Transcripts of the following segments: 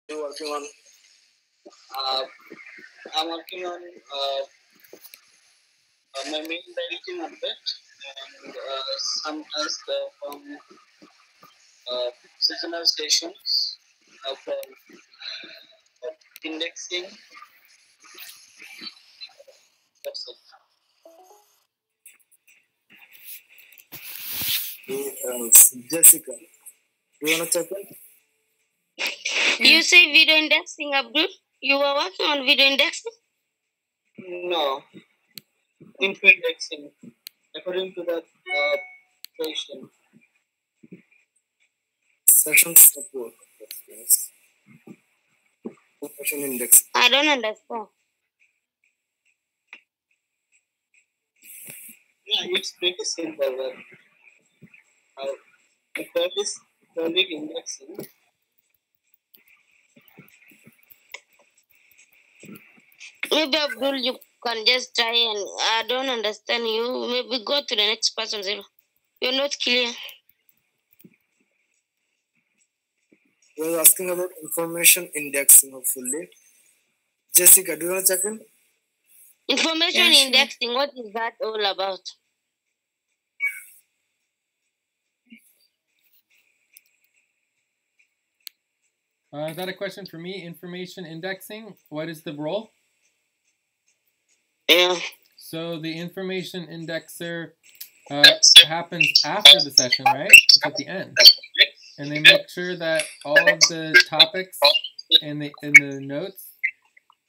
you working on? I'm working on my main editing a bit and some as from seasonal stations for indexing. That's it. Jessica, do you want to check in? You say video indexing, Abdul? You were working on video indexing? No, info indexing according to that question. Session support. Yes. Session indexing. I don't understand. Yeah, it's pretty simple. The third is public indexing. Maybe Abdul, you can just try and I don't understand you. Maybe go to the next person, Zero. You're not clear. We're asking about information indexing, hopefully. Jessica, do you want to check in? Information indexing, what is that all about? Is that a question for me? Information indexing, what is the role? Yeah. So the information indexer happens after the session, right? It's at the end. And they make sure that all of the topics in the notes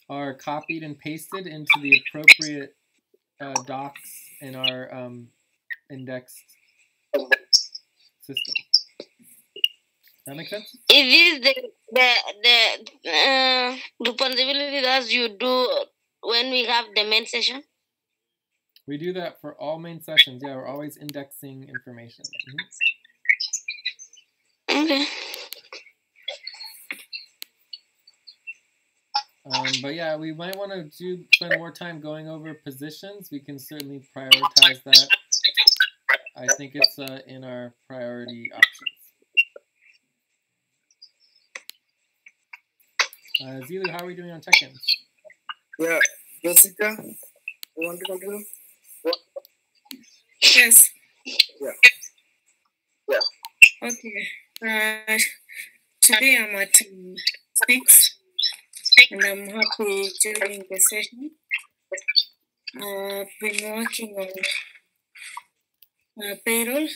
are copied and pasted into the appropriate docs in our indexed system. That make sense? Is this the responsibility that you do when we have the main session? We do that for all main sessions. Yeah, we're always indexing information. Okay. But yeah, we might want to spend more time going over positions. We can certainly prioritize that. I think it's in our priority options. Zilu, how are we doing on check-ins? Yeah, Jessica, you want to continue? Yes. Yeah. Okay. Today I'm at 6, and I'm happy during the session. I've been working on payroll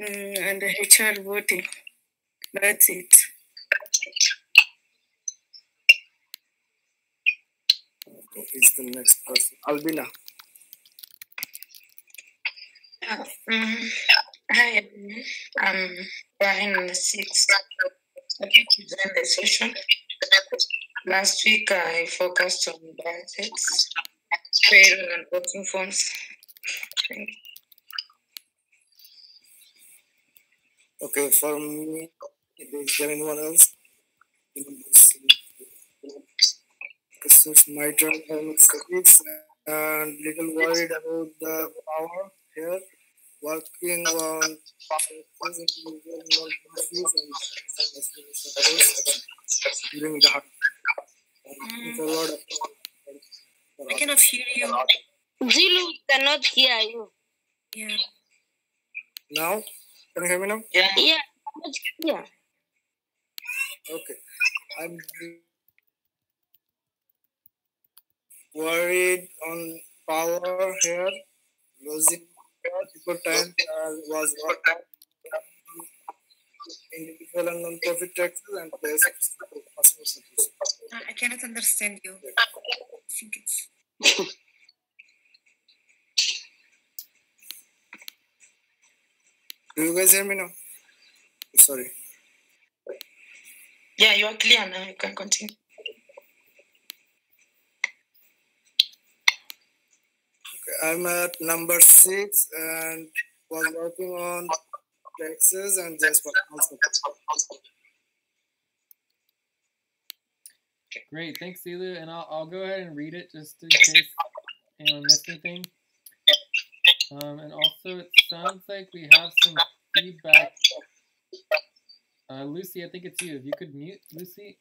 and HR voting. That's it. Who is the next person? Albina. Hi, I'm Brian on the 6th. I think you joined the session. Last week I focused on budgets, payroll, and voting forms. Thank you. Okay, for me, is there anyone else? This is my turn. I'm 6 and little worried about the power here. Working on during the I cannot hear you. Zilu cannot hear you. Yeah. Now? Can you hear me now? Yeah. Yeah. Okay. I'm worried on power here. Losing people time was individual and non-profit taxes and place customer service. I cannot understand you. I think it's... Do you guys hear me now? Sorry. Yeah, you are clear now. You can continue. Okay, I'm at number 6 and was working on taxes and just Great, thanks, Zilu. And I'll go ahead and read it just in case anyone missed anything. And also, it sounds like we have some feedback Lucy, I think it's you. If you could mute Lucy.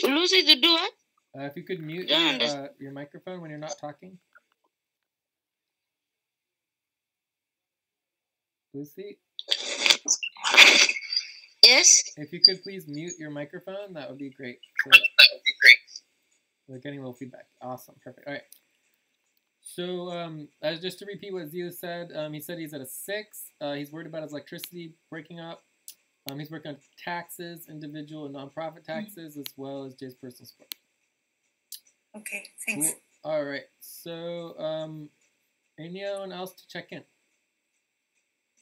Lucy, to do what? If you could mute your microphone when you're not talking. Lucy? Yes? If you could please mute your microphone, that would be great. So we're getting a little feedback. Awesome. Perfect. All right. So just to repeat what Zio said, he said he's at a 6. He's worried about his electricity breaking up. He's working on taxes, individual and nonprofit taxes, as well as Jay's personal support. Okay, thanks. Cool. All right. So anyone else to check in?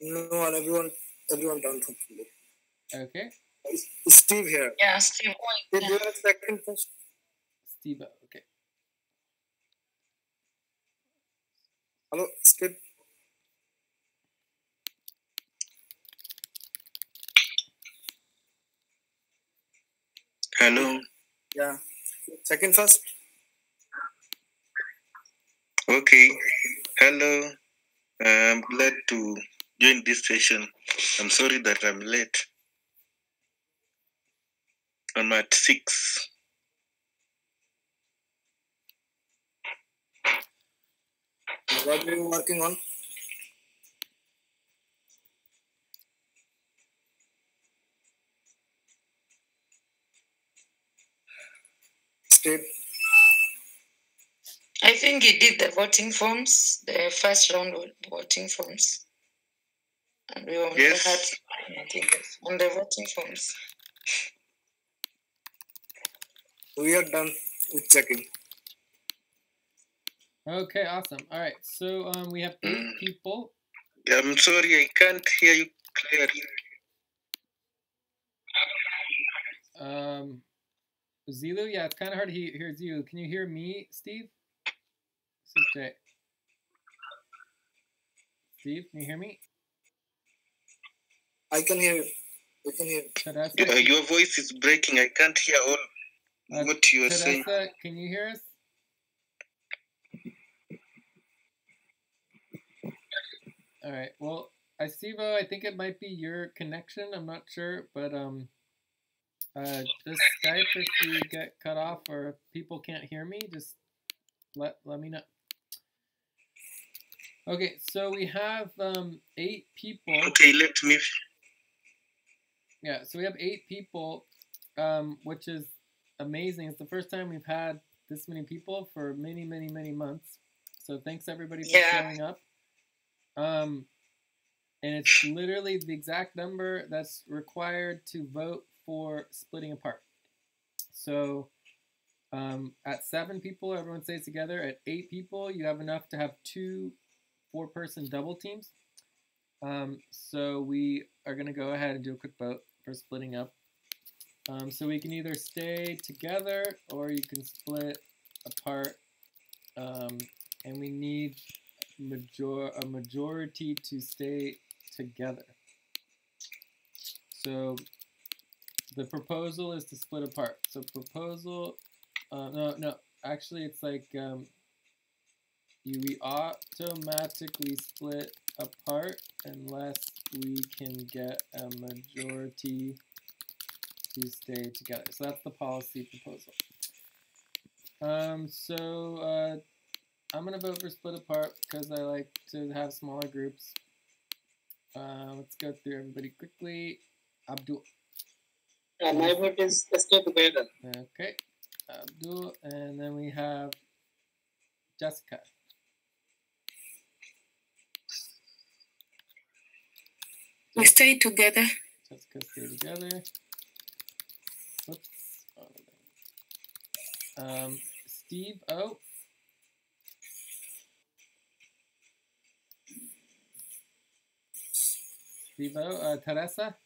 No, everyone done completely. Okay. Is Steve here? Yeah, Steve. Did you have a second first? Steve, okay. Hello, Steve. Hello. Yeah. Second first. Okay. Hello. I'm glad to join this session. I'm sorry that I'm late. I'm at 6. What are you working on? Steve. I think he did the voting forms, the first round of voting forms. And we only Yes. had, I think, on the voting forms. We are done with checking. Okay, awesome. All right. So we have 8 people. I'm sorry, I can't hear you clearly. Zilu, yeah, it's kind of hard to hear you. Can you hear me, Steve? This is Jay. Steve, can you hear me? I can hear you. We can hear you. Your voice is breaking. I can't hear all what you are saying. Can you hear us? All right. Well, Isivo, I think it might be your connection. I'm not sure, but just Skype, if you get cut off or if people can't hear me, just let me know. Okay, so we have 8 people. Okay, let me. Yeah, so we have 8 people, which is amazing. It's the first time we've had this many people for many, many, many months. So thanks everybody for showing up. And it's literally the exact number that's required to vote for splitting apart. So at 7 people, everyone stays together. At 8 people, you have enough to have 2 4-person double teams. So we are going to go ahead and do a quick vote for splitting up. So we can either stay together or you can split apart. And we need a majority to stay together. So the proposal is to split apart. So proposal, no, actually it's like we automatically split apart unless we can get a majority to stay together. So that's the policy proposal. I'm going to vote for split apart because I like to have smaller groups. Let's go through everybody quickly. Abdul. My vote is stay together. Okay. Abdul. And then we have Jessica. We stay together. Jessica, stay together. Whoops. Steve O. Steve O. Teresa.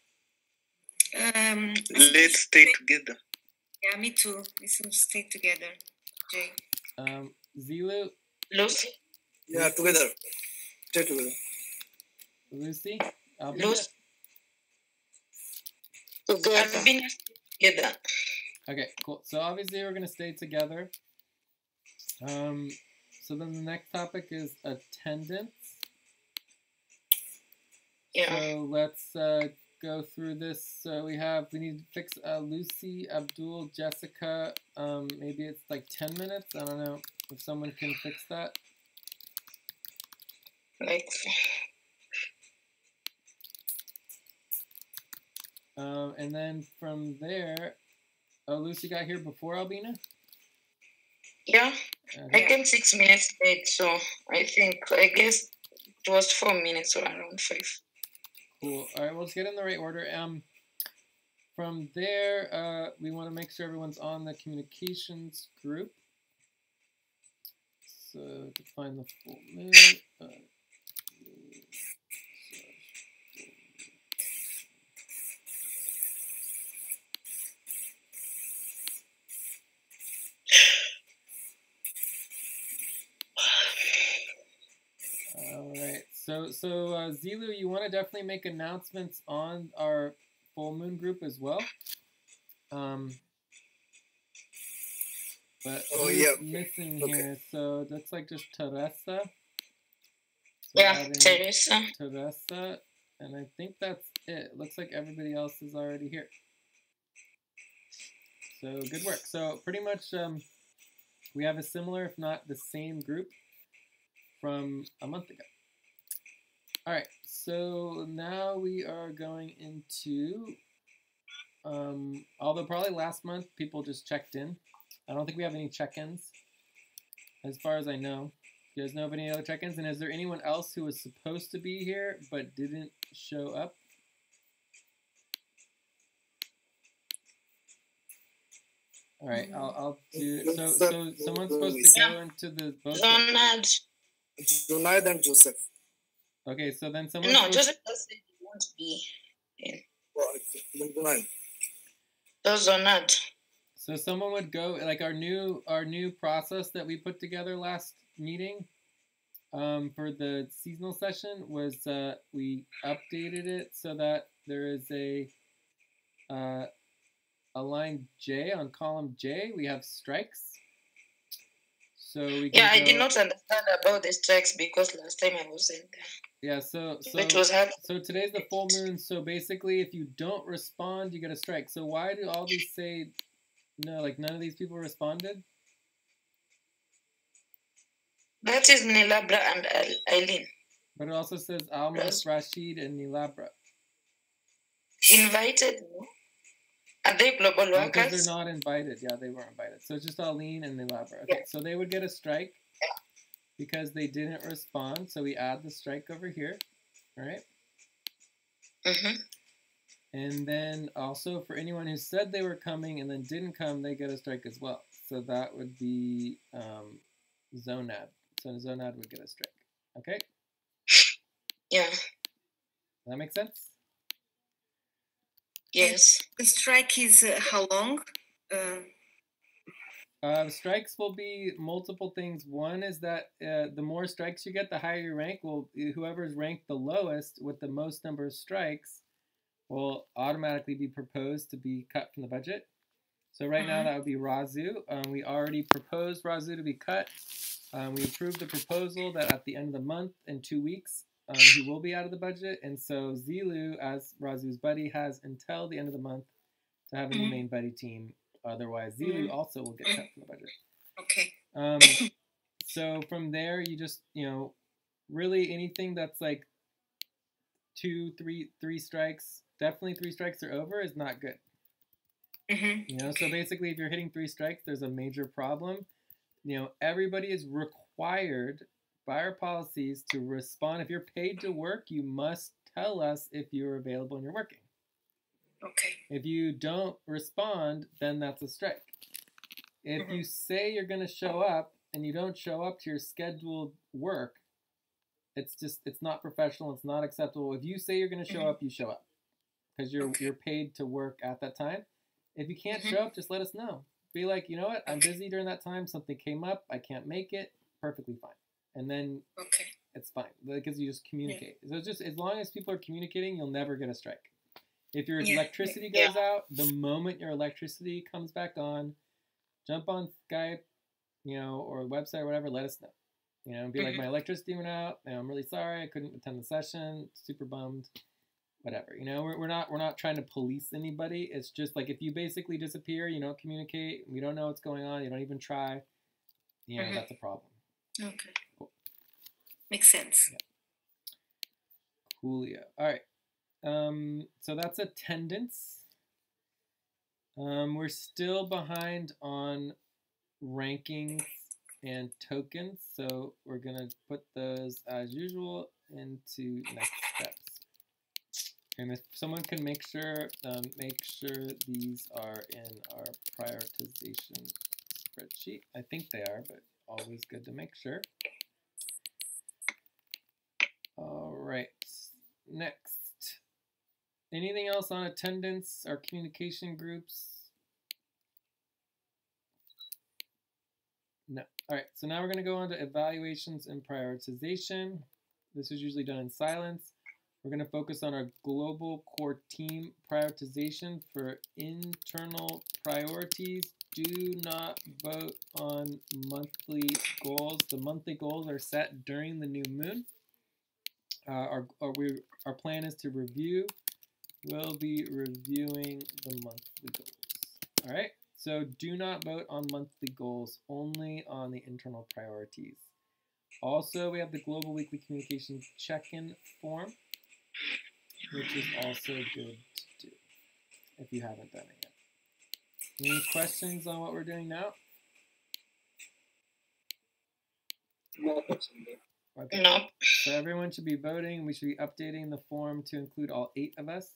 Let's stay together. Yeah, me too. We should stay together. Jay. Zilu. Lucy. Yeah, together. Stay together. Lucy. Lucy. Together. Okay, cool. So obviously we're going to stay together. So then the next topic is attendance. Yeah. So let's go through this. So we need to fix Lucy, Abdul, Jessica. Maybe it's like 10 minutes. I don't know if someone can fix that. Like. And then from there, Lucy got here before Albina? Yeah, I came 6 minutes late, so I guess it was 4 minutes or around 5. Cool. All right, well, let's get in the right order. From there, we want to make sure everyone's on the communications group. So to find the full moon. All right. So Zilu, you want to definitely make announcements on our full moon group as well. But who's missing here? So it looks like just Teresa. So yeah, Teresa. Teresa, and I think that's it. Looks like everybody else is already here. So good work. So pretty much we have a similar, if not the same group from a month ago. All right, so now we are going into, although probably last month people just checked in. I don't think we have any check-ins as far as I know. You guys know of any other check-ins? And is there anyone else who was supposed to be here but didn't show up? All right, I'll do. So someone's supposed to go into the boat. Junaid and Joseph. Okay, so then someone. No, Joseph said he won't be in. Well, Those are not. So someone would go, like our new process that we put together last meeting for the seasonal session was we updated it so that there is a line J on column J. We have strikes. So we can I did not understand about the strikes because last time I wasn't there. Yeah, so today's the full moon. So basically, if you don't respond, you get a strike. So why do all these say no? Like none of these people responded. That is Nilabra and Eileen. But it also says Almas, Rashid, and Nilabra. Invited? Are they global workers? Because they're not invited. Yeah, they weren't invited. So it's just Aline and Nilabra. Okay, so they would get a strike because they didn't respond. So we add the strike over here. All right. And then also for anyone who said they were coming and then didn't come, they get a strike as well. So that would be Zonad. So Zonad would get a strike. Okay? Yeah. Does that make sense? Yes. The strike is how long? Strikes will be multiple things. One is that the more strikes you get, the higher your rank. Will whoever's ranked the lowest with the most number of strikes will automatically be proposed to be cut from the budget. So right now that would be Razu. We already proposed Razu to be cut. We approved the proposal that at the end of the month, in 2 weeks, he will be out of the budget. And so Zilu, as Razu's buddy, has until the end of the month to have a new main buddy team. Otherwise, Zilu also will get cut from the budget. Okay. So from there, you just, really anything that's like 2, 3 strikes, definitely 3 strikes or over is not good. So basically, if you're hitting 3 strikes, there's a major problem. Everybody is required by our policies to respond. If you're paid to work, you must tell us if you're available and you're working. Okay. If you don't respond, then that's a strike. If you say you're going to show up and you don't show up to your scheduled work, it's not professional. It's not acceptable. If you say you're going to show up, you show up because you're paid to work at that time. If you can't show up, just let us know. Be like, you know what? I'm busy during that time. Something came up. I can't make it. Perfectly fine. And then it's fine because you just communicate. So it's just as long as people are communicating, you'll never get a strike. If your electricity goes out, the moment your electricity comes back on, jump on Skype, or website or whatever, let us know. You know, be like, my electricity went out. You know, I'm really sorry, I couldn't attend the session. Super bummed. Whatever. You know, we're not trying to police anybody. It's just like if you basically disappear, you don't communicate, we don't know what's going on, you don't even try. You know, that's a problem. Okay. Cool. Makes sense. Yeah. Coolio. All right. So that's attendance. We're still behind on rankings and tokens, so we're gonna put those as usual into next steps. And if someone can make sure these are in our prioritization spreadsheet. I think they are, but always good to make sure. All right, next. Anything else on attendance or communication groups? No. All right, so now we're going to go on to evaluations and prioritization. This is usually done in silence. We're going to focus on our global core team prioritization for internal priorities. Do not vote on monthly goals. The monthly goals are set during the new moon. Our plan is to review. We'll be reviewing the monthly goals. All right. So do not vote on monthly goals, only on the internal priorities. Also, we have the Global Weekly Communications check-in form, which is also good to do if you haven't done it yet. Any questions on what we're doing now? No. Okay. No. So everyone should be voting. We should be updating the form to include all 8 of us.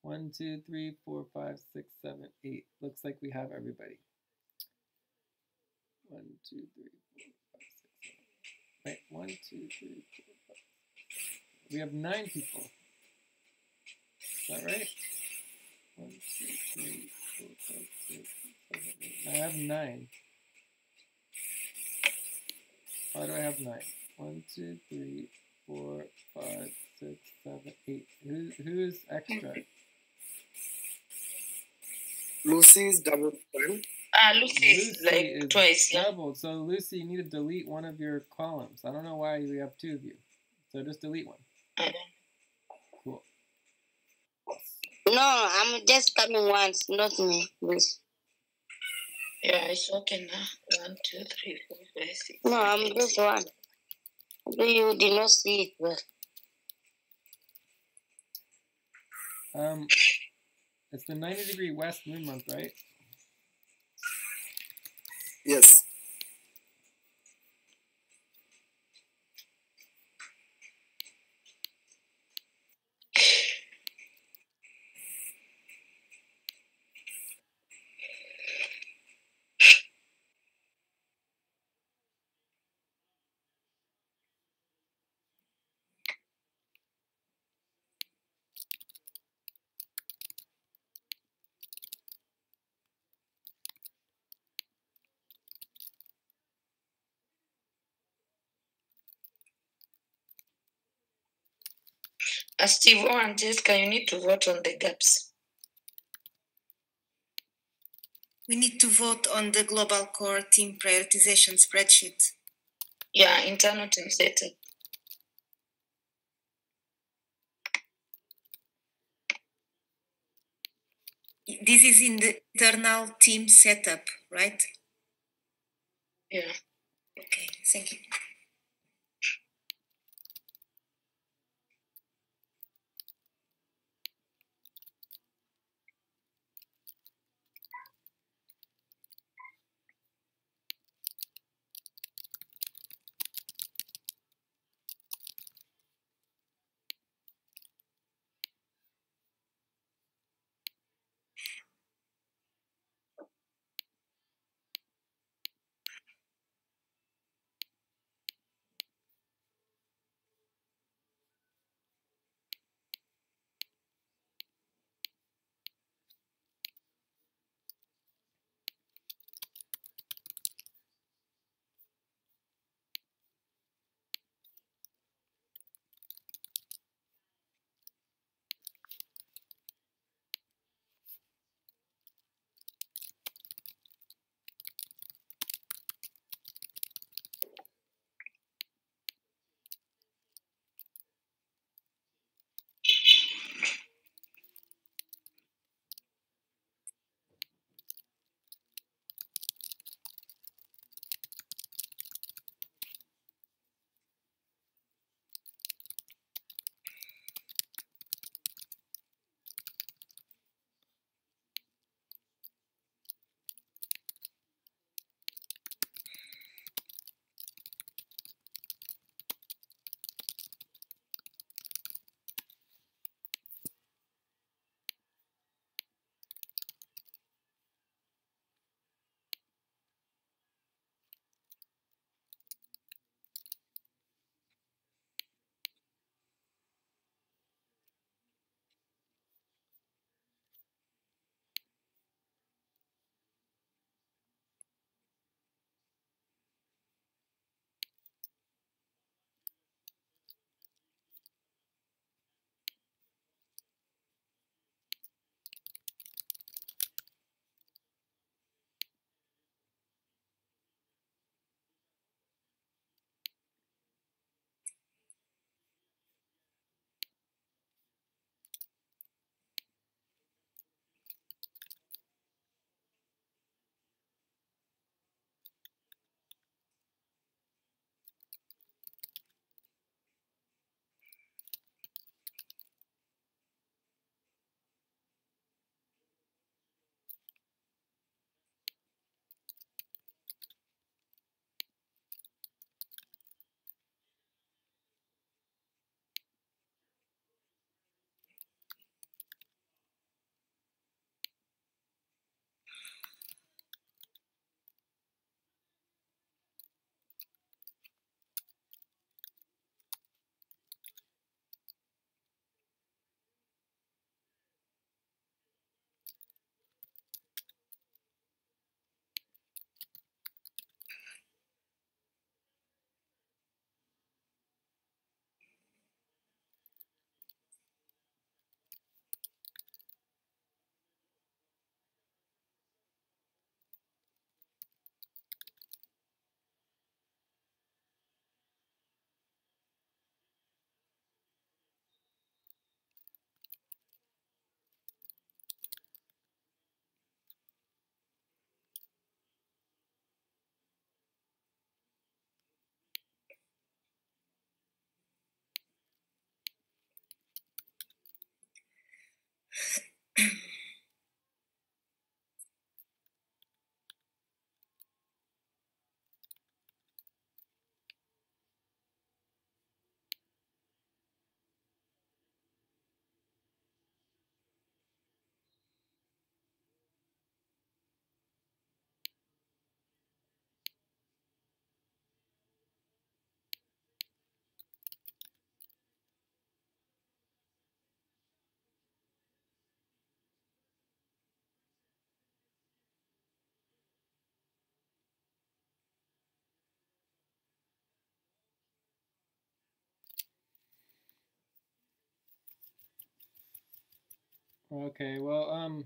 1, 2, 3, 4, 5, 6, 7, 8. Looks like we have everybody. 1, 2, 3, 4, 5, 6, 7. Right, 1, 2, 3, 4, 5. We have 9 people. Is that right? 1, 2, 3, 4, 5, 6, 7, 8. I have 9. Why do I have 9? 1, 2, 3, 4, 5, 6, 7, 8. Who's extra? Lucy is double time. Lucy is like twice. Doubled. So Lucy, you need to delete one of your columns. I don't know why we have 2 of you. So just delete one. Cool. No, I'm just coming once, not me, please. Yeah, it's okay now. 1, 2, 3, 4, 5, 6. No, I'm just one. You did not see it well. It's the 90-degree west moon month, right? Yes. Steve and Jessica, you need to vote on the gaps. We need to vote on the global core team prioritization spreadsheet. Yeah, internal team setup. This is in the internal team setup, right? Yeah. Okay, thank you. Okay, well,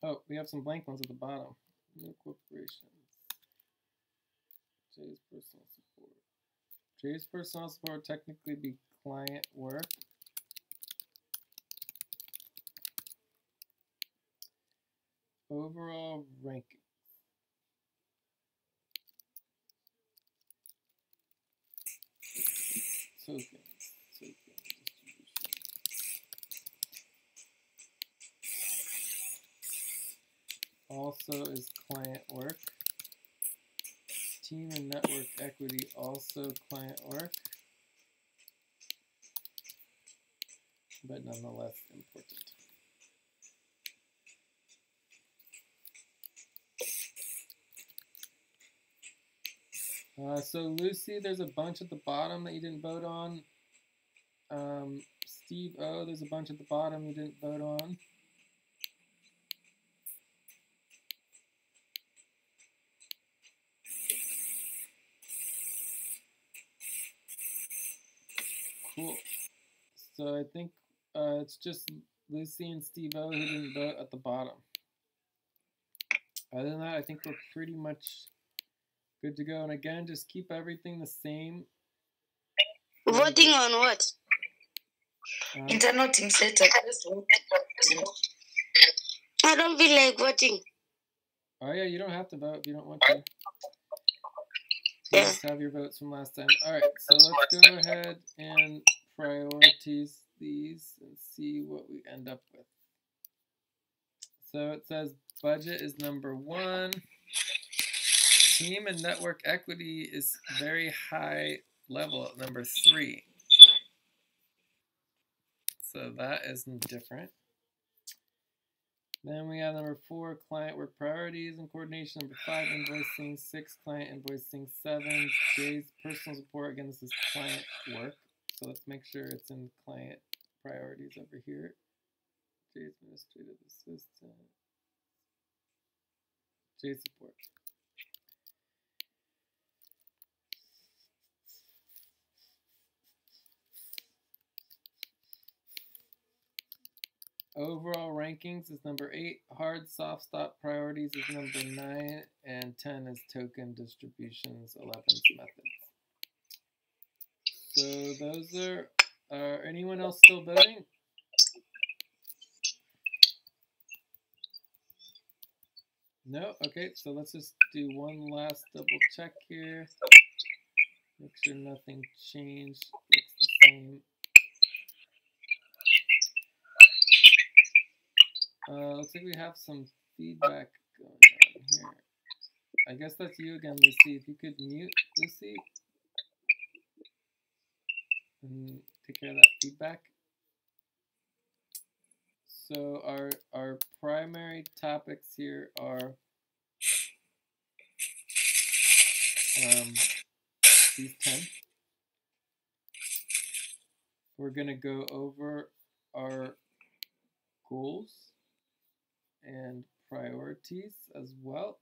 oh, we have some blank ones at the bottom. No corporations. Jay's personal support. Jay's personal support would technically be client work. Overall ranking. Token distribution. Also is client work. Team and network equity, also client work, but nonetheless important. So Lucy, there's a bunch at the bottom that you didn't vote on. Steve O, there's a bunch at the bottom you didn't vote on. Cool. So I think it's just Lucy and Steve O who didn't vote at the bottom. Other than that, I think we're pretty much good to go. And again, just keep everything the same. Voting on what? Internal team setup. I don't feel like voting. Oh yeah, you don't have to vote if you don't want to. Yeah. Just have your votes from last time. All right, so let's go ahead and priorities these and see what we end up with. So it says budget is number 1. Team and network equity is very high level at number 3. So that is different. Then we have number 4, client work priorities and coordination. Number 5, invoicing. 6, client invoicing. 7, Jay's personal support. Again, this is client work. So let's make sure it's in client priorities over here. Jay's administrative assistant. Jay's support. Overall rankings is number 8. Hard soft stop priorities is number 9. And 10 is token distributions, 11 is methods. So those are anyone else still voting? No? Okay, so let's just do one last double check here. Make sure nothing changed. Looks the same. Looks like we have some feedback going on here. I guess that's you again, Lucy. If you could mute, Lucy, and take care of that feedback. So our primary topics here are these 10. We're going to go over our goals and priorities as well.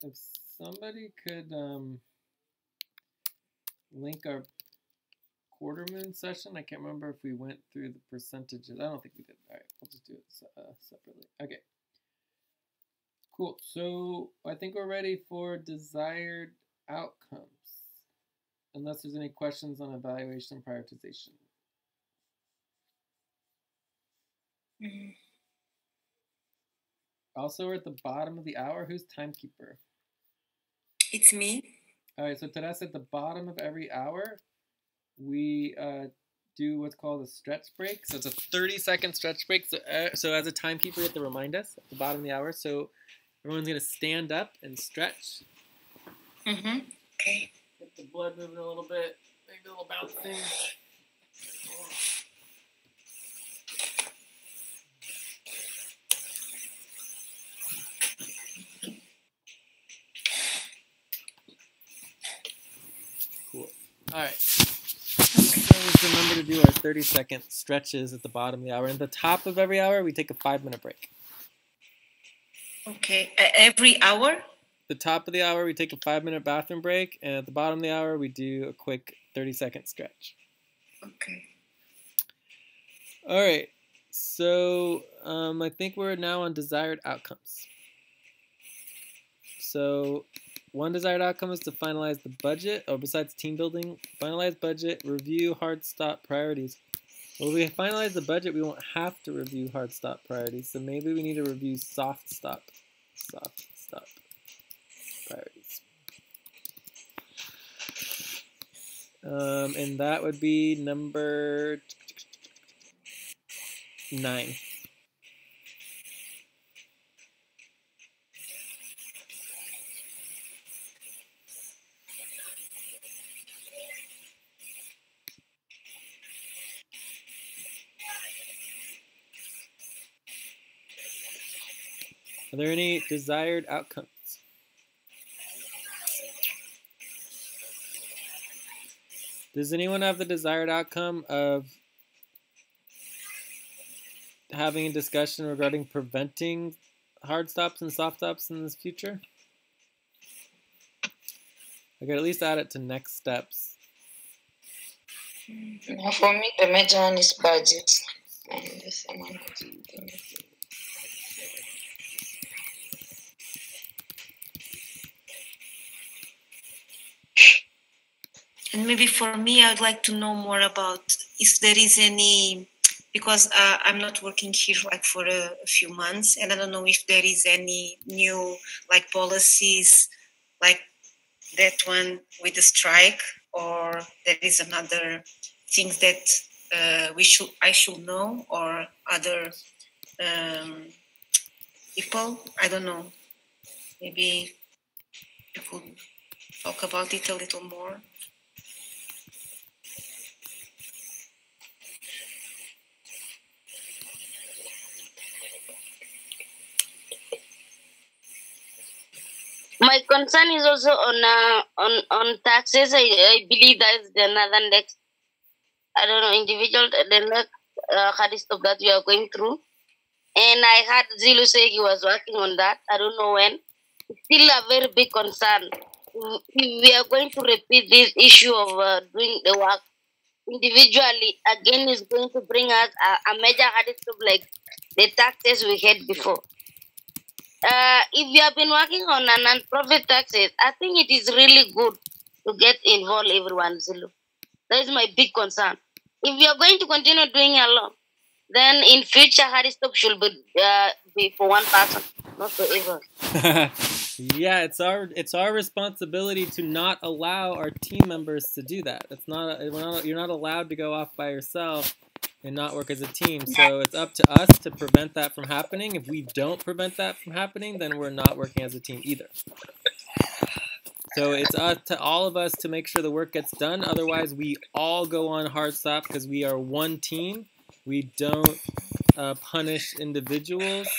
If somebody could link our quarter moon session. I can't remember if we went through the percentages. I don't think we did. All right, we'll just do it separately. Okay. Cool. So I think we're ready for desired outcomes. Unless there's any questions on evaluation and prioritization. Also, we're at the bottom of the hour. Who's timekeeper? It's me. All right, so Teresa, at the bottom of every hour, we do what's called a stretch break. So it's a 30-second stretch break. So as a timekeeper, you have to remind us at the bottom of the hour. So everyone's going to stand up and stretch. Okay. Get the blood moving a little bit. Maybe a little bouncing. Cool. All right. Always remember to do our 30-second stretches at the bottom of the hour. And at the top of every hour, we take a 5-minute break. Okay. Every hour? the top of the hour, we take a 5-minute bathroom break, and at the bottom of the hour, we do a quick 30-second stretch. Okay. All right. So I think we're now on desired outcomes. So one desired outcome is to finalize the budget. Oh, besides team building, finalize budget, review hard stop priorities. Well, if we finalize the budget, we won't have to review hard stop priorities. So maybe we need to review soft stop priorities. And that would be number 9. Are there any desired outcomes? Does anyone have the desired outcome of having a discussion regarding preventing hard stops and soft stops in this future? I could at least add it to next steps. Now for me, the major one is budget. And the second And maybe for me, I'd like to know more about if there is any, because I'm not working here like for a few months, and I don't know if there is any new like policies like that one with the strike, or there is another things that I should know, or other people. I don't know. Maybe you could talk about it a little more. My concern is also on taxes. I believe that's another next. I don't know, individual the next hard stop that we are going through. And I heard Zilu say he was working on that. I don't know when. It's still a very big concern. If we are going to repeat this issue of doing the work individually, again, is going to bring us a major hard stop like the taxes we had before. If you have been working on a non-profit taxes, I think it is really good to get involved everyone, Zulu. That is my big concern. If you are going to continue doing it alone, then in future, hard stop should be for one person, not for everyone. Yeah, it's our responsibility to not allow our team members to do that. You're not allowed to go off by yourself and not work as a team. So it's up to us to prevent that from happening. If we don't prevent that from happening, then we're not working as a team either. So it's up to all of us to make sure the work gets done. Otherwise, we all go on hard stop because we are one team. We don't punish individuals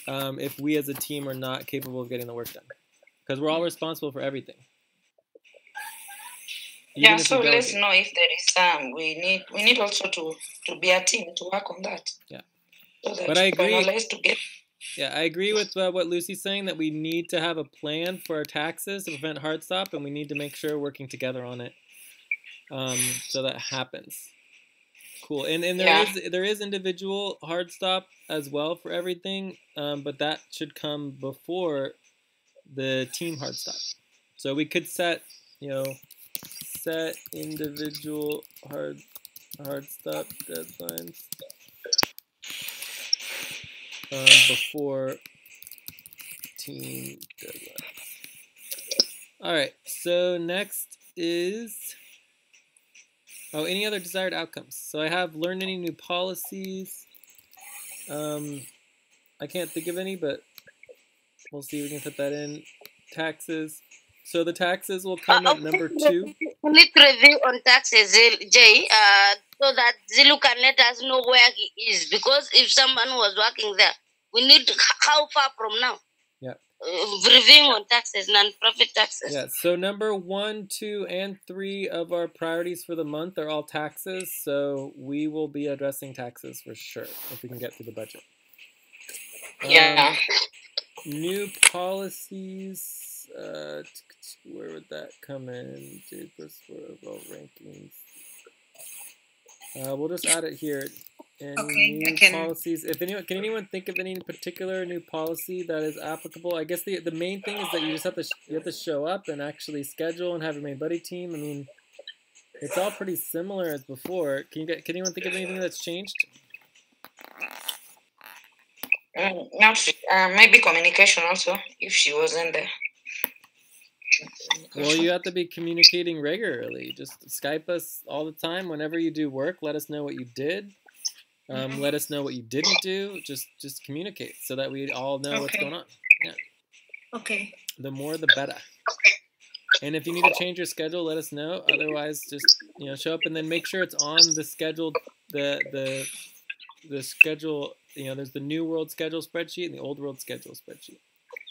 if we as a team are not capable of getting the work done. Because we're all responsible for everything. Yeah, so let's know if there is some. We need also to be a team to work on that. Yeah, so that but I agree. Together. Yeah, I agree with what Lucy's saying, that we need to have a plan for our taxes to prevent hard stop, and we need to make sure we're working together on it, so that happens. Cool, and there is individual hard stop as well for everything, but that should come before the team hard stop. So we could set individual hard stop deadlines before team deadlines. All right, so next is any other desired outcomes. So I have learn any new policies. I can't think of any, but we'll see if we can put that in. Taxes. So the taxes will come at number 2. We need to review on taxes, Jay, so that Zilu can let us know where he is. Because if someone was working there, we need how far from now. Yeah. Reviewing on taxes, non-profit taxes. Yeah. So number 1, 2, and 3 of our priorities for the month are all taxes. So we will be addressing taxes for sure if we can get through the budget. Yeah. New policies. where would that come in? This for overall rankings. We'll just add it here. Any new policies? If anyone, can anyone think of any particular new policy that is applicable? I guess the main thing is that you just have to show up and actually schedule and have your main buddy team. I mean, it's all pretty similar as before. Can anyone think of anything that's changed? Maybe communication also, if she wasn't there. Well, you have to be communicating regularly. Just Skype us all the time. Whenever you do work, let us know what you did. Let us know what you didn't do. Just communicate so that we all know what's going on. Yeah. Okay. The more, the better. And if you need to change your schedule, let us know. Otherwise, just show up and then make sure it's on the scheduled the schedule. There's the new world schedule spreadsheet and the old world schedule spreadsheet.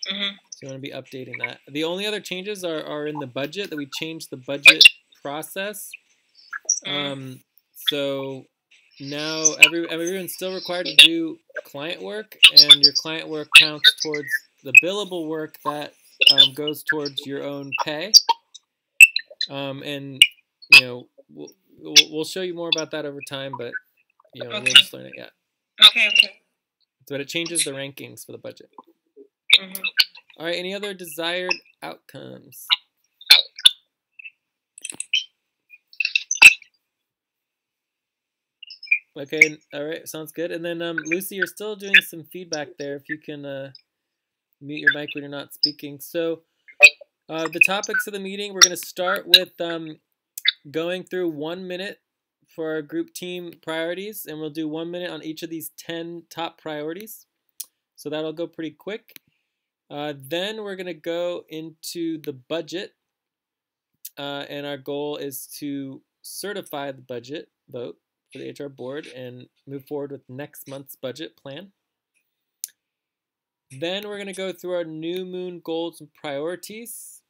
So you want to be updating that. The only other changes are in the budget, that we changed the budget process. So now everyone's still required to do client work, and your client work counts towards the billable work that goes towards your own pay. And we'll show you more about that over time, but we'll just learn it yet. Okay. But it changes the rankings for the budget. All right, any other desired outcomes? Okay, all right, sounds good. And then Lucy, you're still doing some feedback there. If you can mute your mic when you're not speaking. So the topics of the meeting, we're going to start with going through 1 minute for our group team priorities, and we'll do 1 minute on each of these 10 top priorities. So that'll go pretty quick. Then we're going to go into the budget, and our goal is to certify the budget vote for the HR board and move forward with next month's budget plan. Then we're going to go through our new moon goals and priorities.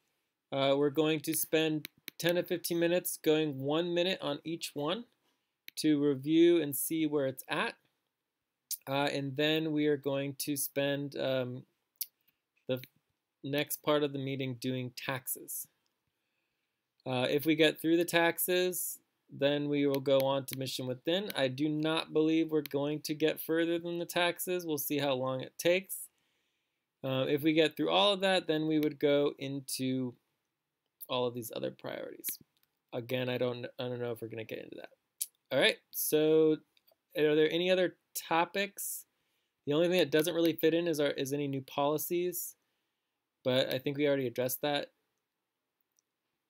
We're going to spend 10 to 15 minutes going 1 minute on each one to review and see where it's at. And then we are going to spend the next part of the meeting doing taxes. If we get through the taxes, then we will go on to mission within. I do not believe we're going to get further than the taxes. We'll see how long it takes. If we get through all of that, then we would go into all of these other priorities. Again, I don't know if we're going to get into that. All right, so are there any other topics? The only thing that doesn't really fit in is any new policies, but I think we already addressed that.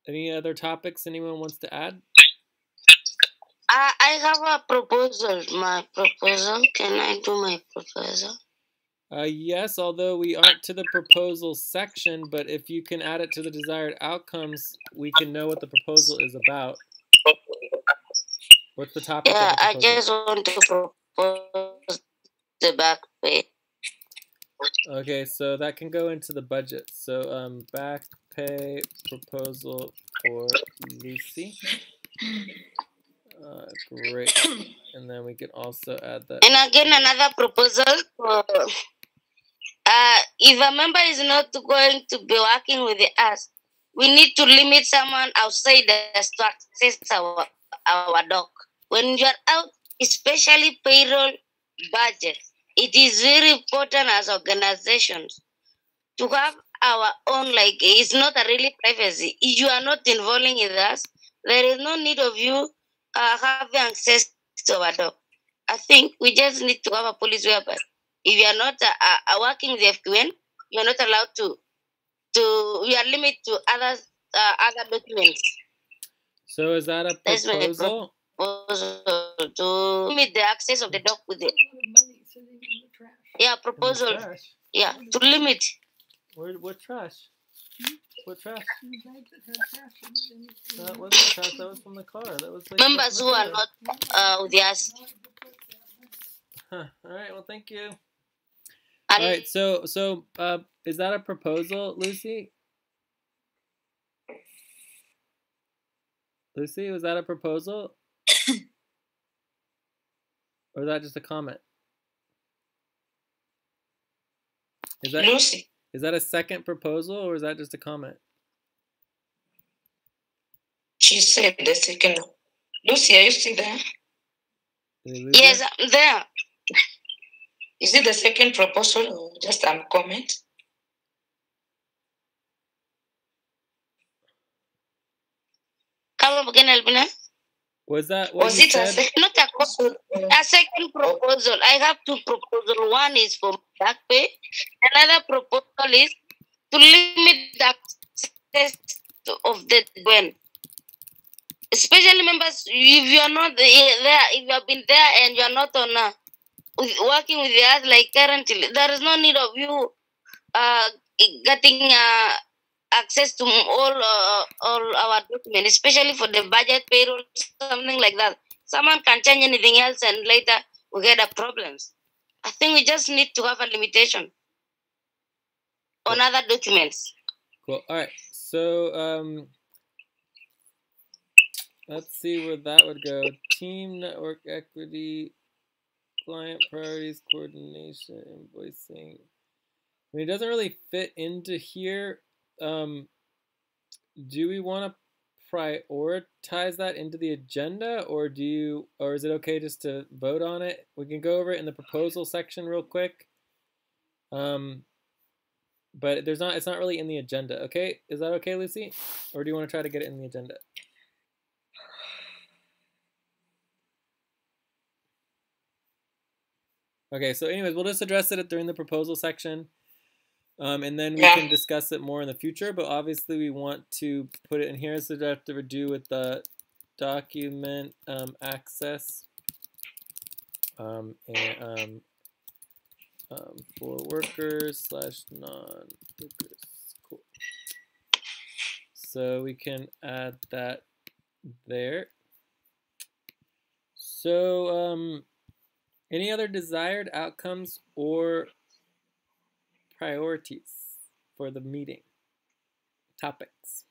Any other topics anyone wants to add? I have a proposal. My proposal. Can I do my proposal? Yes, although we aren't to the proposal section, but if you can add it to the desired outcomes, we can know what the proposal is about. What's the topic? Yeah, I just want to propose the back pay. Okay, so that can go into the budget. So back pay proposal for Lucy. Great. And then we can also add that. And again, another proposal for if a member is not going to be working with us, we need to limit someone outside us to access our doc. When you are out, especially payroll budget, it is very important as organizations to have our own, like, it's not a really privacy. If you are not involving with us, there is no need of you having access to our doc. I think we just need to have a policy whereby if you are not working with the FQN, you are not allowed to you are limited to other documents. So is that a proposal? To limit the access of the doc with it. Yeah, proposal. Yeah, to limit. What trash? What trash? That wasn't trash. That was from the car. That was like members who are not with us. Huh. All right. Well, thank you. All right. So is that a proposal, Lucy? Lucy, was that a proposal? Or is that just a comment? Is that Lucy? Is that a second proposal or is that just a comment? She said the second. Lucy, are you still there? Yes, I'm there. Is it the second proposal or just a comment? Come up again, Albina. Was that what Was you it said? Not a second proposal. I have two proposals. One is for back pay. Another proposal is to limit the access of the when. Especially members, if you are not there, if you have been there and you are not on working with us like currently, there is no need of you getting access to all our documents, especially for the budget, payroll, something like that. Someone can change anything else and later we get a problems. I think we just need to have a limitation on other documents. Cool. All right. So let's see where that would go. Team network equity, client priorities, coordination, invoicing. I mean, it doesn't really fit into here. Do we want to prioritize that into the agenda, or is it okay just to vote on it? We can go over it in the proposal section real quick. But it's not really in the agenda. Okay, is that okay, Lucy? Or do you want to try to get it in the agenda? Okay, so anyways, we'll just address it during the proposal section. And then we can discuss it more in the future, but obviously we want to put it in here. So that have to do with the document access for workers / non-workers. Cool. So we can add that there. So any other desired outcomes or priorities for the meeting? Topics.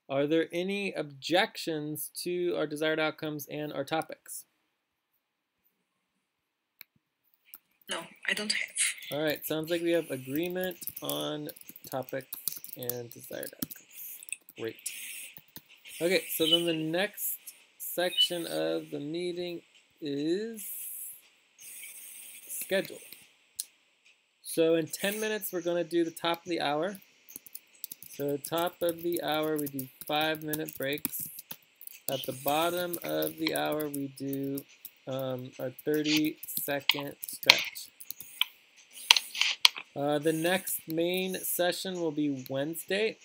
Are there any objections to our desired outcomes and our topics? No, I don't have. All right, sounds like we have agreement on topics and desired outcomes. Great. Okay, so then the next section of the meeting is schedule. So in 10 minutes, we're going to do the top of the hour. So top of the hour, we do 5-minute breaks. At the bottom of the hour, we do a 30-second stretch. The next main session will be Wednesday.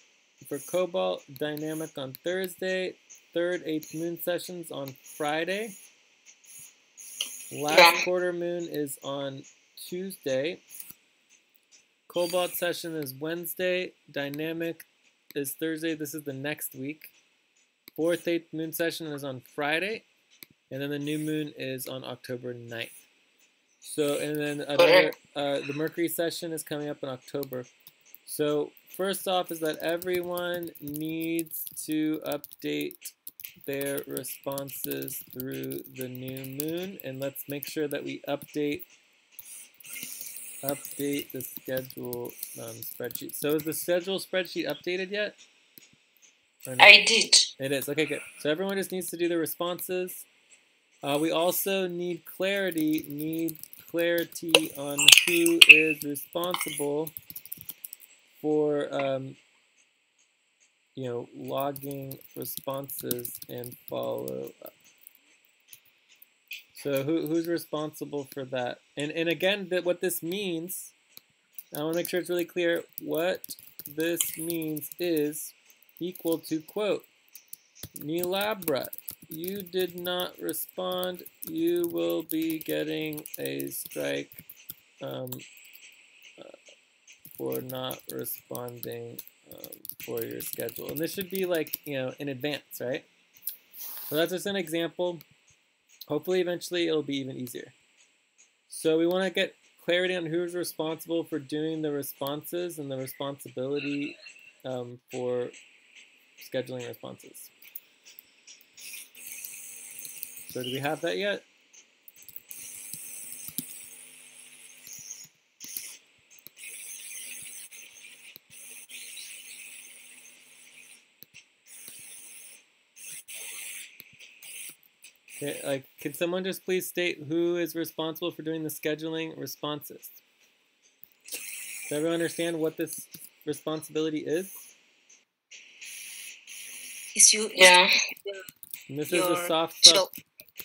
For Cobalt, Dynamic on Thursday. 3rd, 8th moon sessions on Friday. Last quarter moon is on Tuesday. Cobalt session is Wednesday. Dynamic is Thursday. This is the next week. 4th, 8th moon session is on Friday. And then the new moon is on October 9th. So, and then another, the Mercury session is coming up in October. So, first off is that everyone needs to update their responses through the new moon. And let's make sure that we update the schedule spreadsheet. So is the schedule spreadsheet updated yet? No? I did. It is. Okay, good. So everyone just needs to do the responses. We also need clarity on who is responsible for logging responses and follow up. So who's responsible for that? And again, what this means, I want to make sure it's really clear. What this means is equal to, quote, Nilabra, you did not respond. You will be getting a strike for not responding for your schedule. And this should be like, in advance, right? So that's just an example. Hopefully, eventually, it'll be even easier. So we want to get clarity on who's responsible for doing the responses and the responsibility for scheduling responses. So do we have that yet? Okay, like, can someone just please state who is responsible for doing the scheduling responses? Does everyone understand what this responsibility is? Is you? Yeah. And this is a soft stop.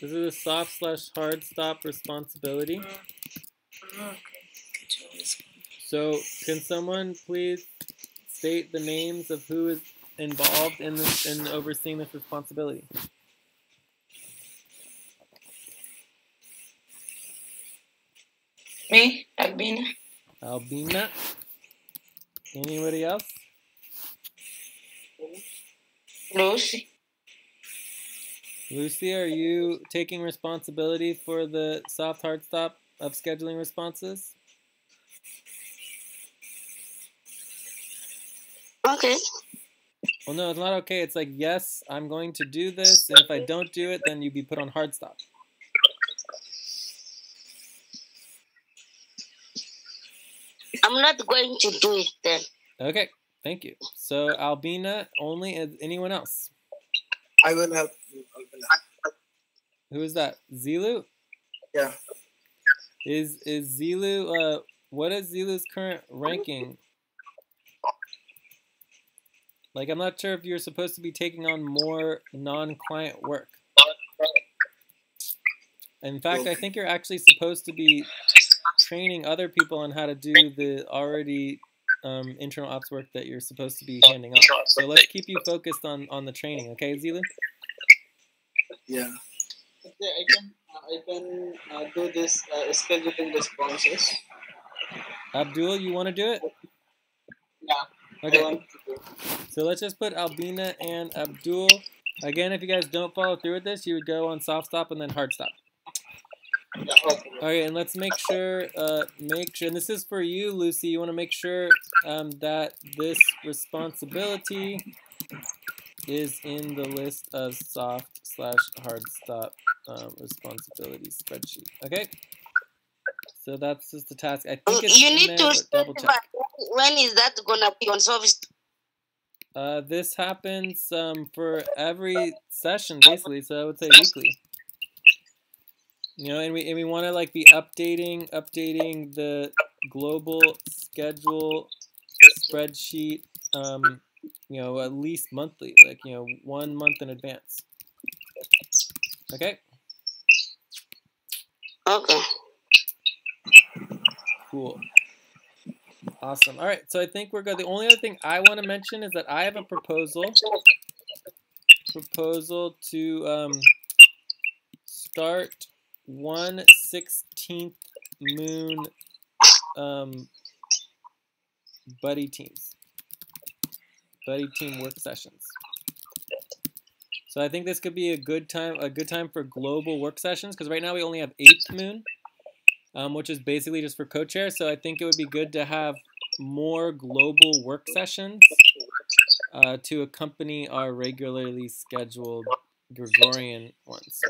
This is a soft/hard stop responsibility. Okay. So, can someone please state the names of who is involved in this, in overseeing this responsibility? Me, Albina. Albina. Anybody else? Lucy. Lucy, are you taking responsibility for the soft hard stop of scheduling responses? Okay. Well, no, it's not okay. It's like, yes, I'm going to do this, and if I don't do it, then you'd be put on hard stop. I'm not going to do it then. Okay, thank you. So, Albina, only as anyone else? I will help you, Albina. Who is that? Zilu? Yeah. Is Zilu, what is Zilu's current ranking? Like, I'm not sure if you're supposed to be taking on more non-client work. In fact, I think you're actually supposed to be training other people on how to do the already internal ops work that you're supposed to be handing off. So let's keep you focused on the training, okay, Zilu? Yeah. Okay, I can do this scheduling responses. Abdul, you want to do it? Yeah. Okay. So let's just put Albina and Abdul. Again, if you guys don't follow through with this, you would go on soft stop and then hard stop. Yeah, okay. All right, and let's make sure, and this is for you, Lucy, you want to make sure that this responsibility is in the list of soft/hard stop responsibilities spreadsheet. Okay? So that's just the task. I think it's You in need there, to but double specify check. when is that gonna be on service? This happens for every session, basically, so I would say weekly. You know, and we want to like be updating the global schedule spreadsheet, you know, at least monthly, like, you know, 1 month in advance. Okay? Okay. Cool. Awesome. All right, so I think we're good. The only other thing I want to mention is that I have a proposal to start 1/16th moon buddy team work sessions. So I think this could be a good time for global work sessions, because right now we only have 8th moon, which is basically just for co-chair. So I think it would be good to have more global work sessions to accompany our regularly scheduled Gregorian ones.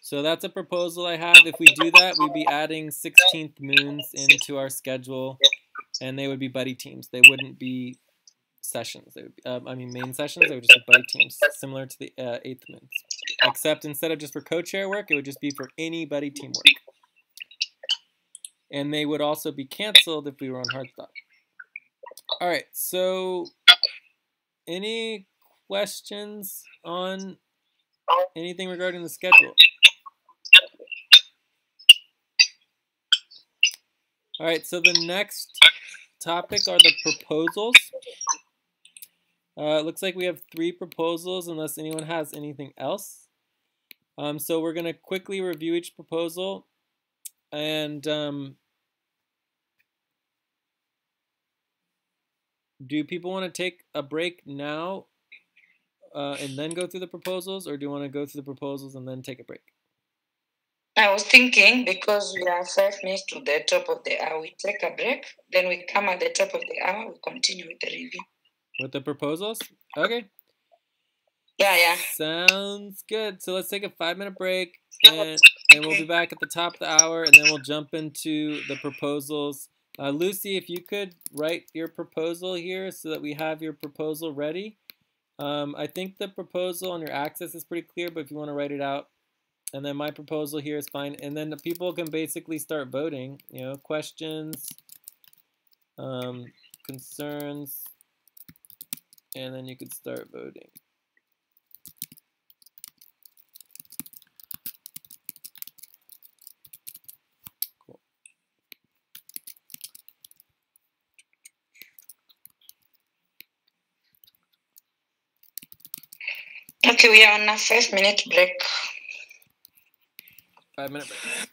So that's a proposal I have. If we do that, we'd be adding 16th moons into our schedule, and they would be buddy teams. They wouldn't be sessions. They would be, main sessions. They would just be buddy teams, similar to the 8th moons. Except instead of just for co-chair work, it would just be for any buddy team work. And they would also be canceled if we were on hard stop. All right, so any questions on anything regarding the schedule? All right, so the next topic are the proposals. It looks like we have 3 proposals unless anyone has anything else. So we're going to quickly review each proposal, and do people want to take a break now and then go through the proposals, or do you want to go through the proposals and then take a break? I was thinking, because we are 5 minutes to the top of the hour, we take a break, then we come at the top of the hour, we continue with the review. With the proposals? Okay. Yeah. Sounds good. So let's take a 5-minute break, and we'll be back at the top of the hour, and then we'll jump into the proposals. Lucy, if you could write your proposal here so that we have your proposal ready. I think the proposal on your access is pretty clear, but if you want to write it out, and then my proposal here is fine, and then the people can basically start voting. You know, questions, concerns, and then you could start voting. Cool. Okay, we are on a 5-minute break. 5-minute break.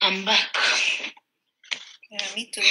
I'm back. Yeah, me too.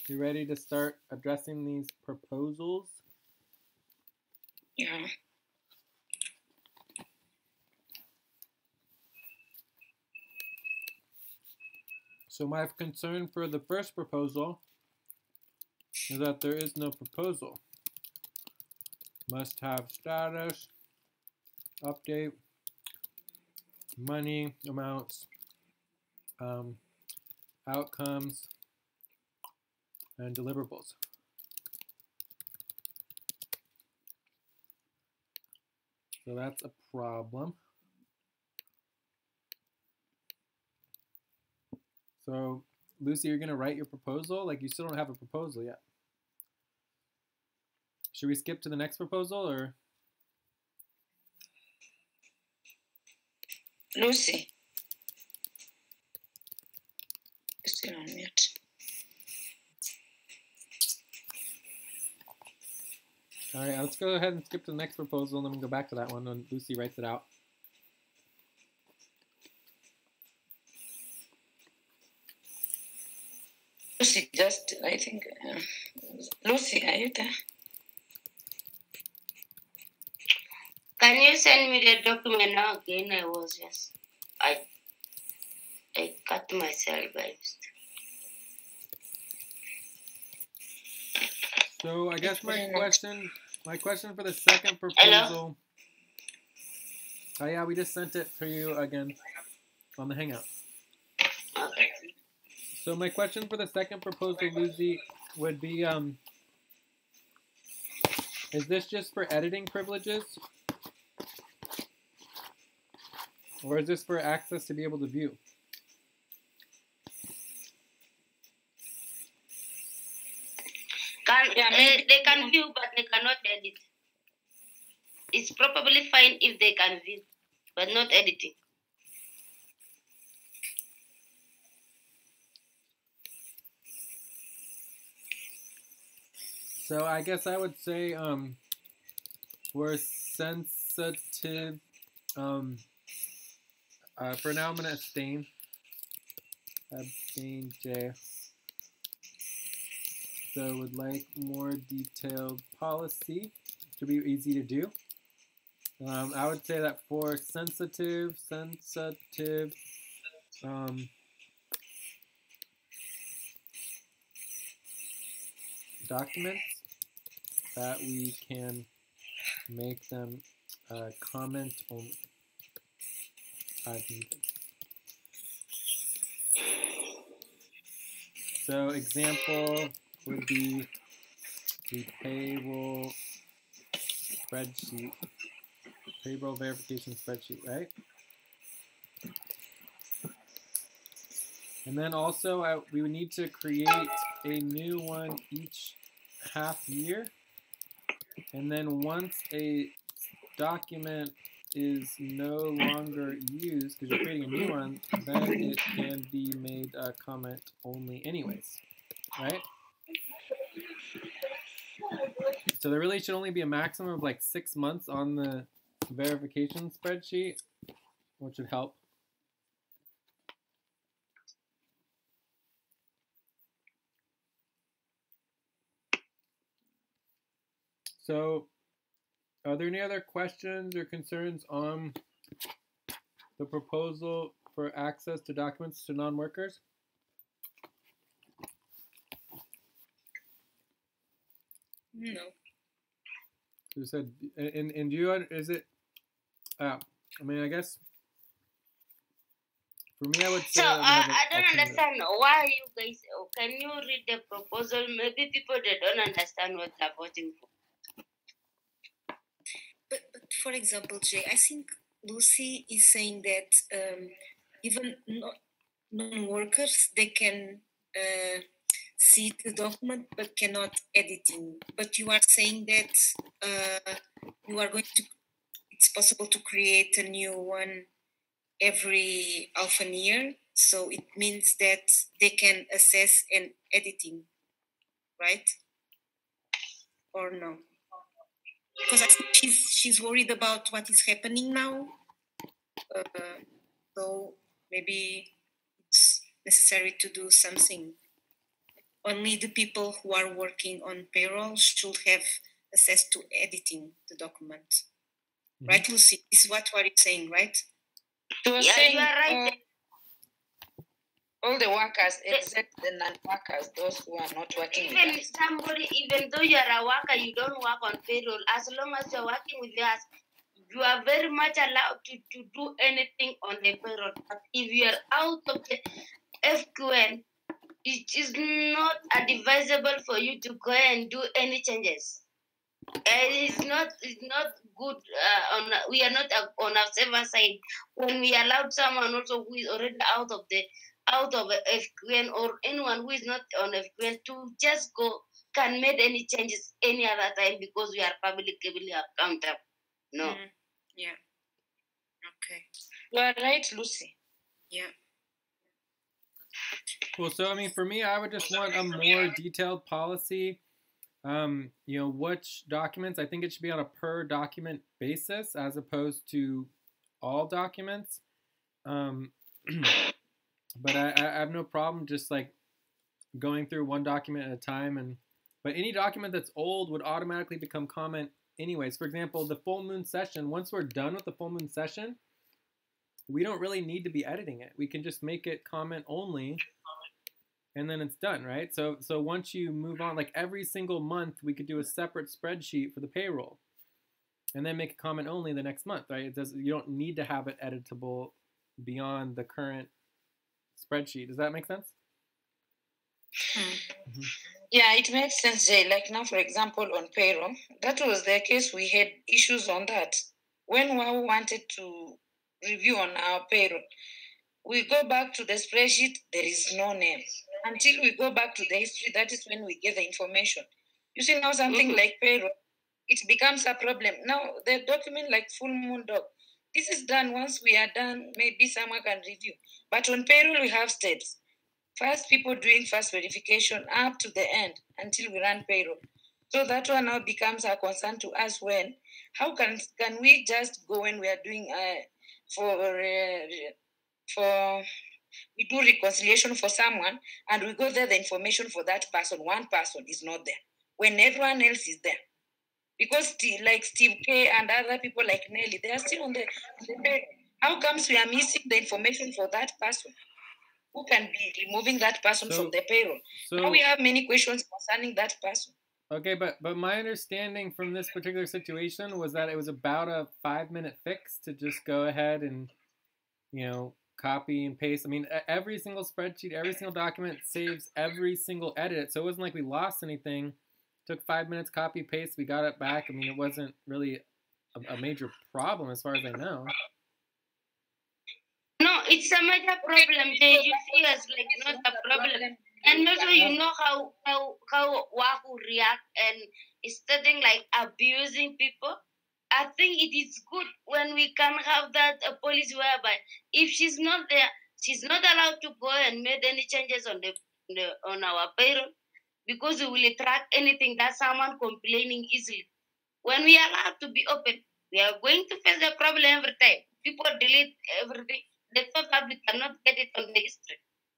You ready to start addressing these proposals? Yeah. So my concern for the first proposal is that there is no proposal. Must have status, update, money amounts, outcomes, and deliverables. So that's a problem. So Lucy, you're gonna write your proposal? Like, you still don't have a proposal yet. Should we skip to the next proposal, or? Lucy. Still on mute. All right, let's go ahead and skip to the next proposal, and then we'll go back to that one when Lucy writes it out. Lucy, just, I think, Lucy, are you there? Can you send me the document now again? I cut myself by mistake. So I guess my question for the second proposal. Hello? Oh yeah, we just sent it for you again on the Hangout. Okay. So my question for the second proposal, Lucy, would be, is this just for editing privileges? Or is this for access to be able to view? They can view, but they cannot edit. It's probably fine if they can view, but not editing. So I guess I would say we're sensitive. For now, I'm going to abstain. Abstain J. So would like more detailed policy to be easy to do. I would say that for sensitive documents, that we can make them comment only as needed. So example would be the payroll spreadsheet, payroll verification spreadsheet, right? And then also we would need to create a new one each half year. And then once a document is no longer used, because you're creating a new one, then it can be made a comment only anyways, right? So there really should only be a maximum of like 6 months on the verification spreadsheet, which would help So, are there any other questions or concerns on the proposal for access to documents to non-workers? No. You said, and do you, is it, I mean, I guess, for me, I would say So I don't alternative. understand why you guys. Can you read the proposal? Maybe people they don't understand what they're voting for. But for example, Jay, I think Lucy is saying that even non-workers, they can see the document but cannot editing. But you are saying that you are going to, it's possible to create a new one every half a year. So it means that they can assess and editing, right? Or no? Because I think she's worried about what is happening now. So maybe it's necessary to do something. Only the people who are working on payroll should have access to editing the document. Mm-hmm. Right, Lucy? This is what you are saying, right? So Yeah, saying, you are right. All the workers except the non-workers, those who are not working. Even somebody, even though you are a worker, you don't work on payroll. As long as you're working with us, you are very much allowed to do anything on the payroll. But if you are out of the FQN, it is not advisable for you to go and do any changes. It's not good. We are not on our safer side when we allowed someone also who is already out of FQN, or anyone who is not on FQN, to just go can make any changes any other time because we are publicly accountable. No. Mm-hmm. Yeah. Okay. You are right, Lucy. Yeah. Cool. So, I mean, for me, I would just want a more detailed policy. You know, which documents, I think it should be on a per document basis as opposed to all documents. But I have no problem just like going through one document at a time. But any document that's old would automatically become comment anyways. For example, the full moon session, once we're done with the full moon session, we don't really need to be editing it. We can just make it comment only, and then it's done, right? So once you move on, like every single month, we could do a separate spreadsheet for the payroll, and then make a comment only the next month, right? You don't need to have it editable beyond the current spreadsheet. Does that make sense? Mm-hmm. Yeah, it makes sense, Jay. Like now, for example, on payroll, that was the case. We had issues on that. When we wanted to review on our payroll, we go back to the spreadsheet, there is no name. Until we go back to the history, that is when we get the information. You see now something like payroll, it becomes a problem. Now the document like Full Moon Doc, this is done. Once we are done, maybe someone can review. But on payroll, we have steps. First, people doing first verification up to the end until we run payroll. So that one now becomes a concern to us. When, how can we just go when we are doing we do reconciliation for someone and we go there, the information for that person, one person is not there when everyone else is there. Because like Steve K and other people like Nelly, they are still on the payroll. How comes we are missing the information for that person? Who can be removing that person from the payroll? So now we have many questions concerning that person. Okay, but my understanding from this particular situation was that it was about a 5-minute fix to just go ahead and, you know, copy and paste. I mean, every single spreadsheet, every single document saves every single edit. So it wasn't like we lost anything. It took 5 minutes, copy, paste, we got it back. I mean, it wasn't really a major problem as far as I know. No, it's a major problem. They you see us like not a problem. And also, you know how Wahoo react and starting like abusing people. I think it is good when we can have that policy whereby if she's not there, she's not allowed to go and make any changes on on our payroll, because we will track anything that someone complaining easily. When we are allowed to be open, we are going to face the problem every time. People delete everything. They thought that we cannot get it on the history.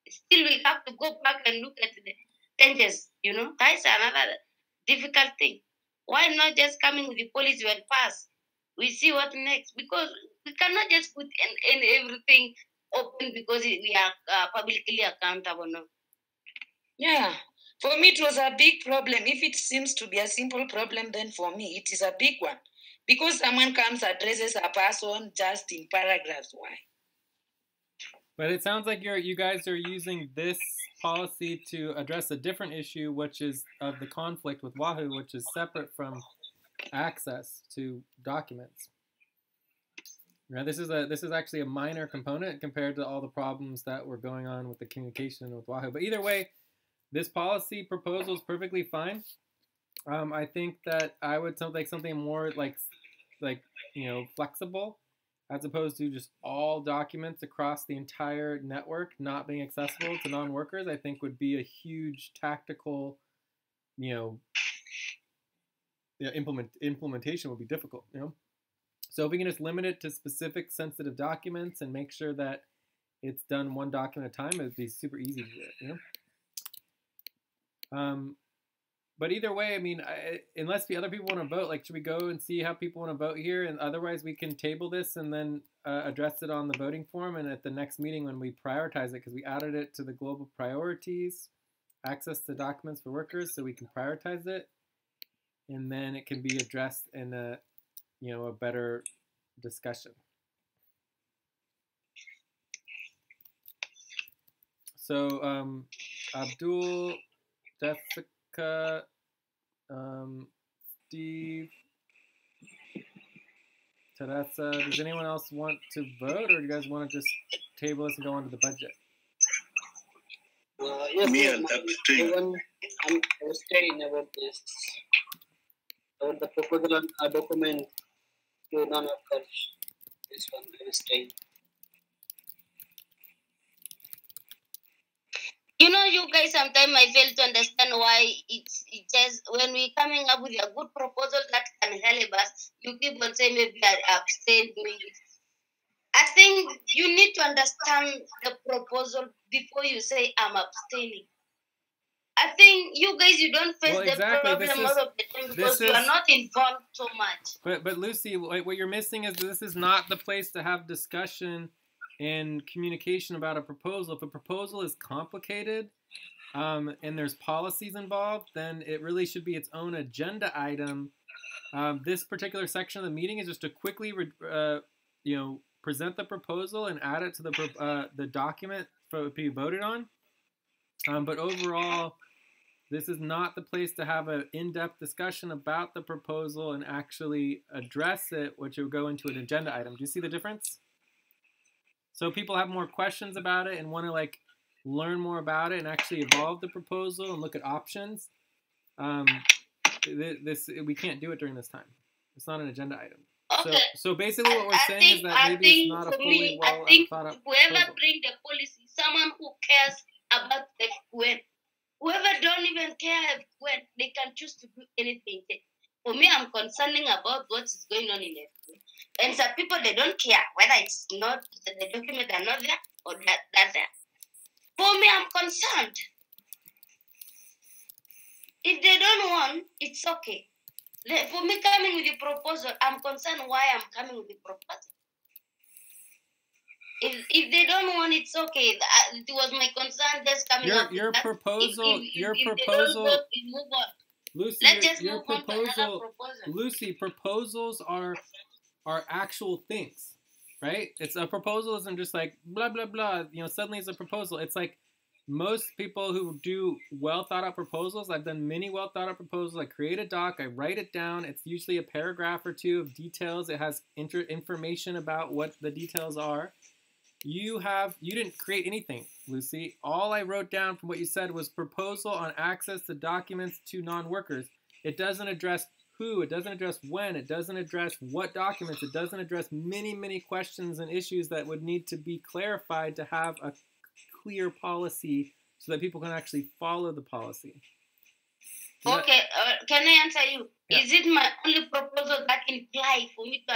Still, we have to go back and look at the changes. You know, that's another difficult thing. Why not just coming with the policy and pass? We see what next, because we cannot just put in everything open because we are publicly accountable. No. Yeah. For me, it was a big problem. If it seems to be a simple problem, then for me, it is a big one. Because someone comes, addresses a person just in paragraphs. Why? But it sounds like you guys are using this policy to address a different issue, which is of the conflict with Wahoo, which is separate from access to documents. Now, this is actually a minor component compared to all the problems that were going on with the communication with Wahoo. But either way, this policy proposal is perfectly fine. I think that I would like something more like flexible, as opposed to just all documents across the entire network not being accessible to non-workers. I think would be a huge tactical, implementation would be difficult. So if we can just limit it to specific sensitive documents and make sure that it's done one document at a time, it would be super easy to do it. But either way, I mean, unless the other people want to vote, should we go and see how people want to vote here? And otherwise, we can table this and then address it on the voting form. And at the next meeting, when we prioritize it, because we added it to the global priorities, access to documents for workers, so we can prioritize it, and then it can be addressed in a better discussion. So, Abdul, Jessica, Steve, Teresa, does anyone else want to vote, or do you guys want to just table this and go on to the budget? Yes, Me, yes, I'll abstain. I'm abstaining about this, about the proposal and document to non-workers. This one, I abstain. You guys, sometimes I fail to understand why it just when we're coming up with a good proposal that can help us, you keep on saying maybe I abstain doing it. I think you need to understand the proposal before you say I'm abstaining. I think you guys, you don't face the problem most of the time because you are not involved so much. But Lucy, what you're missing is this is not the place to have discussion and communication about a proposal. If a proposal is complicated and there's policies involved, then it really should be its own agenda item. This particular section of the meeting is just to quickly, present the proposal and add it to the document to be voted on. But overall, this is not the place to have an in-depth discussion about the proposal and actually address it, which will go into an agenda item. Do you see the difference? So people have more questions about it and want to learn more about it and actually evolve the proposal and look at options. We can't do it during this time. It's not an agenda item. Okay. So basically what we're saying is that maybe it's not a fully well thought out whoever proposal. bring the policy, someone who cares about the UN. Whoever don't even care when they can choose to do anything. For me, I'm concerning about what is going on in the UN. And some people, they don't care whether it's not, the document are not there or that there. For me, I'm concerned. If they don't want, it's okay. For me, coming with the proposal, I'm concerned why I'm coming with the proposal. If they don't want, it's okay. It was my concern just coming up with that. If they don't vote, we move on. Lucy, Let's just move on to another proposal. Lucy, proposals are actual things, right? It's a proposal isn't just blah blah blah. Suddenly it's a proposal. It's most people who do well thought out proposals. I've done many well thought out proposals. I create a doc, I write it down. It's usually a paragraph or two of details. It has information about what the details are. You didn't create anything, Lucy. All I wrote down from what you said was proposal on access to documents to non-workers. It doesn't address who, it doesn't address when, it doesn't address what documents, it doesn't address many, many questions and issues that would need to be clarified to have a clear policy so that people can actually follow the policy. Okay, can I answer you? Yeah. Is it my only proposal that imply for me to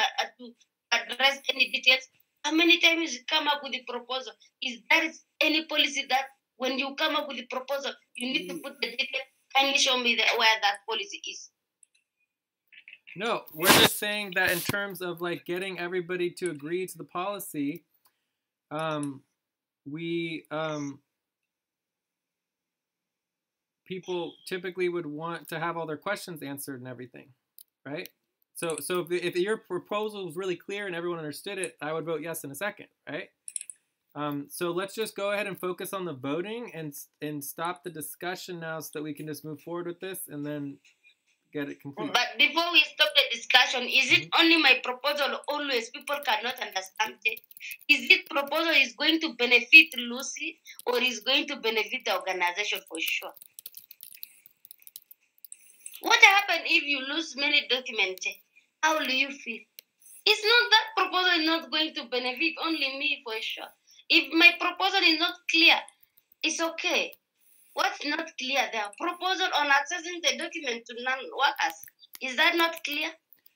address any details? How many times you come up with the proposal? Is there any policy that when you come up with the proposal, you need to put the detail? Can you show me where that policy is? No, we're just saying that in terms of like getting everybody to agree to the policy, people typically would want to have all their questions answered and everything, right? So if your proposal was really clear and everyone understood it, I would vote yes in a second, right? So let's just go ahead and focus on the voting and stop the discussion now so that we can just move forward with this and then get it complete. But before we stop the discussion, is it only my proposal always people cannot understand it? Is it proposal is going to benefit Lucy or is going to benefit the organization for sure? What happens if you lose many documents? How will you feel? It's not that proposal is not going to benefit only me for sure. If my proposal is not clear, it's okay. What's not clear there? Proposal on accessing the document to non-workers. Is that not clear?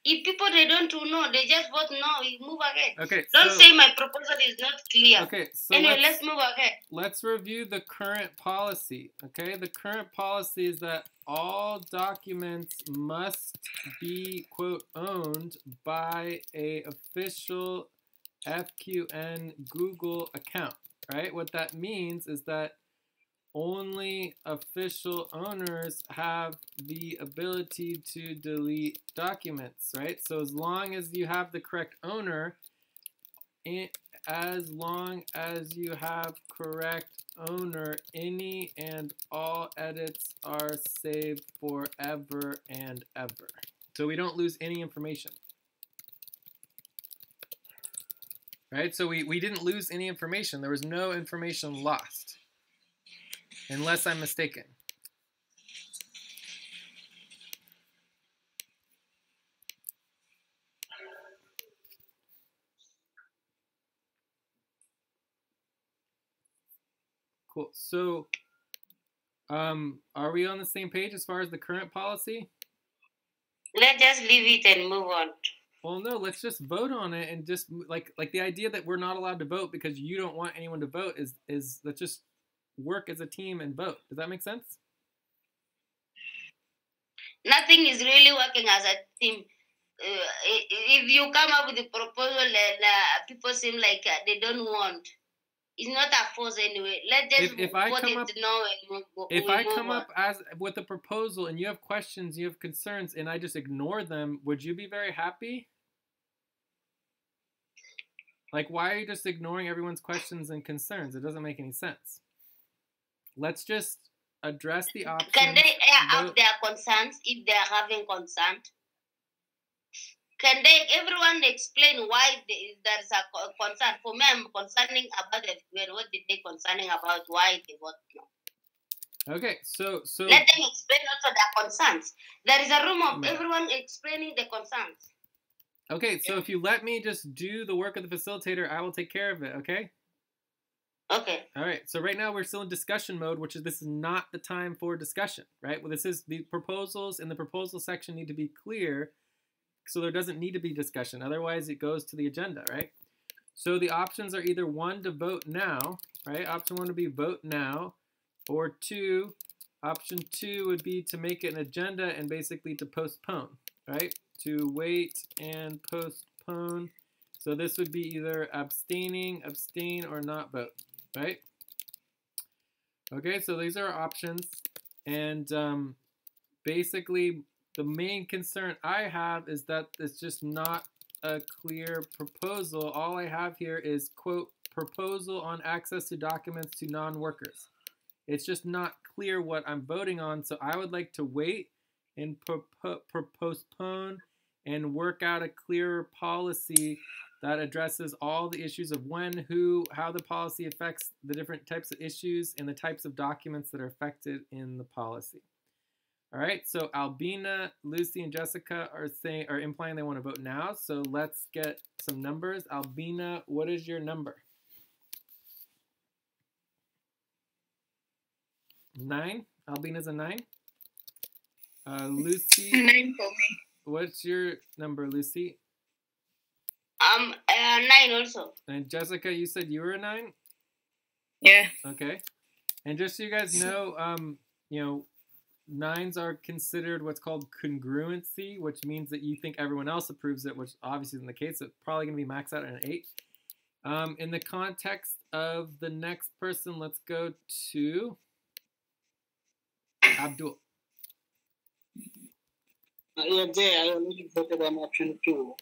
If people they don't know, they just vote no, we move ahead. Okay. Don't say my proposal is not clear. Okay. So anyway, let's move ahead. Let's review the current policy. Okay. The current policy is that all documents must be, quote, owned by a official FQN Google account, right? What that means is that only official owners have the ability to delete documents, right? So as long as you have the correct owner, any and all edits are saved forever and ever. So we don't lose any information. Right? So we didn't lose any information. There was no information lost. Unless I'm mistaken. Cool. So, are we on the same page as far as the current policy? Let's just leave it and move on. Well, no, let's just vote on it and just like the idea that we're not allowed to vote because you don't want anyone to vote is let's just work as a team and vote. Does that make sense? Nothing is really working as a team. If you come up with a proposal and people seem like they don't want, it's not a force anyway. Let's just if I vote come it up, no and move, if I come up as with a proposal and you have questions, you have concerns, and I just ignore them, would you be very happy? Like, why are you just ignoring everyone's questions and concerns? It doesn't make any sense. Let's just address the options. Can they air out their concerns if they are having concerns? Can everyone explain why there's a concern? For me, I'm concerning about the what did they concerning about why they vote no? Okay, so let them explain also their concerns. There is a room of everyone explaining the concerns. Okay, so if you let me just do the work of the facilitator, I will take care of it, okay? Okay. All right, so right now we're still in discussion mode, which is this is not the time for discussion, right? Well, this is the proposals in the proposal section need to be clear, so there doesn't need to be discussion. Otherwise, it goes to the agenda, right? So the options are either 1 to vote now, right? Option 1 would be vote now, or 2, option 2 would be to make it an agenda and basically to postpone, right? To wait and postpone. So this would be either abstain, or not vote, right? Okay, so these are our options. And basically, the main concern I have is that it's just not a clear proposal. All I have here is, quote, proposal on access to documents to non-workers. It's just not clear what I'm voting on, so I would like to wait and postpone and work out a clearer policy that addresses all the issues of when, who, how the policy affects the different types of issues and the types of documents that are affected in the policy. All right, so Albina, Lucy, and Jessica are implying they want to vote now, so let's get some numbers. Albina, what is your number? 9. Albina's a 9. Lucy. 9 for me. What's your number, Lucy? 9 also. And Jessica, you said you were a 9? Yeah. Okay. And just so you guys know, you know, 9s are considered what's called congruency, which means that you think everyone else approves it, which obviously isn't the case. So it's probably going to be maxed out at an 8. In the context of the next person, let's go to Abdul. Yeah, Jay, I already voted on option 2.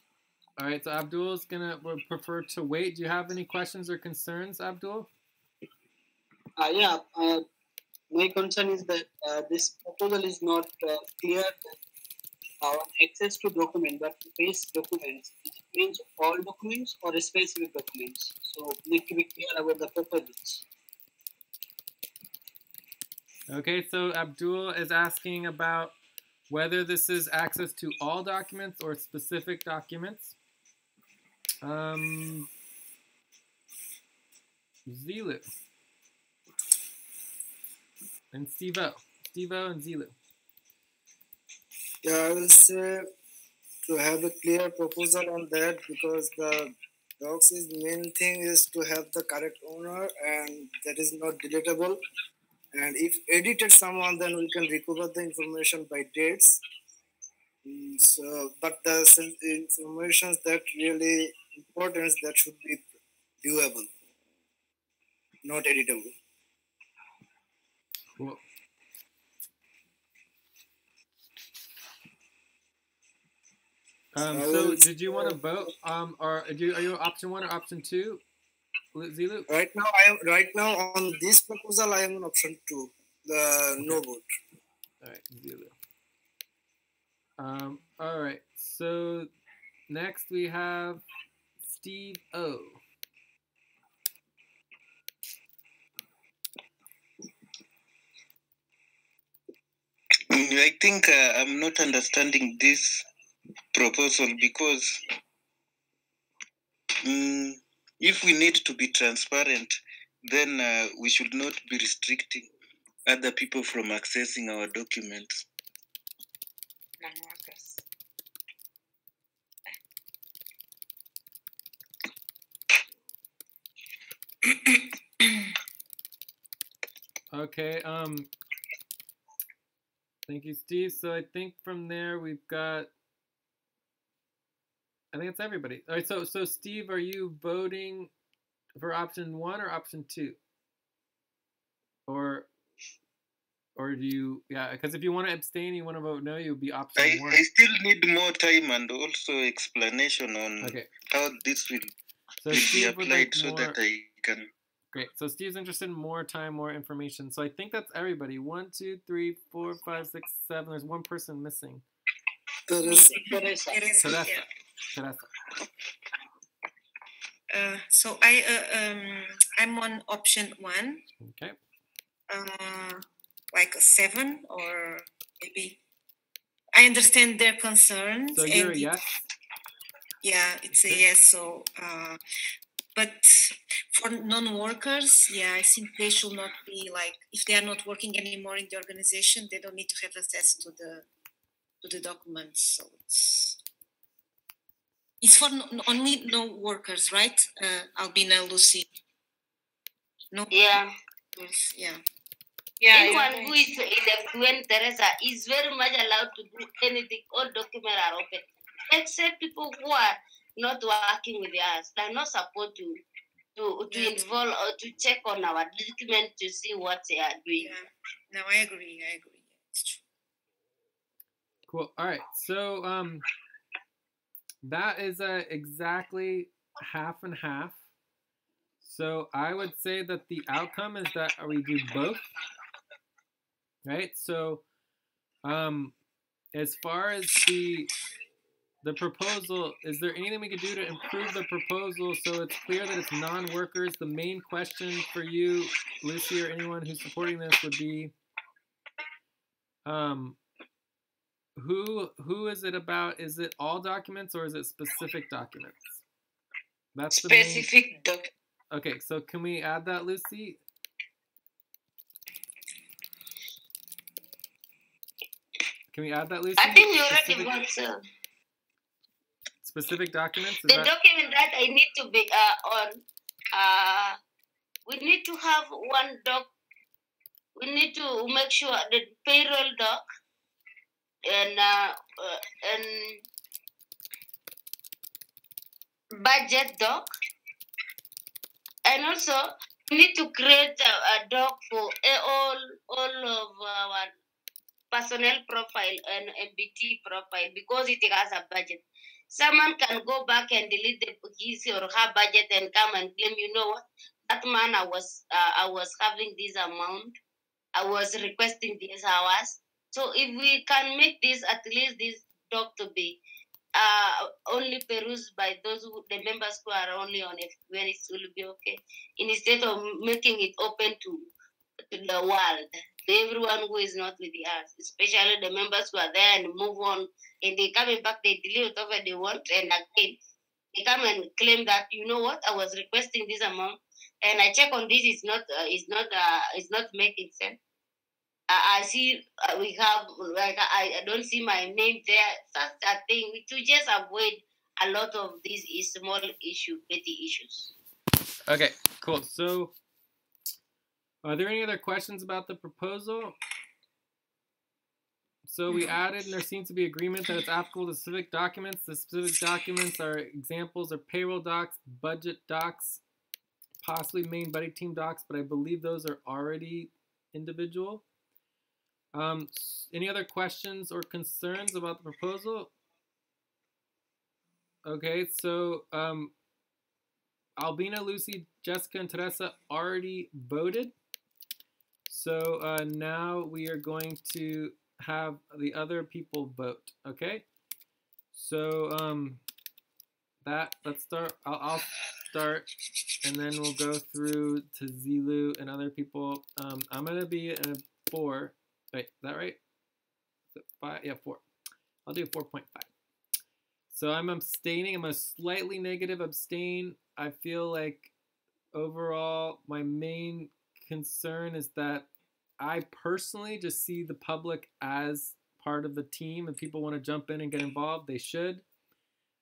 All right, so Abdul's would prefer to wait. Do you have any questions or concerns, Abdul? Yeah, my concern is that this proposal is not clear on access to document, but face documents. It means all documents or specific documents. So need to be clear about the proposals. Okay, so Abdul is asking about whether this is access to all documents or specific documents. Zilu and Steve-O and Zilu. Yeah, I will say to have a clear proposal on that, because the docs is main thing is to have the correct owner, and that is not deletable. And if edited someone, then we can recover the information by dates. So, but the information that really important, that should be viewable, not editable. Cool. So did you want to vote? Or are you option 1 or option 2, Zilu? Right now on this proposal, I am on option 2, the no vote. All right, Zilu. All right. So next we have Steve-O. I think I'm not understanding this proposal, because if we need to be transparent, then we should not be restricting other people from accessing our documents. Non-workers. Okay. Thank you, Steve. So I think from there we've got. I think it's everybody. All right. So Steve, are you voting for option 1 or option 2? Or do you? Yeah, because if you want to abstain, you want to vote no, you'll be option 1. I still need more time and also explanation on how this will be applied, so that I can. Great. So Steve's interested in more time, more information. So I think that's everybody. 1, 2, 3, 4, 5, 6, 7. There's one person missing. Teresa. So I'm on option 1. Okay. Like a 7, or maybe. I understand their concerns. So you're a yes? Yeah, it's a yes. So, but for non-workers, yeah, I think they should not be like, if they are not working anymore in the organization, they don't need to have access to the documents. So it's for only no workers, right? Albina, Lucy. No. Yeah. Yeah. Yeah, anyone who is in the fluent Teresa is very much allowed to do anything. All documents are open, except people who are not working with us. They're not supposed to involve or to check on our document to see what they are doing. Yeah. No, I agree. It's true. Cool. All right. So that is exactly half and half. So I would say that the outcome is that we do both. Right, so as far as the proposal, is there anything we could do to improve the proposal so it's clear that it's non-workers? The main question for you, Lucy, or anyone who's supporting this would be, who is it about? Is it all documents or is it specific documents? That's specific doc. Okay, so can we add that, Lucy? Can we add that, Lucy? I think you already got some. Specific documents? The document that I need to be on, we need to have one doc. we need to make sure the payroll doc and budget doc, and also we need to create a doc for all of our personnel profile and MBT profile, because it has a budget. Someone can go back and delete his or her budget and come and claim, you know what, that man, I was having this amount, I was requesting these hours. So if we can make this, at least this doc to be only perused by those the members who are only on it, when it will be okay, instead of making it open to the world, to everyone who is not with us, especially the members who are there and move on, and they coming back, they delete whatever they want, and again they come and claim that, you know what, I was requesting this amount, and I check on this, it's not making sense. I see we have, like, I don't see my name there. Such a thing to just avoid a lot of these small petty issues. Okay, cool. So, are there any other questions about the proposal? So we added, and there seems to be agreement that it's applicable to specific documents. The specific documents are examples of payroll docs, budget docs, possibly main buddy team docs, but I believe those are already individual. Any other questions or concerns about the proposal? Okay, so Albina, Lucy, Jessica, and Teresa already voted. So now we are going to have the other people vote. Okay. So let's start. I'll start, and then we'll go through to Zilu and other people. I'm gonna be in a 4. Wait, is that right? Is it 5? Yeah, 4. I'll do 4.5. So I'm abstaining. I'm a slightly negative abstain. I feel like overall my main concern is that I personally just see the public as part of the team. If people want to jump in and get involved, they should.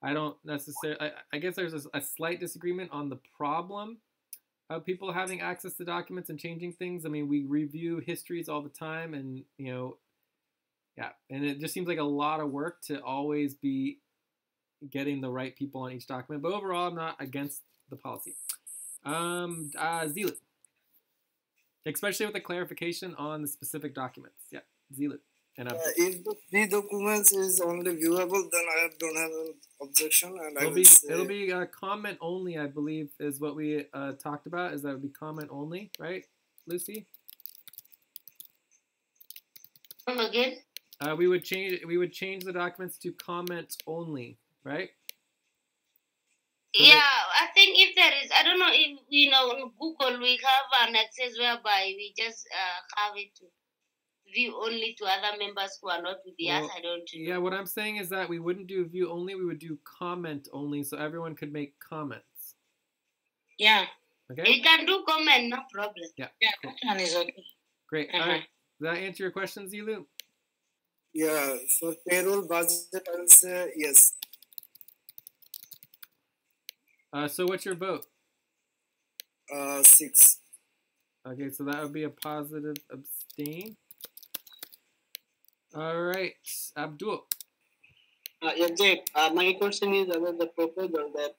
I don't necessarily, I guess there's a slight disagreement on the problem of people having access to documents and changing things. I mean, we review histories all the time, and, you know, yeah, and it just seems like a lot of work to always be getting the right people on each document. But overall, I'm not against the policy. Zilu. Especially with the clarification on the specific documents. Yeah, Zilu. And if the 3 documents is only viewable, then I don't have an objection, and it'll be comment only, I believe, is what we talked about. Is that would be comment only, right, Lucy? Again? We would change the documents to comment only, right? So yeah, I think if there is, I don't know if, you know, on Google we have an access whereby we just have it to view only to other members who are not with us. I don't know. Yeah, what I'm saying is that we wouldn't do view only, we would do comment only, so everyone could make comments. Yeah. Okay? You can do comment, no problem. Yeah, cool. That one is okay. Great. All right. Does that answer your question, Zilu? Yeah, for payroll budget, I will say yes. So what's your vote? 6. Okay, so that would be a positive abstain. All right, Abdul. Jake, my question is about the proposal that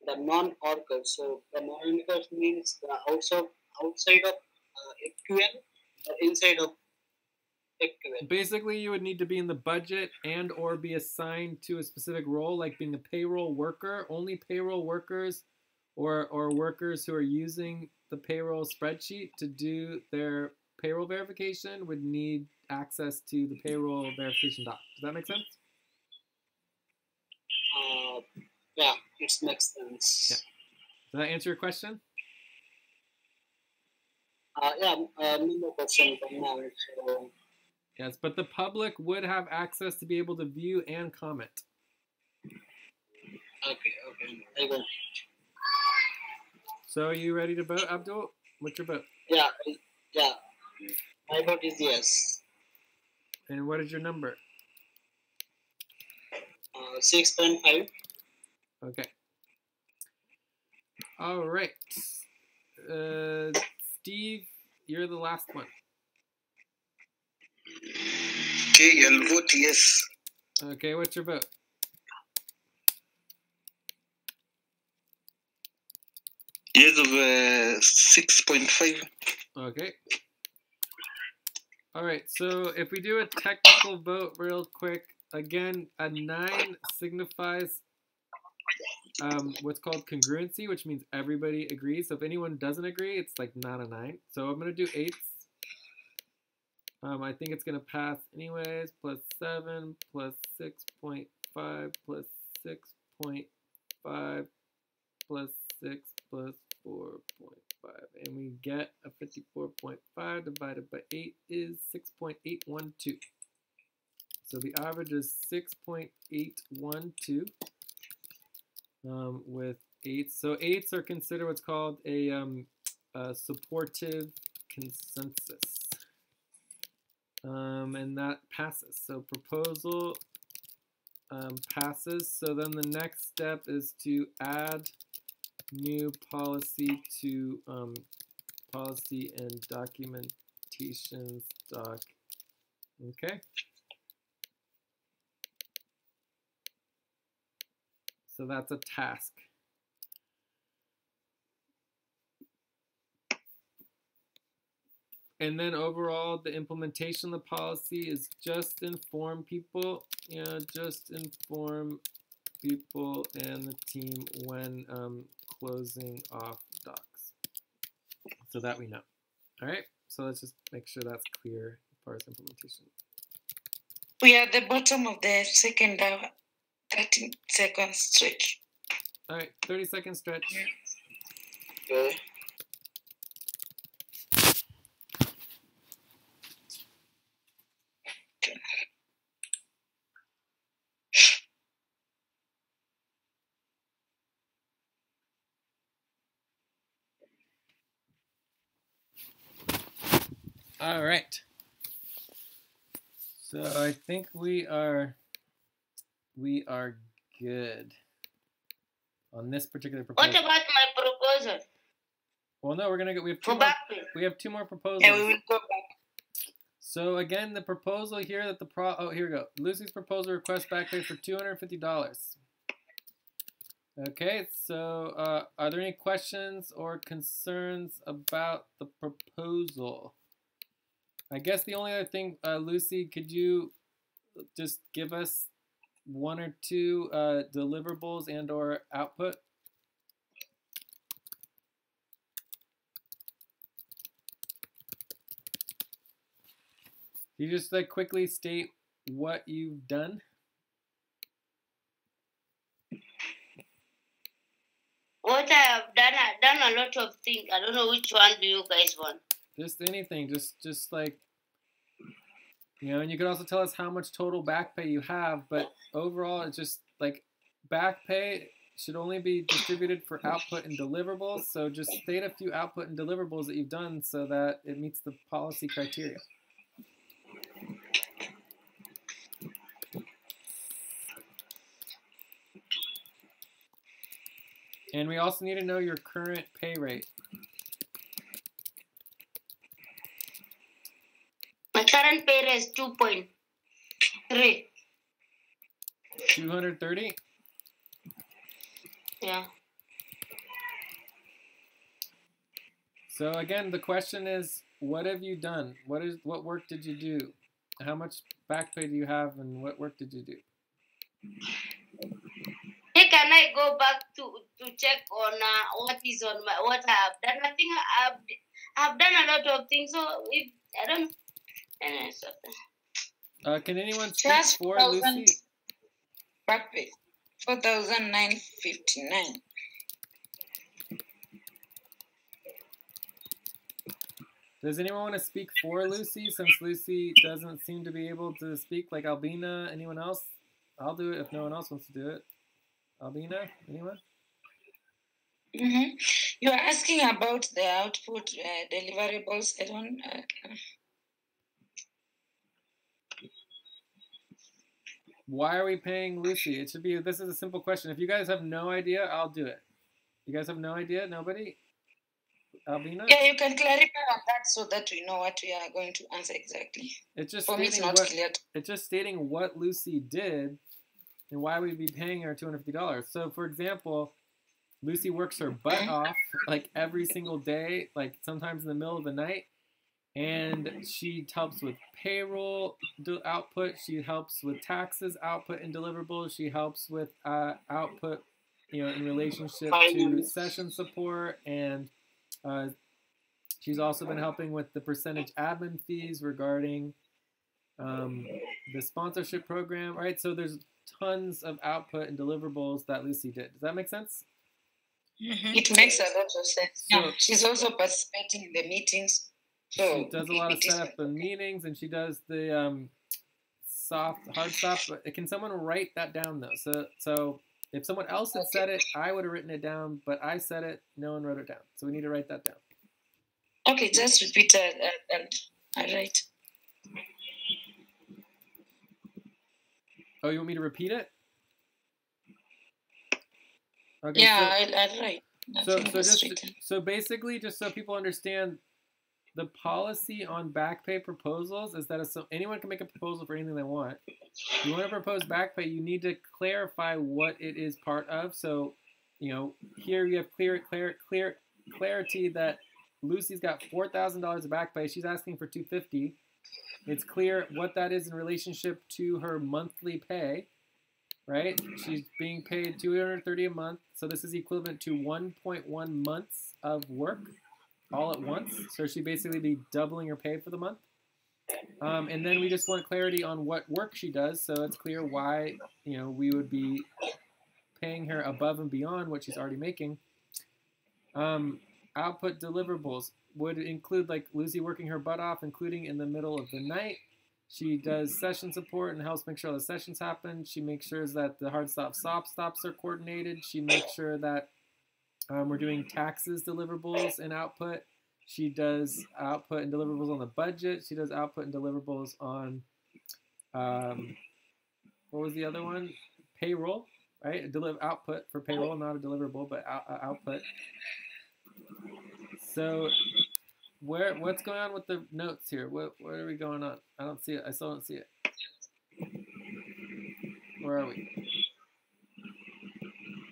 the non-orcas. So the non-orcas means the outside of FQL or inside of FQL. Basically, you would need to be in the budget and or be assigned to a specific role, like being a payroll worker. Only payroll workers or workers who are using the payroll spreadsheet to do their payroll verification would need access to the payroll verification doc. Does that make sense? Yeah, it makes sense. Yeah. Does that answer your question? Yeah, no question for now. So. Yes, but the public would have access to be able to view and comment. Okay, I got it. So are you ready to vote, Abdul? What's your vote? Yeah. My vote is yes. And what is your number? 6.5. Okay. All right. Steve, you're the last one. Okay, I'll vote yes. Okay, what's your vote? Yes of 6.5. Okay. All right, so if we do a technical vote real quick, again, a 9 signifies what's called congruency, which means everybody agrees. So if anyone doesn't agree, it's like not a 9. So I'm going to do 8s. I think it's going to pass anyways, plus 7, plus 6.5, plus 6.5, plus 6, plus 4.5. And we get a 54.5 divided by 8 is 6.812. So the average is 6.812 with 8s. So 8s are considered what's called a supportive consensus. And that passes. So proposal passes. So then the next step is to add new policy to policy and documentation doc. Okay. So that's a task. And then overall, the implementation of the policy is just inform people, just inform people and the team when closing off docs, so that we know. All right, so let's just make sure that's clear as far as implementation. We are at the bottom of the second hour, 30-second stretch. All right, 30-second stretch. Okay. All right. So I think we are good on this particular proposal. What about my proposal? Well, no, we have 2 more proposals. Yeah, we will go back. So again, the proposal here that oh, here we go. Lucy's proposal requests back pay for $250. Okay, so are there any questions or concerns about the proposal? I guess the only other thing, Lucy, could you just give us 1 or 2 deliverables and or output? Can you just like quickly state what you've done? What I have done, I've done a lot of things. I don't know which one do you guys want. Just anything, just like, and you could also tell us how much total back pay you have, but overall it's just like back pay should only be distributed for output and deliverables. So just state a few output and deliverables that you've done so that it meets the policy criteria. And we also need to know your current pay rate. My current pay rate is 2.3. 230? Yeah. So again, the question is, what have you done? What work did you do? How much back pay do you have, and what work did you do? Hey, can I go back to check on what is on what I have done? I think I've done a lot of things. So if I don't. Can anyone speak for Lucy? Back pay 4,959. Does anyone want to speak for Lucy, since Lucy doesn't seem to be able to speak, like Albina? Anyone else? I'll do it if no one else wants to do it. Albina, anyone? You are asking about the output deliverables. I don't. Why are we paying Lucy? It should be. This is a simple question. If you guys have no idea, I'll do it. You guys have no idea? Nobody? Albina? Yeah, you can clarify on that so that we know what we are going to answer exactly. It's just For me, it's stating not clear. it's just stating what Lucy did and why we'd be paying her $250. So, for example, Lucy works her butt off like every single day, like sometimes in the middle of the night, and she helps with payroll output. She helps with taxes output and deliverables. She helps with output, in relationship to session support, and she's also been helping with the percentage admin fees regarding the sponsorship program, right? So there's tons of output and deliverables that Lucy did. Does that make sense? It makes a lot of sense. Yeah. She's also participating in the meetings. So she does a lot of setup and meetings, and she does the hard stuff. Can someone write that down though? So if someone else had said it, I would have written it down, but I said it, no one wrote it down. So we need to write that down. Okay, just repeat it and I write. Oh, you want me to repeat it? Okay, yeah, I'll write. So basically, just so people understand, the policy on back pay proposals is that anyone can make a proposal for anything they want. If you want to propose back pay, you need to clarify what it is part of. So, here you have clarity that Lucy's got $4,000 of back pay. She's asking for $250. It's clear what that is in relationship to her monthly pay, right? She's being paid $230 a month. So this is equivalent to 1.1 months of work all at once. So she'd basically be doubling her pay for the month. And then we just want clarity on what work she does. So it's clear why, we would be paying her above and beyond what she's already making. Output deliverables would include like Lucy working her butt off, including in the middle of the night. She does session support and helps make sure the sessions happen. She makes sure that the hard stops are coordinated. She makes sure that we're doing taxes deliverables and output. She does output and deliverables on the budget. She does output and deliverables on, what was the other one? Payroll, right? Output for payroll, not a deliverable, but output. So what's going on with the notes here? What are we going on? I don't see it. I still don't see it. Where are we?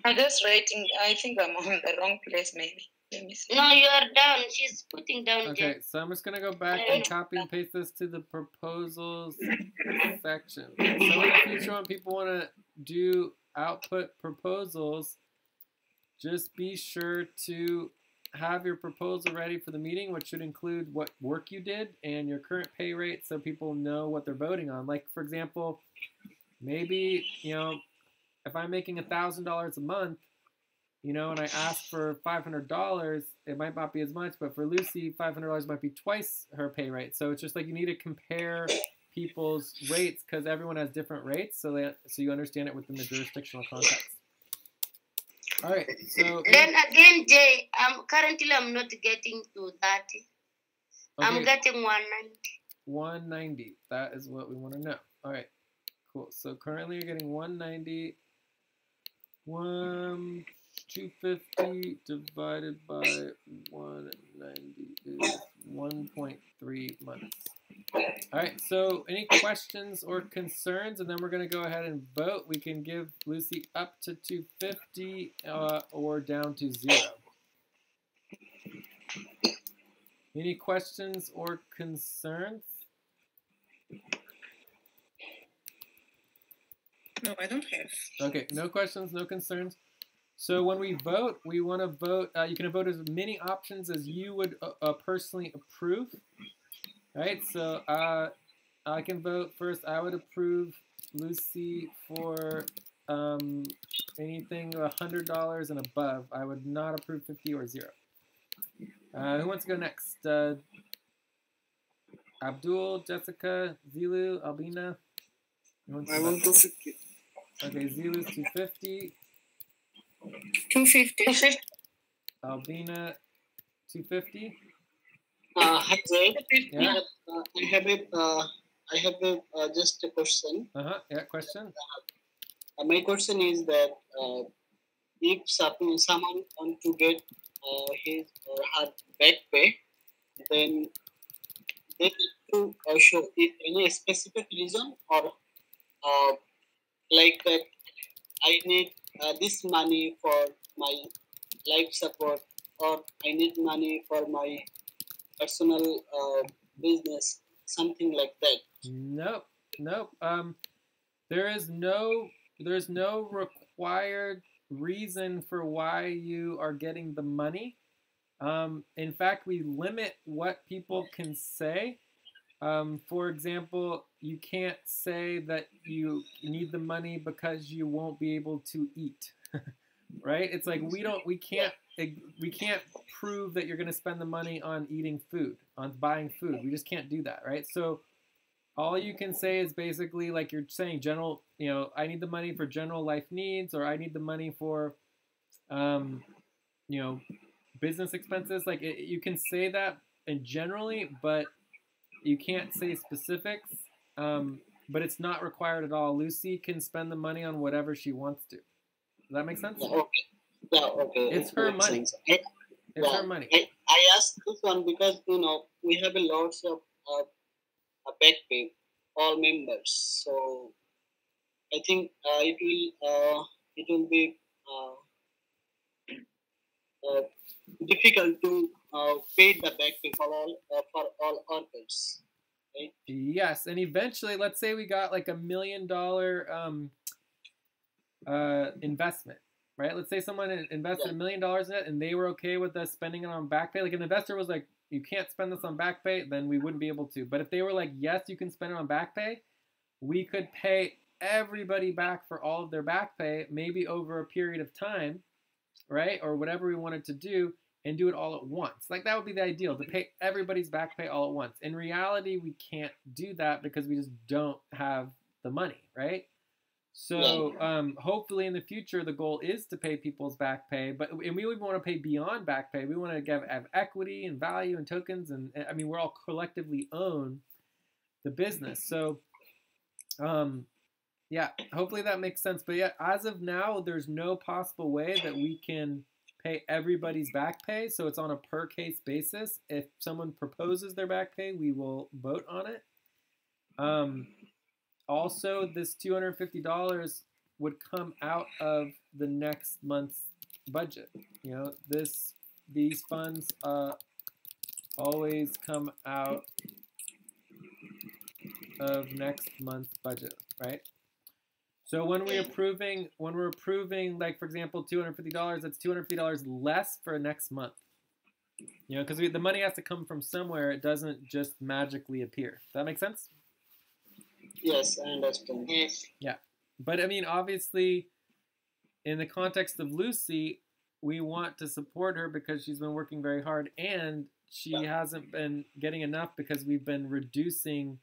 I'm just writing. I think I'm on the wrong place maybe. Let me see. No, you are down. She's putting down. Okay, so I'm just going to go back and copy and paste this to the proposals section. So in the future, when people want to do output proposals, just be sure to have your proposal ready for the meeting, which should include what work you did and your current pay rate so people know what they're voting on. Like, for example, maybe, if I'm making $1,000 a month, and I ask for $500, it might not be as much, but for Lucy, $500 might be twice her pay rate. So it's just like you need to compare people's rates because everyone has different rates, so you understand it within the jurisdictional context. All right. So then again, Jay, currently I'm not getting to 30. Okay. I'm getting 190. 190. That is what we want to know. All right. Cool. So currently you're getting 190. 250 divided by 190 is 1.3 months. All right, so any questions or concerns? And then we're going to go ahead and vote. We can give Lucy up to 250 or down to 0. Any questions or concerns? No, I don't have. Okay, no questions, no concerns. So when we vote, we want to vote, you can vote as many options as you would personally approve. Right, so I can vote first. I would approve Lucy for anything $100 and above. I would not approve 50 or 0. Who wants to go next? Abdul, Jessica, Zilu, Albina? I want 250. Okay, Zilu's 250. 250. Albina, 250. Hi, Zay. Yeah. I have just a question. Yeah, question. My question is that if someone want to get his or her back pay, then they need to show if any specific reason or like that I need this money for my life support or I need money for my personal business, something like that. Nope, nope. There's no required reason for why you are getting the money. In fact, we limit what people can say. For example, you can't say that you need the money because you won't be able to eat, right? It's like we can't prove that you're going to spend the money on eating food, on buying food. We just can't do that, right? So all you can say is basically like you're saying general, I need the money for general life needs, or I need the money for, you know, business expenses. Like you can say that in generally, but you can't say specifics. But it's not required at all. Lucy can spend the money on whatever she wants to. Does that make sense? Yeah, okay. Yeah, okay. It's her money. Sense. It's her money. I asked this one because we have a lots of back pay, all members. So I think it will be difficult to pay the back pay for all workers. Right? Yes, and eventually, let's say we got like $1 million investment, right? Let's say someone invested $1 million in it, and they were okay with us spending it on back pay. Like an investor was like, "You can't spend this on back pay," then we wouldn't be able to. But if they were like, "Yes, you can spend it on back pay," we could pay everybody back for all of their back pay, maybe over a period of time, right? Or whatever we wanted to do, and do it all at once. Like that would be the ideal, to pay everybody's back pay all at once. In reality, we can't do that because we just don't have the money, right? So hopefully in the future, the goal is to pay people's back pay, and we would want to pay beyond back pay. We want to have equity and value and tokens, and I mean, we're all collectively own the business. So yeah, hopefully that makes sense. But yeah, as of now, there's no possible way that we can pay everybody's back pay. So it's on a per case basis. If someone proposes their back pay, we will vote on it. Also, this $250 would come out of the next month's budget. These funds always come out of next month's budget, right? So when we're approving, like for example, $250, that's $250 less for next month. Because the money has to come from somewhere. It doesn't just magically appear. Does that make sense? Yes, I understand. Yes. Yeah, but I mean, obviously, in the context of Lucy, we want to support her because she's been working very hard, and she hasn't been getting enough because we've been reducing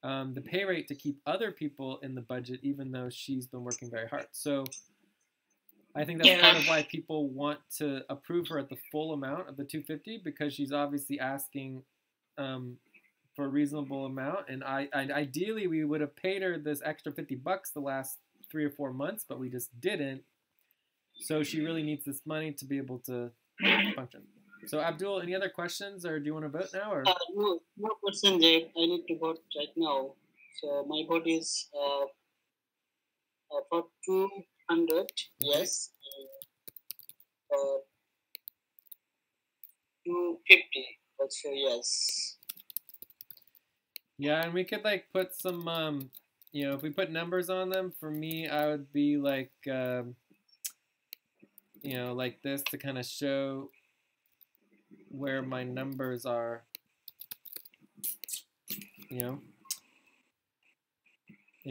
the pay rate to keep other people in the budget, even though she's been working very hard. So I think that's part of why people want to approve her at the full amount of the $250, because she's obviously asking for a reasonable amount. And ideally, we would have paid her this extra $50 the last 3 or 4 months, but we just didn't. So she really needs this money to be able to function. So Abdul, any other questions, or do you want to vote now? Or no question, Jay. I need to vote right now. So my vote is for 200. Okay. Yes. 250. Also yes. Yeah, and we could like put some, if we put numbers on them. For me, I would be like, like this to kind of show where my numbers are, in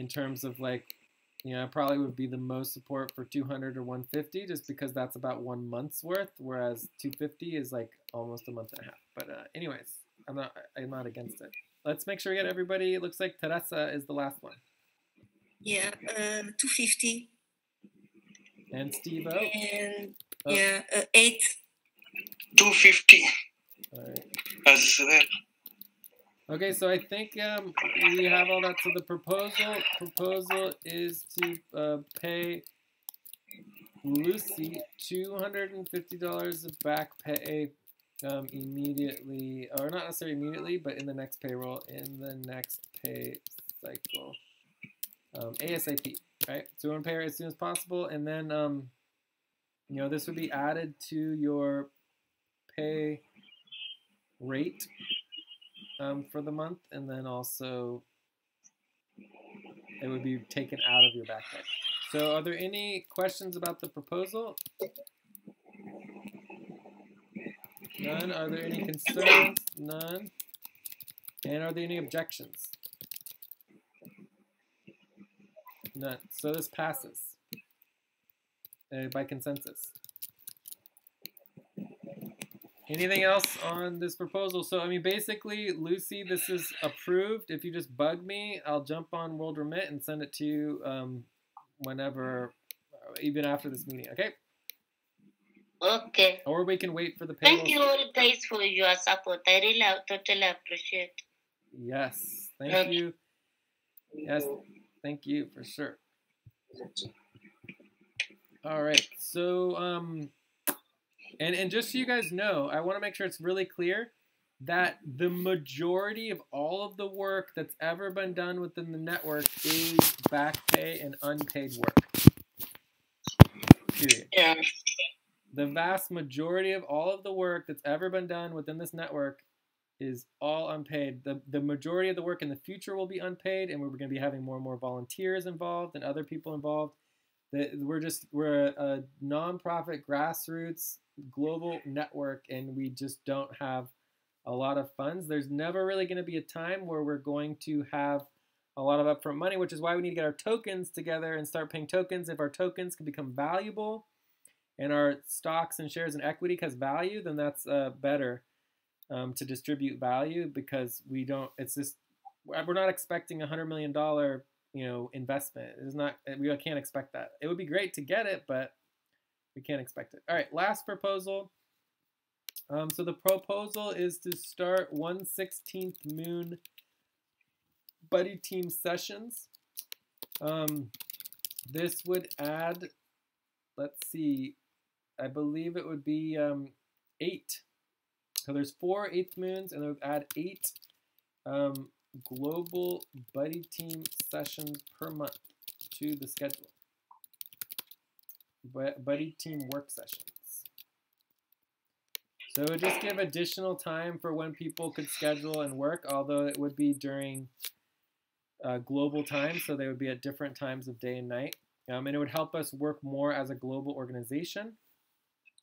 terms of like, I probably would be the most support for 200 or 150, just because that's about 1 month's worth, whereas 250 is like almost a month and a half. But anyways, I'm not against it. Let's make sure we get everybody. It looks like Teresa is the last one. Yeah, 250. And Steve O? And 8. 250. All right. As well. Okay, so I think we have all that. So the proposal is to pay Lucy, $250 of back pay immediately, or not necessarily immediately, but in the next payroll, in the next pay cycle, ASAP, right? So we want to pay her as soon as possible, and then you know, this would be added to your pay rate for the month, and then also it would be taken out of your back pay. So are there any questions about the proposal? None. Are there any concerns? None. And are there any objections? None. So this passes by consensus. Anything else on this proposal? So, I mean, basically, Lucy, this is approved. If you just bug me, I'll jump on World Remit and send it to you whenever, even after this meeting, okay? Okay. Or we can wait for the payroll. Thank you all guys for your support. I really totally appreciate. Yes, thank you. Yes, thank you for sure. All right, so and just so you guys know, I want to make sure it's really clear that the majority of all of the work that's ever been done within the network is back pay and unpaid work. Period. Yeah. The vast majority of all of the work that's ever been done within this network is all unpaid. The majority of the work in the future will be unpaid, and we're going to be having more and more volunteers involved and other people involved. We're a nonprofit grassroots global network, and we just don't have a lot of funds. There's never really going to be a time where we're going to have a lot of upfront money, which is why we need to get our tokens together and start paying tokens. If our tokens can become valuable and our stocks and shares and equity has value, then that's better to distribute value, because we don't. It's just, we're not expecting $100 million, you know, investment. It's not. We can't expect that. It would be great to get it, but we can't expect it. All right, last proposal. So the proposal is to start 1/16th moon buddy team sessions. This would add, let's see, I believe it would be 8. So there's 4 8th moons, and it would add 8 global buddy team sessions per month to the schedule. Buddy team work sessions. So it would just give additional time for when people could schedule and work, although it would be during global time, so they would be at different times of day and night. And it would help us work more as a global organization,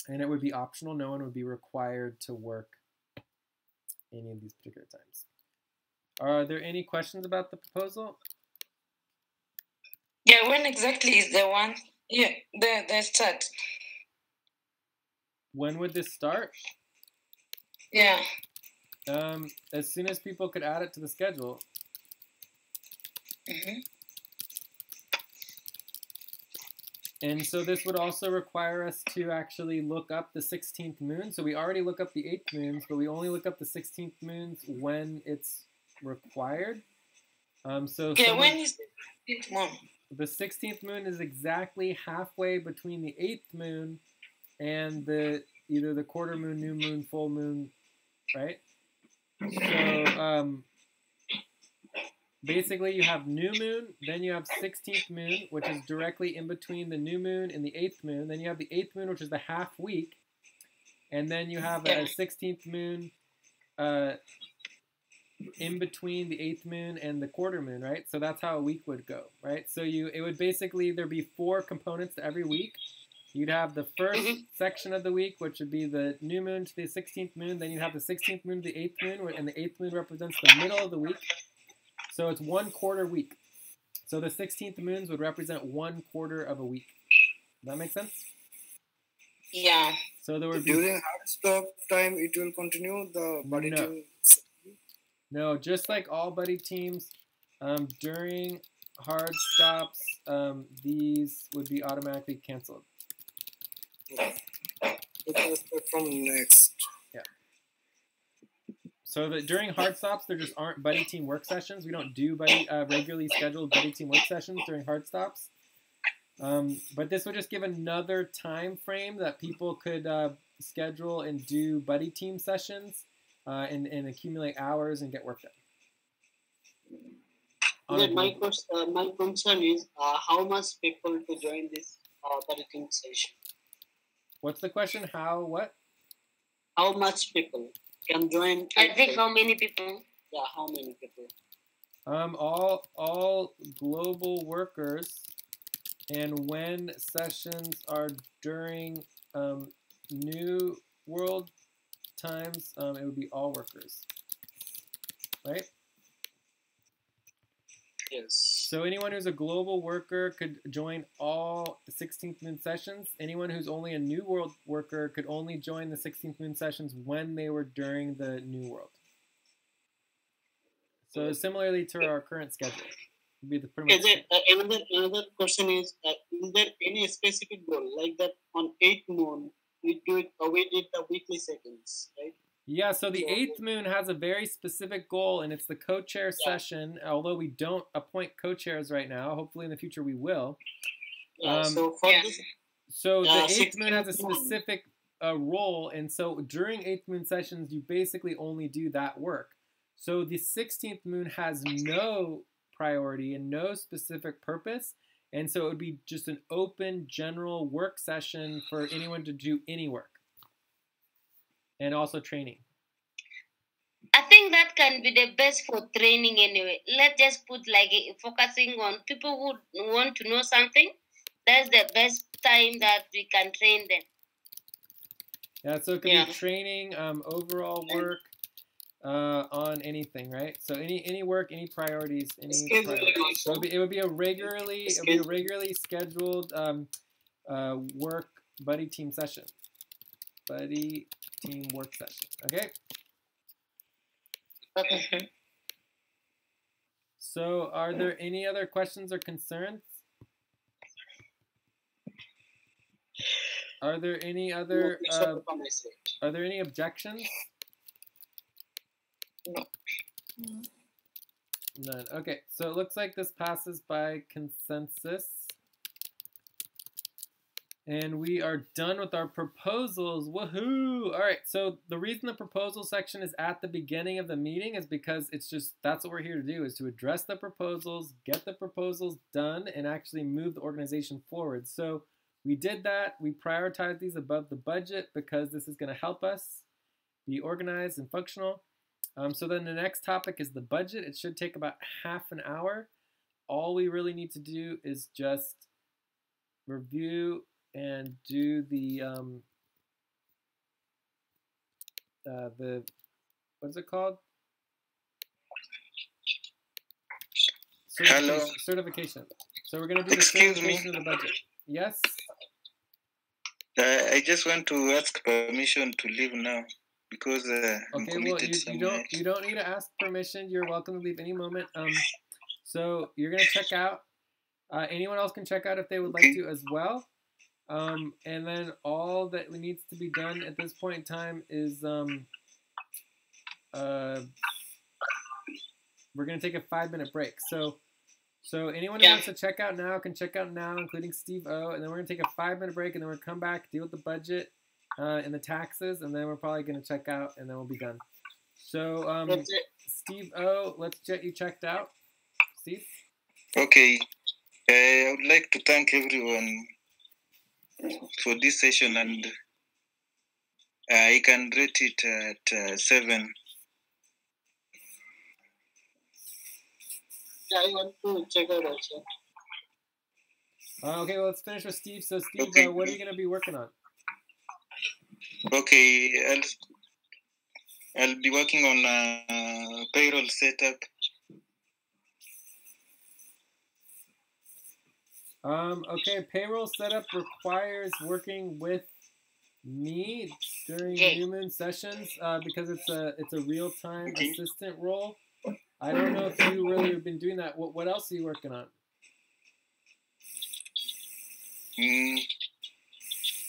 and it would be optional. No one would be required to work any of these particular times. Are there any questions about the proposal? Yeah, when exactly is the one? Yeah, the start. When would this start? Yeah. As soon as people could add it to the schedule. Mm-hmm. And so this would also require us to actually look up the 16th moon. So we already look up the 8th moons, but we only look up the 16th moons when it's required. So yeah, when is the 16th moon? The 16th moon is exactly halfway between the 8th moon and either the quarter moon, new moon, full moon, right? So basically you have new moon, then you have 16th moon, which is directly in between the new moon and the 8th moon. Then you have the 8th moon, which is the half week. And then you have a 16th moon in between the 8th moon and the quarter moon, right? So that's how a week would go, right? So it would basically, there'd be 4 components to every week. You'd have the first section of the week, which would be the new moon to the 16th moon. Then you'd have the 16th moon to the 8th moon, and the 8th moon represents the middle of the week. So it's 1 quarter week. So the 16th moons would represent 1 quarter of a week. Does that make sense? Yeah. So there would be... During hard stop time, it will continue the buddy team. No, just like all buddy teams, during hard stops, these would be automatically canceled. From next. Yeah. So during hard stops, there just aren't buddy team work sessions. We don't do regularly scheduled buddy team work sessions during hard stops. But this would just give another time frame that people could schedule and do buddy team sessions and accumulate hours and get work done. My concern is how much people to join this buddy team session. What's the question? What? How much people can join? I think how many people? Yeah, how many people? All global workers, and when sessions are during New World times, it would be all workers, right? Yes. So anyone who's a global worker could join all 16th moon sessions. Anyone who's only a New World worker could only join the 16th moon sessions when they were during the New World. So similarly to our current schedule, would be the pretty much. Another question is there any specific goal like that on 8th moon we did the weekly sessions, right? Yeah, so the 8th moon has a very specific goal, and it's the co-chair session, although we don't appoint co-chairs right now. Hopefully in the future we will. So the 8th moon has a specific role, and so during 8th moon sessions, you basically only do that work. So the 16th moon has no priority and no specific purpose, and so it would be just an open general work session for anyone to do any work. And also training. I think that can be the best for training anyway. Let's just put like focusing on people who want to know something. That's the best time that we can train them. Yeah, so it could be training, overall work on anything, right? So any work, any priorities, So it would be a regularly scheduled work buddy team session. Buddy team work session. Okay? Okay. So are there any other questions or concerns? Are there any other are there any objections? No. None. Okay, so it looks like this passes by consensus. And we are done with our proposals. Woohoo! All right, so the reason the proposal section is at the beginning of the meeting is because that's what we're here to do, is to address the proposals, get the proposals done, and actually move the organization forward. So we did that. We prioritized these above the budget because this is going to help us be organized and functional. So then the next topic is the budget. It should take about half an hour. All we really need to do is just review and do the what's it called? Certification. So we're going to do the certification of the budget. Yes? I just want to ask permission to leave now because I'm committed somewhere. You don't need to ask permission. You're welcome to leave any moment. So you're going to check out. Anyone else can check out if they would like to as well. And then all that needs to be done at this point in time is we're going to take a 5-minute break. So anyone who wants to check out now can check out now, including Steve O. And then we're going to take a 5-minute break, and then we're going to come back, deal with the budget and the taxes, and then we're probably going to check out, and then we'll be done. So Steve O, let's get you checked out. Steve? Okay. I would like to thank everyone for this session, and I can rate it at 7. Yeah, I want to check out also. Okay, well, let's finish with Steve. So, Steve, what are you going to be working on? Okay, I'll be working on payroll setup. Okay, payroll setup requires working with me during New Moon sessions because it's a real-time assistant role. I don't know if you really have been doing that. What else are you working on?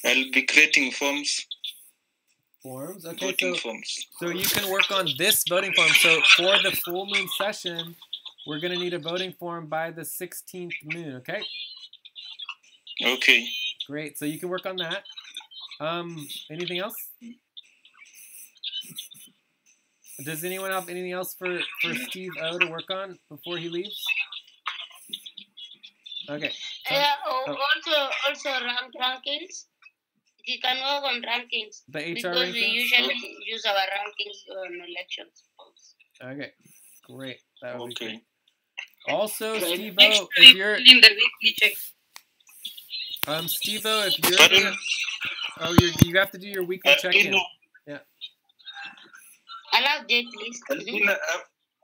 I'll be creating forms. Forms? Okay, voting forms. So you can work on this voting form. So for the full moon session, we're going to need a voting form by the 16th moon, okay? Okay. Great. So you can work on that. Anything else? Does anyone have anything else for Steve O to work on before he leaves? Okay. Yeah. Also rankings. You can work on rankings. The HR because rankings? we usually use our rankings on elections. Okay. Great. That would be Okay. great. Also, Right. Steve Make O, sure if you you're fill in the weekly check. Steve O, if you're Pardon? gonna, you have to do your weekly check-in. Yeah. Allow Jay, please. Albina,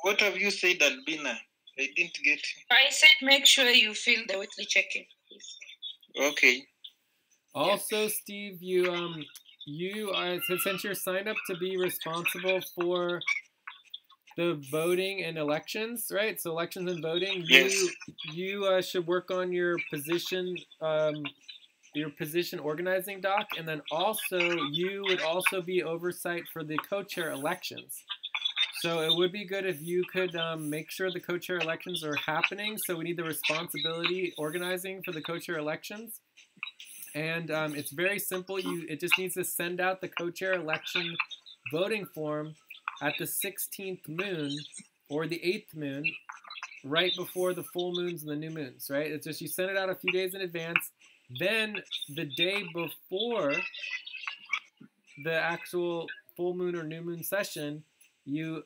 what have you said, Albina? I didn't get you. I said make sure you fill the weekly check-in, please. Okay. Also, Steve, you since you're signed up to be responsible for the voting and elections, right? So elections and voting, Yes. you should work on your position organizing doc, and then also you would also be oversight for the co-chair elections. So it would be good if you could make sure the co-chair elections are happening. So we need the responsibility organizing for the co-chair elections. And it's very simple. It just needs to send out the co-chair election voting form at the 16th moon or the 8th moon, right before the full moons and the new moons, right? It's just you send it out a few days in advance. Then the day before the actual full moon or new moon session, you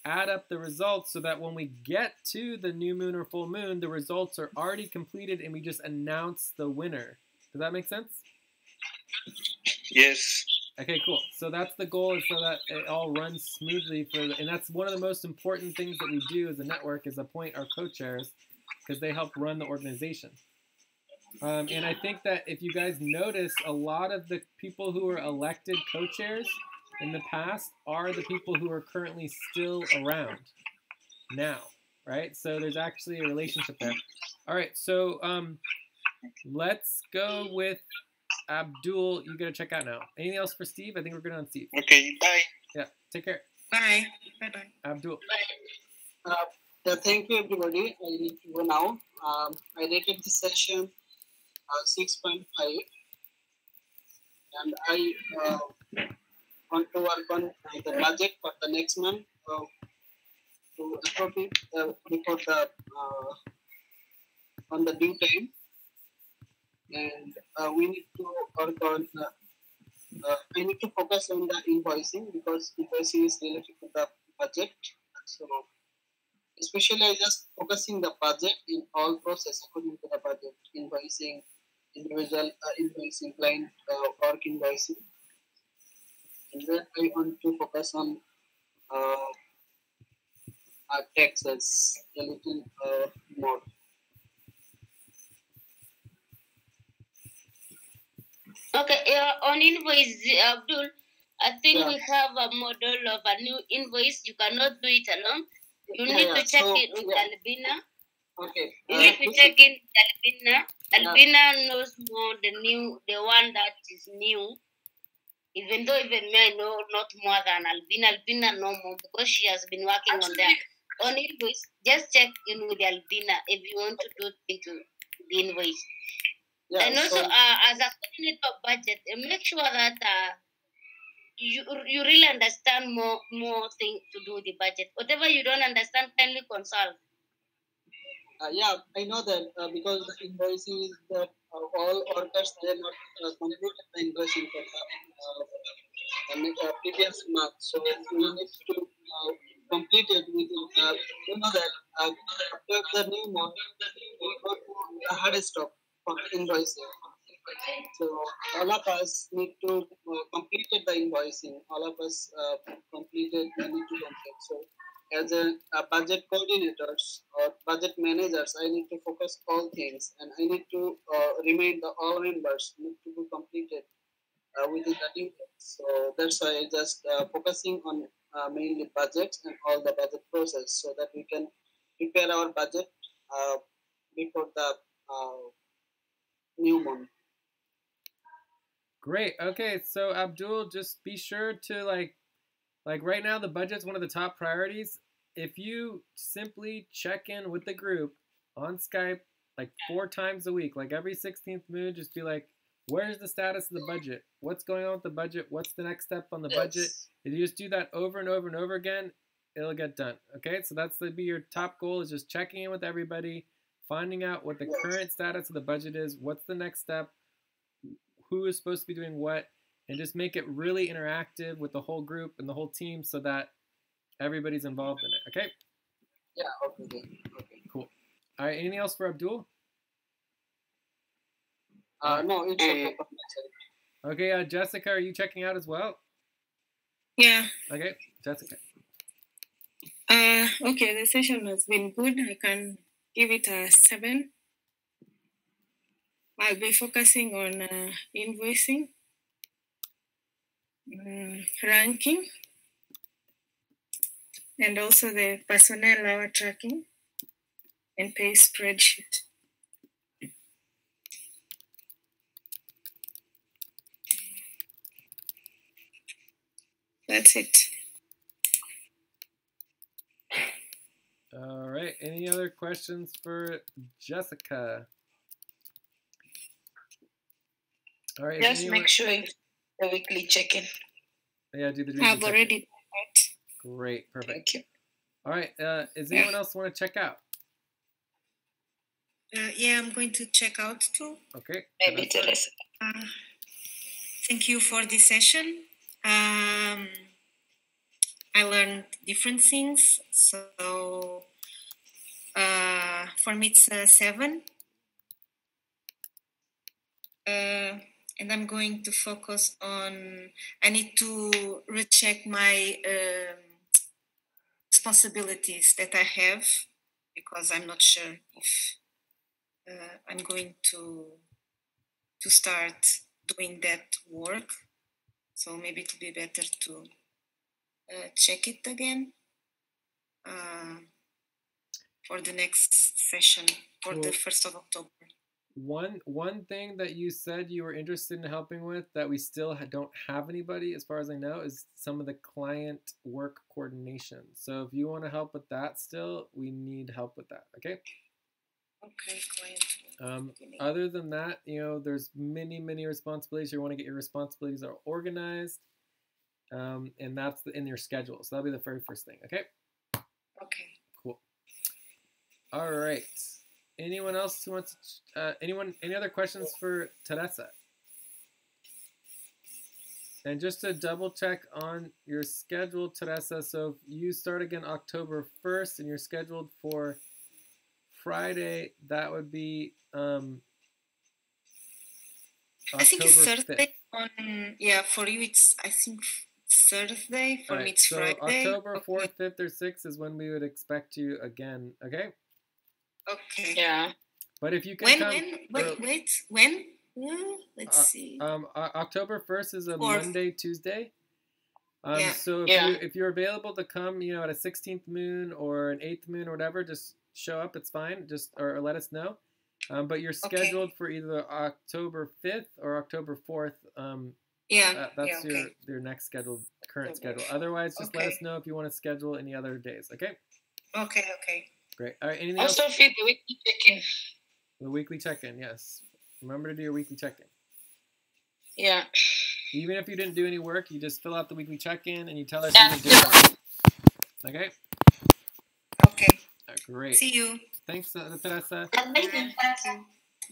add up the results so that when we get to the new moon or full moon, the results are already completed and we just announce the winner. Does that make sense? Yes. Okay, cool. So that's the goal, is so that it all runs smoothly and that's one of the most important things that we do as a network, is appoint our co-chairs, because they help run the organization. And I think that if you guys notice, a lot of the people who were elected co-chairs in the past are the people who are currently still around now, right? So there's actually a relationship there. All right, so let's go with Abdul. You gotta check out now. Anything else for Steve? I think we're good on Steve. Okay, bye. Yeah, take care. Bye. Bye-bye. Abdul. Thank you, everybody. I need to go now. I rated this session 6.5, and I want to work on the budget for the next month to approve it before the on the due time, and we need to work on. I need to focus on the invoicing, because invoicing is related to the budget. So especially I just focusing the budget in all process according to the budget, invoicing, individual invoicing, client work invoicing, and then I want to focus on taxes a little more. Okay, on invoice, Abdul, I think we have a model of a new invoice. You cannot do it alone. You need to check it with Albina. Okay. You need to check in with Albina. Albina knows more the one that is new. Even though even me, I know not more than Albina. Albina know more because she has been working on that. On invoice, just check in with Albina if you want to do into the invoice. Yeah, and also, as a coordinator of budget, make sure that you really understand more things to do with the budget. Whatever you don't understand, kindly consult. Yeah, I know that because the invoicing is that all workers, they are not completed the invoicing for the previous month. So we need to complete it within, you know that after the new month, we go to the hard stop for invoicing. So all of us need to complete the invoicing. All of us completed, we need to complete. So as a budget coordinators or budget managers, I need to focus all things, and I need to remind the all members need to be completed within the due date. So that's why I just focusing on mainly budgets and all the budget process, so that we can prepare our budget before the new month. Great. Okay, so Abdul, just be sure to like right now the budget's one of the top priorities. If you simply check in with the group on Skype like 4 times a week, like every 16th moon, just be like, where's the status of the budget? What's going on with the budget? What's the next step on the budget? If you just do that over and over and over again, it'll get done. Okay, so that's be your top goal, is just checking in with everybody, finding out what the current status of the budget is, what's the next step, who is supposed to be doing what, and just make it really interactive with the whole group and the whole team so that everybody's involved in it. Okay? Yeah, okay. Cool. All right, anything else for Abdul? No, it's okay. Okay, Jessica, are you checking out as well? Yeah. Okay, Jessica. Okay, the session has been good. I can give it a 7. I'll be focusing on invoicing, ranking, and also the personnel hour tracking and pay spreadsheet. That's it. All right, any other questions for Jessica? All right. Just make sure it's the weekly check-in. Yeah, do the weekly I've check-in. already done that. Great, perfect. Thank you. All right, is anyone else want to check out? Yeah, I'm going to check out too. Okay. Maybe Teresa. Thank you for this session. I learned different things. So for me, it's 7. And I'm going to focus on, I need to recheck my responsibilities that I have, because I'm not sure if I'm going to start doing that work. So maybe it will be better to check it again for the next session, for the 1st of October. One thing that you said you were interested in helping with that we still don't have anybody, as far as I know, is some of the client work coordination. So if you want to help with that still, we need help with that, okay? Okay, client. Other than that, you know, there's many responsibilities. You want to get your responsibilities are organized, and that's in your schedule. So that'll be the very first thing, okay? Okay. Cool. All right. Anyone else who wants to, any other questions for Teresa? And just to double check on your schedule, Teresa, so if you start again October 1st and you're scheduled for Friday, that would be October I think it's 5th. Thursday. Yeah, for you it's, I think, Thursday. For me it's so Friday. October 4th, 5th, or 6th is when we would expect you again, okay? Okay. Yeah. But if you can when? Let's see. October 1st is a 4th. Monday, Tuesday. Yeah. So if you're available to come, you know, at a 16th moon or an 8th moon or whatever, just show up. It's fine. Just or let us know. But you're scheduled for either October 5th or October 4th. That's your next current schedule. Otherwise, just let us know if you want to schedule any other days. Okay. Okay. Great. All right. Anything Also else? feed the weekly check-in. The weekly check-in. Yes. Remember to do your weekly check-in. Yeah. Even if you didn't do any work, you just fill out the weekly check-in and you tell us you did it. Okay? Okay. Great. See you. Thanks, Teresa. Thank you.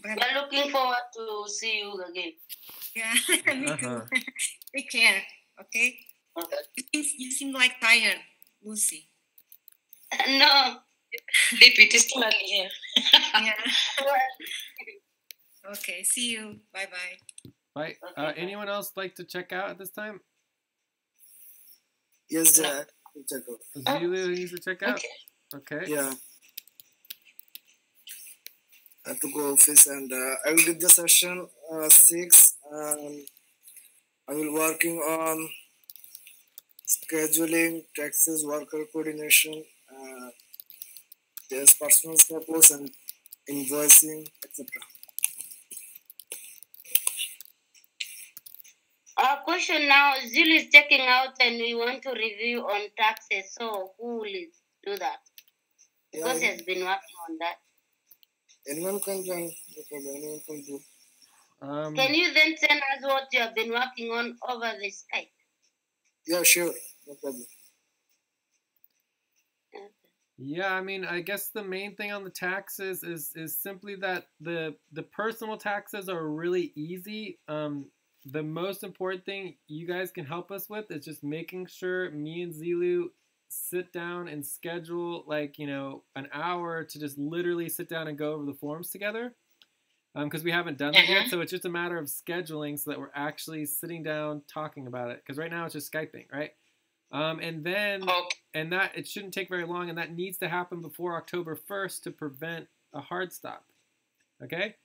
Bye. We're looking forward to see you again. Yeah, me too. Take care, okay? You seem like tired, Lucy. No. Deep, it is still early here. Yeah. Okay, see you. Bye-bye. Bye. Anyone else like to check out at this time? Yes, Dad. Check out. Zulu needs to check out? Okay. Yeah. I have to go office, and I will give the session 6. I will working on scheduling, taxes, worker coordination, there's personal purpose and invoicing, etc. Our question now, Zil is checking out and we want to review on taxes. So who will do that? Because he has been working on that. Anyone can join. No problem. Anyone can do. Can you then tell us what you have been working on over the Skype? Yeah, sure. No problem. Yeah, I mean, I guess the main thing on the taxes is simply that the personal taxes are really easy. The most important thing you guys can help us with is just making sure me and Zilu sit down and schedule, like, an hour to just literally sit down and go over the forms together. Because we haven't done that yet, so it's just a matter of scheduling so that we're actually sitting down talking about it. Because right now it's just Skyping, right? And that it shouldn't take very long, and that needs to happen before October 1st to prevent a hard stop. Okay?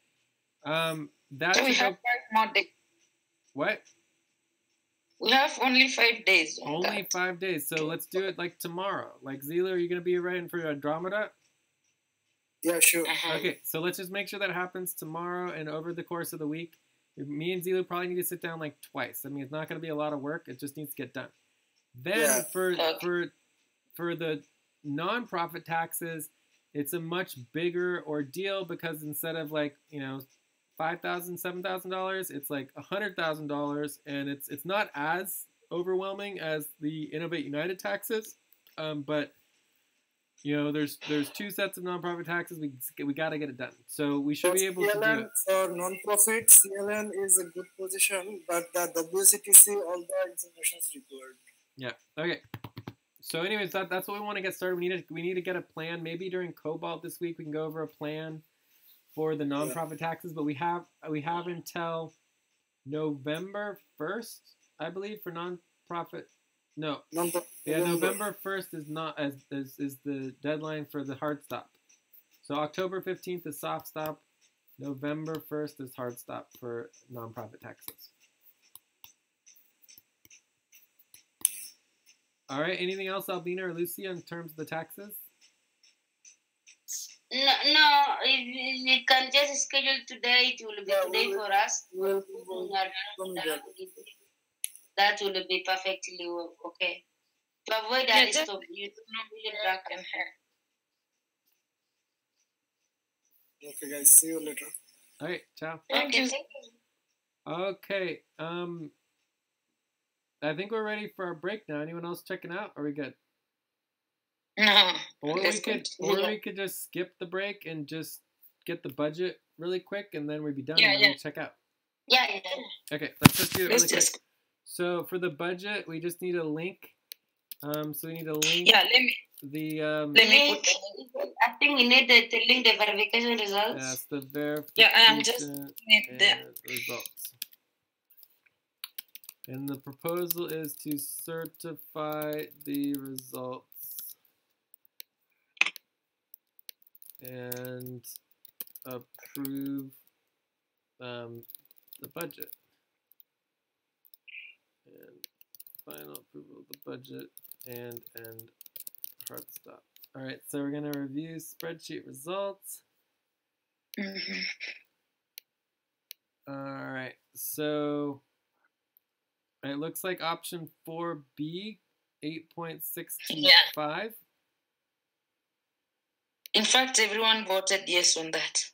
That So we have 5 more days. What? We have only 5 days. Only 5 days. So let's do it like tomorrow. Like, Zila, are you going to be around for Andromeda? Yeah, sure. Okay, so let's just make sure that happens tomorrow and over the course of the week. Me and Zila probably need to sit down like twice. I mean, it's not going to be a lot of work. It just needs to get done. Then for the nonprofit taxes, it's a much bigger ordeal because instead of like, $5,000, $7,000, it's like $100,000, and it's not as overwhelming as the Innovate United taxes, but there's 2 sets of nonprofit taxes. We got to get it done, so we should be able to do it. For nonprofit, CLN is a good position, but the WCTC, all the information is required. Yeah. Okay. So, anyways, that's what we want to get started. We need to get a plan. Maybe during Cobalt this week we can go over a plan for the nonprofit taxes. But we have until November 1st, I believe, for nonprofit. No. November 1st is not is the deadline for the hard stop. So October 15th is soft stop. November 1st is hard stop for nonprofit taxes. All right. Anything else, Albina or Lucia, in terms of the taxes? No. If we can just schedule today, it will be today for us. That will be perfectly okay. To avoid a list of you black and hair. Okay, guys. See you later. All right. Ciao. Thank you. Okay. I think we're ready for our break now. Anyone else checking out? Are we good? No. Or we could just skip the break and just get the budget really quick, and then we'd be done and then we'll check out. Yeah. Okay, let's just do it really quick. So for the budget, we just need a link. So we need a link. Yeah, let me put I think we need to link the verification results. Yes, the verification. Yeah, I am just need the results. And the proposal is to certify the results and approve the budget. And final approval of the budget and hard stop. All right, so we're going to review spreadsheet results. All right, so it looks like option 4B, 8.625. In fact, everyone voted yes on that.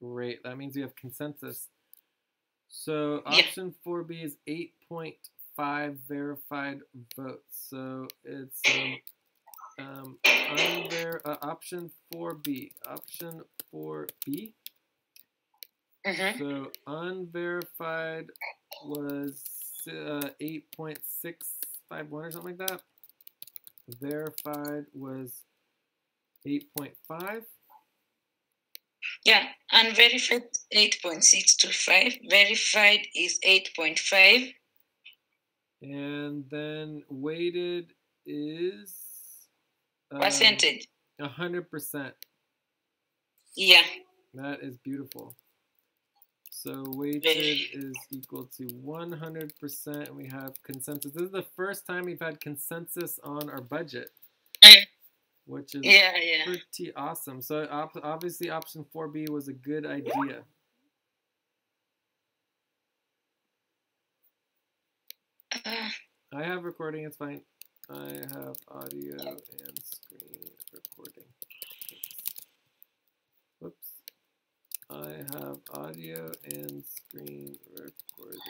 Great, that means we have consensus. So option 4B is 8.5 verified votes. So it's option 4B. Option 4B. So unverified was 8.651 or something like that. Verified was 8.5. Yeah, unverified 8.625. Verified is 8.5. And then weighted is percentage. 100%. Yeah. That is beautiful. So weighted is equal to 100%, and we have consensus. This is the first time we've had consensus on our budget, which is pretty awesome. So obviously option 4B was a good idea. I have recording, it's fine. I have audio and screen recording. Whoops. have audio and screen recording.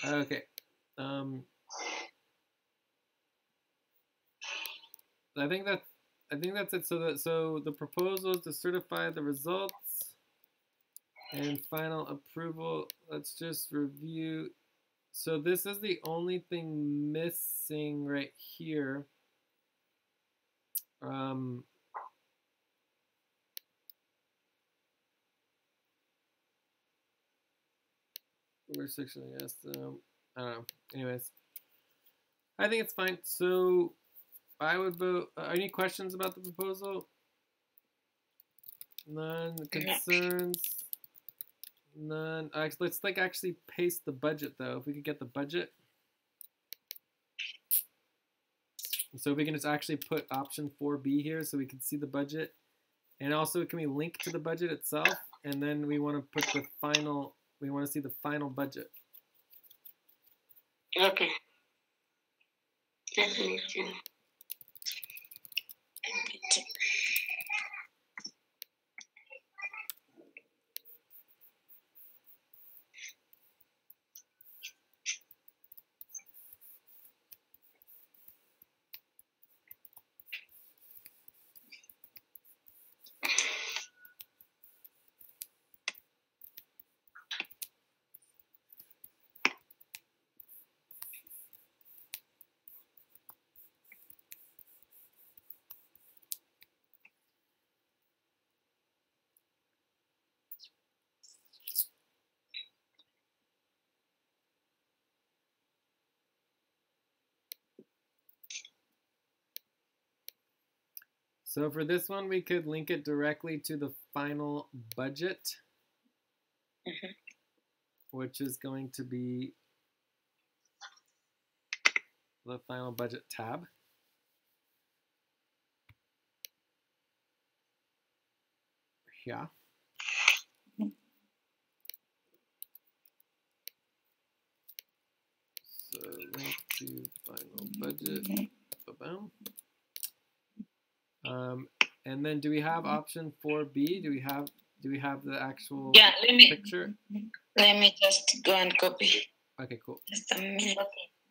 Okay. I think that's it. So the proposal is to certify the results and final approval. Let's just review. So this is the only thing missing right here. We're section, yes. I don't know. Anyways, I think it's fine. So I would vote. Any questions about the proposal? None. Concerns? None. Let's actually paste the budget though. If we could get the budget. So if we can just actually put option 4B here so we can see the budget. And also can we link to the budget itself? And then we want to put the final, we want to see the final budget. Okay. Definitely. So for this one, we could link it directly to the final budget, which is going to be the final budget tab. Yeah. So link to final budget. Ba-bam. And then do we have option 4B? Do we have the actual picture? Let me just go and copy. Okay, cool. Just a minute.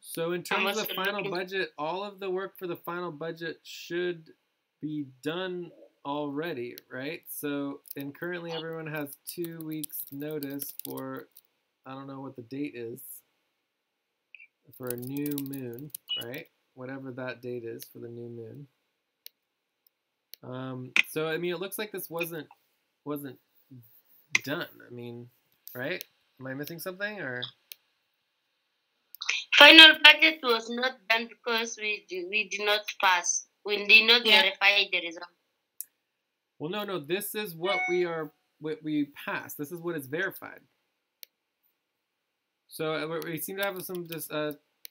So in terms of the final budget, all of the work for the final budget should be done already, right? So, and currently everyone has 2 weeks notice for, I don't know what the date is, for a new moon, right? Whatever that date is for the new moon. So I mean, it looks like this wasn't done. I mean, right? Am I missing something or? Final budget was not done because we did not pass. We did not verify the result. Well, no. This is what we passed. This is what is verified. So we seem to have some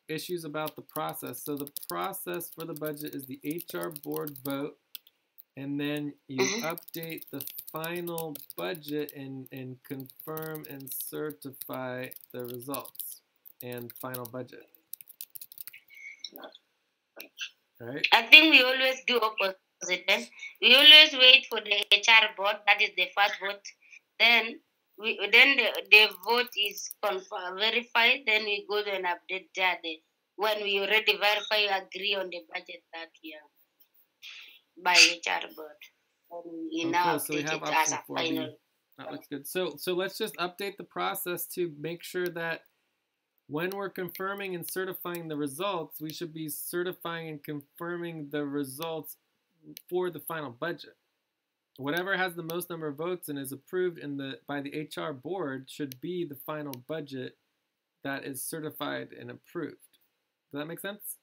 issues about the process. So the process for the budget is the HR board vote. And then you update the final budget and confirm and certify the results and final budget. Right? I think we always do opposite. We always wait for the HR board, that is the first vote. Then the vote is confirmed, verified. Then we go and update that. When we already verify, agree on the budget that we are. By HR board. Okay, so we have option 4B. That looks good. So let's just update the process to make sure that when we're confirming and certifying the results, we should be certifying and confirming the results for the final budget. Whatever has the most number of votes and is approved by the HR board should be the final budget that is certified and approved. Does that make sense?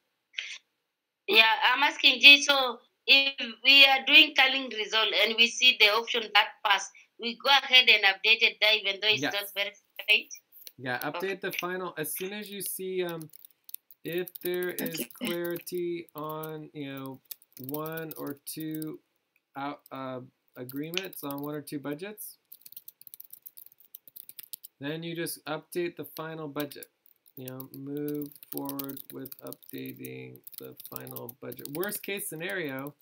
Yeah, I'm asking Jay, so if we are doing tallying result and we see the option that passed, we go ahead and update it there even though it's not verified? Yeah, update the final. As soon as you see if there is clarity on, 1 or 2 agreements on 1 or 2 budgets, then you just update the final budget. Move forward with updating the final budget. Worst case scenario,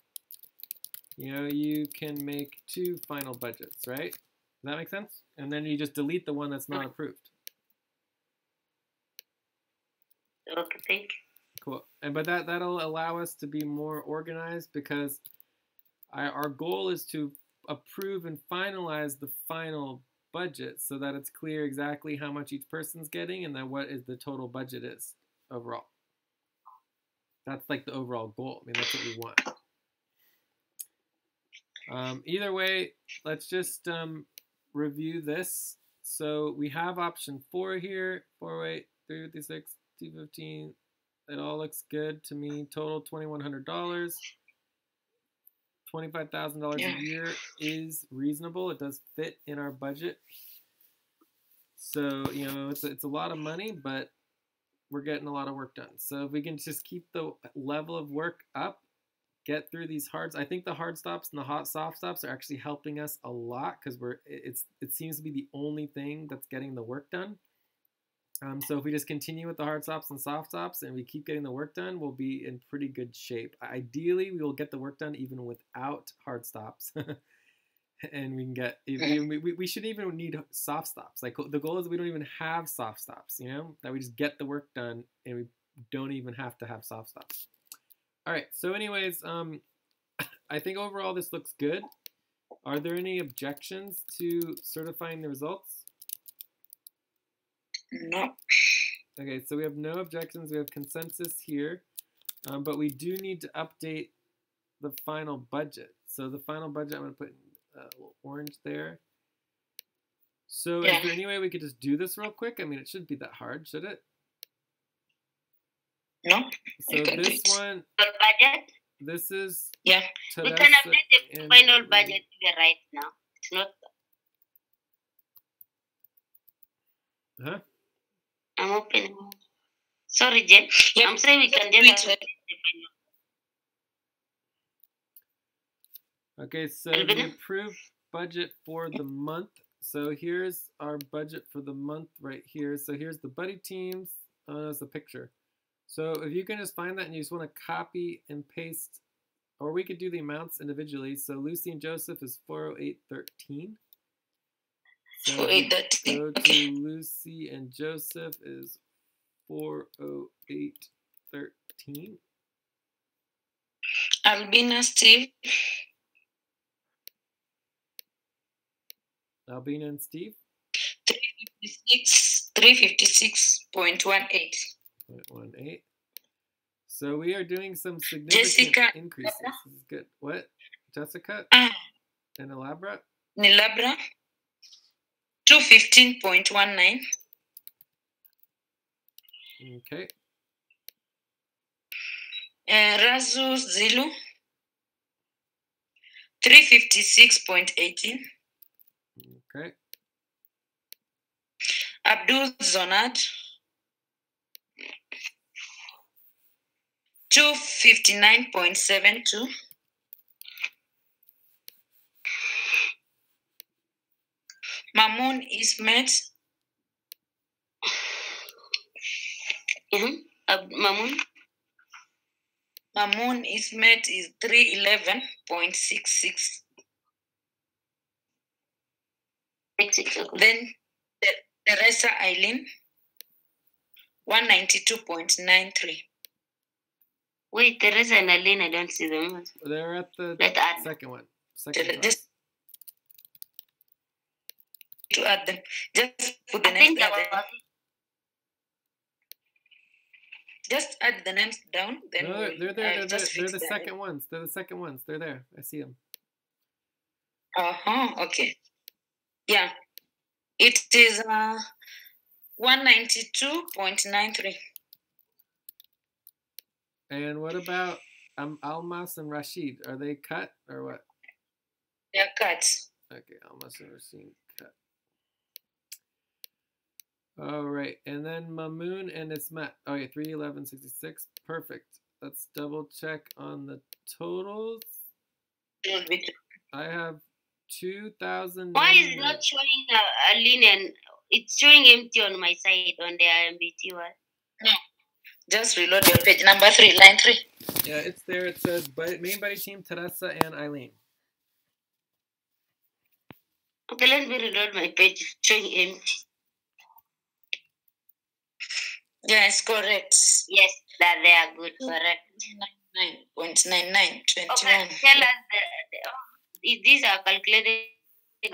you can make 2 final budgets, right? Does that make sense? And then you just delete the one that's not approved. Okay, thank you. Cool. But that'll allow us to be more organized, because our goal is to approve and finalize the final budget so that it's clear exactly how much each person's getting and then what is the total budget is overall. That's like the overall goal. I mean, that's what we want. Either way, let's just review this. So we have option 4 here, 408, 356, 215. It all looks good to me. Total $2,100. $25,000 a year is reasonable. It does fit in our budget. So, it's a lot of money, but we're getting a lot of work done. So if we can just keep the level of work up, get through these I think the hard stops and the soft stops are actually helping us a lot, because it seems to be the only thing that's getting the work done. So if we just continue with the hard stops and soft stops and we keep getting the work done, we'll be in pretty good shape. Ideally, we will get the work done even without hard stops. And we can get, we shouldn't even need soft stops. Like, the goal is we don't even have soft stops, that we just get the work done and we don't even have to have soft stops. All right, so anyways, I think overall this looks good. Are there any objections to certifying the results? No. Okay, so we have no objections. We have consensus here, but we do need to update the final budget. So the final budget, I'm going to put a little orange there. So is there any way we could just do this real quick? I mean, it shouldn't be that hard, should it? No. So this one, budget? this is we can update the final budget right now. It's not. Huh? I'm open. Sorry, Jen. I'm saying we can just update the final. Okay, so the approved budget for the month. So here's our budget for the month right here. So here's the buddy teams. Oh, that's the picture. So if you can just find that and you just want to copy and paste, or we could do the amounts individually. So Lucy and Joseph is 408.13. So go to Lucy and Joseph is 408.13. Albina Steve. Albina and Steve. 356.18. 0.18. So we are doing some significant increases. This is good. What? Jessica? And Elabra? Nilabra. 215.19. Okay. Razu Zilu. 356.18. Okay. Abdul Zonad. 259.72. Mamoon Ismet. Mamoon Ismet is 311.66. Then Teresa Eileen, 192.93. Wait, Teresa and Eileen, I don't see them. They're at the second one. To add them, just put the names down. Just add the names down. Then no, they're there. They're the second ones. They're the second ones. They're there. I see them. Okay. Yeah. It is 192.93. And what about Almas and Rashid? Are they cut or what? They're cut. Okay, Almas and Rashid cut. All right, and then Mamoon and Ismet. Okay, 311.66. Perfect. Let's double check on the totals. I have 2,000. Why is it not showing a linen? It's showing empty on my side on the IMBT one. No. Just reload your page. Number 3, line 3. Yeah, it's there. It says main buddy team, Teresa and Eileen. Okay, let me reload my page showing empty. Yes, correct. Yes, that they are good, correct. 99.9921. Okay, tell us these are calculated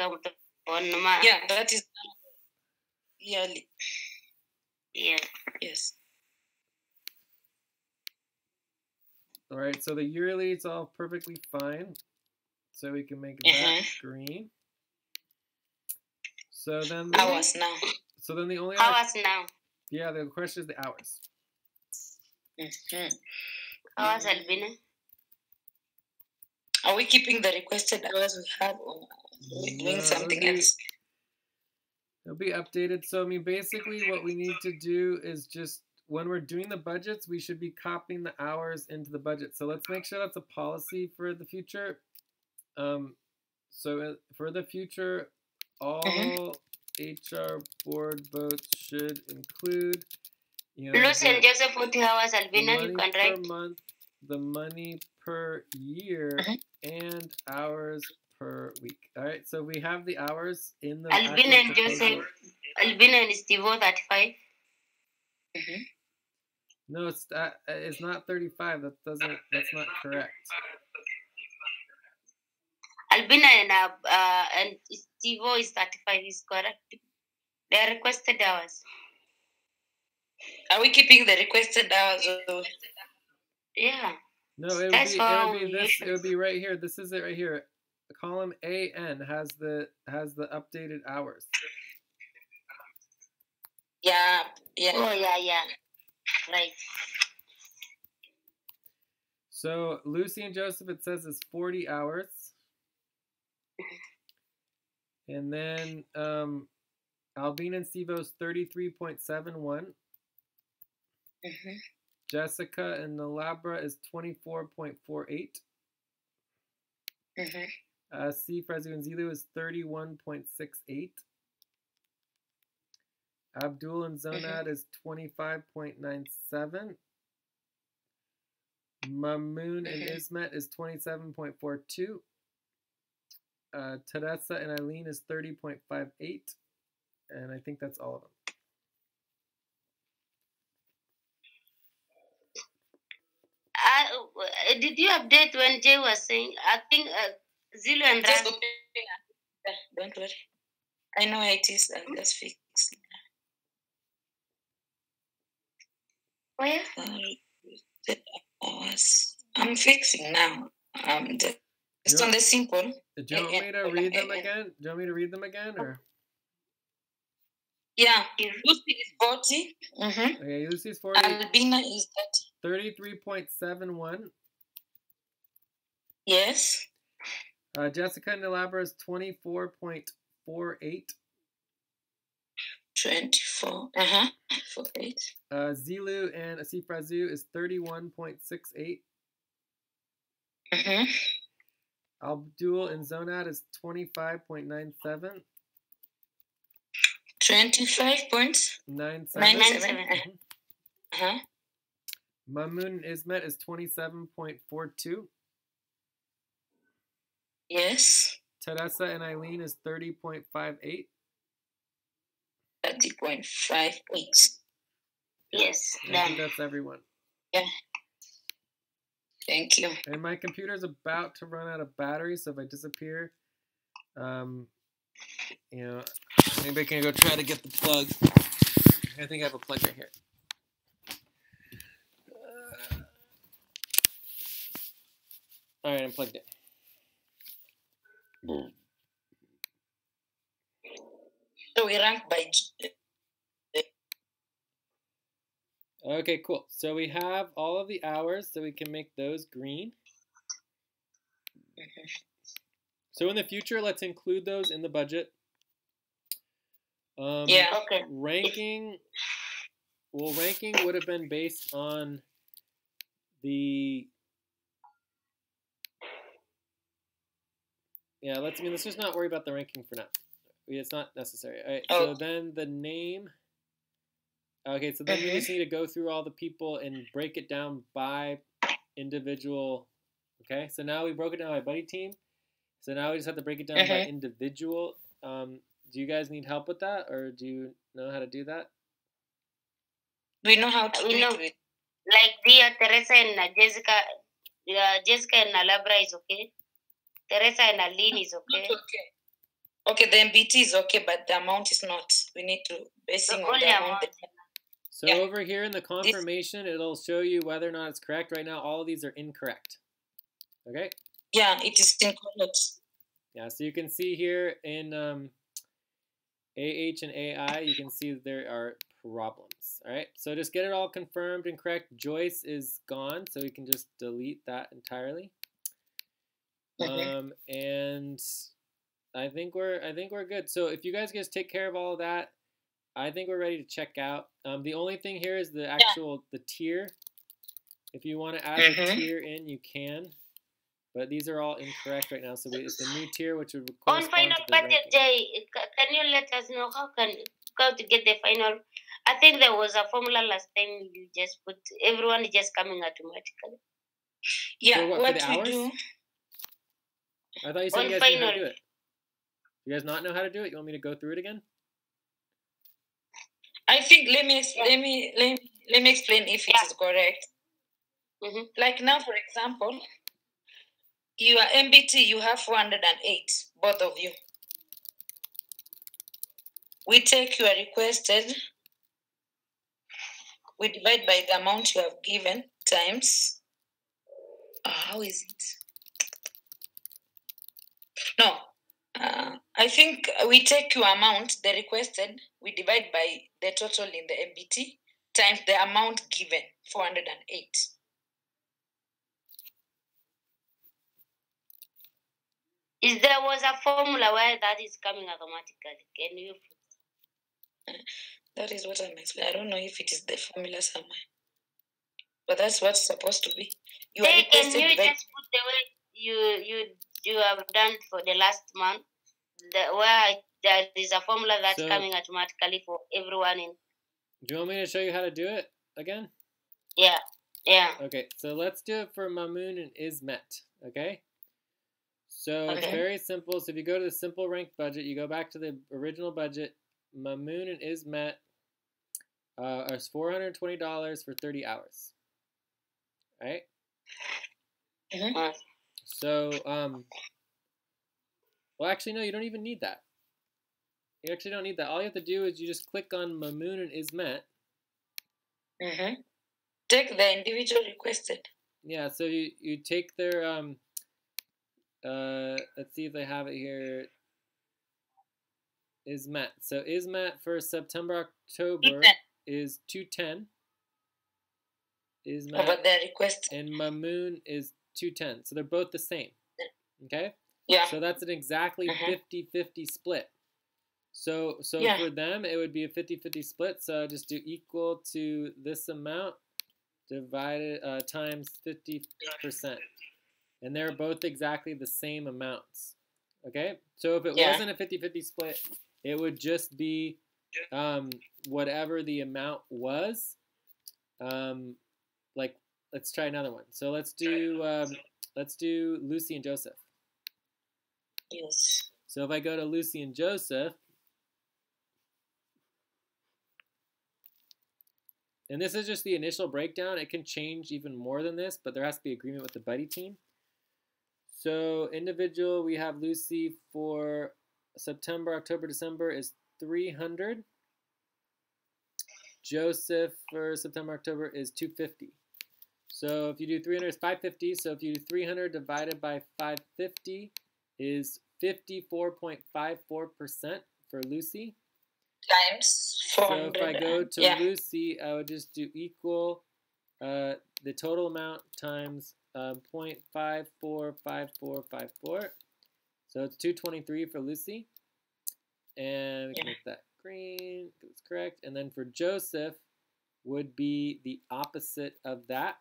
on Yeah, that is yearly. Yeah. Yes. All right, so the yearly is all perfectly fine. So we can make that green. So then the hours now. So then the only hours now. Yeah, the question is the hours. Hours, Albina. Are we keeping the requested hours we have, or are we doing something else? It'll be updated. So I mean, basically, what we need to do is just when we're doing the budgets, we should be copying the hours into the budget. So let's make sure that's a policy for the future. So for the future, all HR board votes should include, Lucy and Joseph, 40 hours, Albina, you can write. Per month, the money per year, and hours per week. All right, so we have the hours in the Albina and Joseph, Albina and Steve, 35. No, it's not 35. That's not correct. Albina and Steve is 35 is correct. They are requested hours. Are we keeping the requested hours? Yeah. No, it would be right here. This is it right here. Column AN has the updated hours. Yeah. Oh yeah. Right. So Lucy and Joseph, it says, is 40 hours. And then Albina and Stevo's 33.71. Jessica and Nalabra is 24.48. C. Frezu and Zilu is 31.68. Abdul and Zonad is 25.97. Mamoon and Ismet is 27.42. Teresa and Eileen is 30.58. And I think that's all of them. Did you update when Jay was saying? I think Zulu and Ram. Don't worry. I know it is. I'll just fix. Where? I'm fixing now. Just on the simple. Do you want me to read them again? Do you want me to read them again, or? Yeah, Lucy is 40. Okay, Lucy's 40. Albina is 33.71. Yes. Jessica Nilabra is 24.48. 24. 48. Zilu and Asif Razu is 31.68. Abdul and Zonad is 25.97. 25.97. Mamoon and Ismet is 27.42. Yes. Teresa and Eileen is 30.58. 30.58. Yes. I think that's everyone. Yeah. Thank you. And my computer's about to run out of battery, so if I disappear, anybody can go try to get the plug. I think I have a plug right here. All right, I'm plugged in. So we rank by. Okay, cool. So we have all of the hours, so we can make those green. So in the future, let's include those in the budget. Yeah. Okay. Ranking would have been based on the. Yeah, let's just not worry about the ranking for now. It's not necessary. All right. So then the name. Okay, so then we just need to go through all the people and break it down by individual. Okay, so now we broke it down by buddy team. So now we just have to break it down by individual Do you guys need help with that, or do you know how to do that? We know how to do know. it. Like Dia, Teresa, and Jessica. Jessica and Alabra is okay. Teresa and Aline is okay. Okay, the MBT is okay, but the amount is not. We need to basing on the amount. So over here in the confirmation, it'll show you whether or not it's correct. Right now, all of these are incorrect. Okay? Yeah, it is incorrect. Yeah, so you can see here in AH and AI, you can see there are problems. All right, so just get it all confirmed and correct. Joyce is gone, so we can just delete that entirely. And I think we're good. So if you guys just take care of all of that, I think we're ready to check out. The only thing here is the actual the tier. If you want to add the tier in, you can. But these are all incorrect right now. So it's the new tier, which would correspond on final to the budget, ranking. Jay, can you let us know how to get the final? I think there was a formula last time you just put. Everyone is just coming automatically. Yeah, for what the we hours? do. I thought you said On you guys knew how final. to do it. You guys not know how to do it? You want me to go through it again? I think let me explain if it is correct. Like now, for example, your MBT, you have 408, both of you. We take your requested, we divide by the amount you have given times. How is it? No, I think we take your amount, the requested, we divide by the total in the MBT times the amount given, 408. Is there was a formula where that is coming automatically? Can you? That is what I'm explaining. I don't know if it is the formula somewhere, but that's what's supposed to be. Can you just put the way you have done for the last month, where there is a formula that's coming automatically for everyone in. Do you want me to show you how to do it again? Yeah. Okay, so let's do it for Mamoon and Ismet, okay? So it's very simple. So if you go to the simple rank budget, you go back to the original budget. Mamoon and Ismet is $420 for 30 hours, right? So, well, actually, no, you don't even need that. You actually don't need that. All you have to do is you just click on Mamoon and Ismet. Take the individual requested. Yeah, so you take their, let's see if they have it here. Ismet. So Ismet for September, October is 210. Ismet. But the request. And Mamoon is 210. So they're both the same. Okay? Yeah. So that's an exactly 50-50 split. So for them, it would be a 50-50 split. So just do equal to this amount divided times 50%. And they're both exactly the same amounts. Okay? So if it wasn't a 50-50 split, it would just be whatever the amount was. Like, let's try another one. So let's do Lucy and Joseph. Yes. So if I go to Lucy and Joseph, and this is just the initial breakdown. It can change even more than this, but there has to be agreement with the buddy team. So individual, we have Lucy for September, October, December is 300. Joseph for September, October is 250. So if you do 300 is 550. So if you do 300 divided by 550 is 54.54% for Lucy. Times 400. So if I go to Lucy, I would just do equal the total amount times 0.545454. So it's 223 for Lucy. And we can make that green because it's correct. And then for Joseph would be the opposite of that.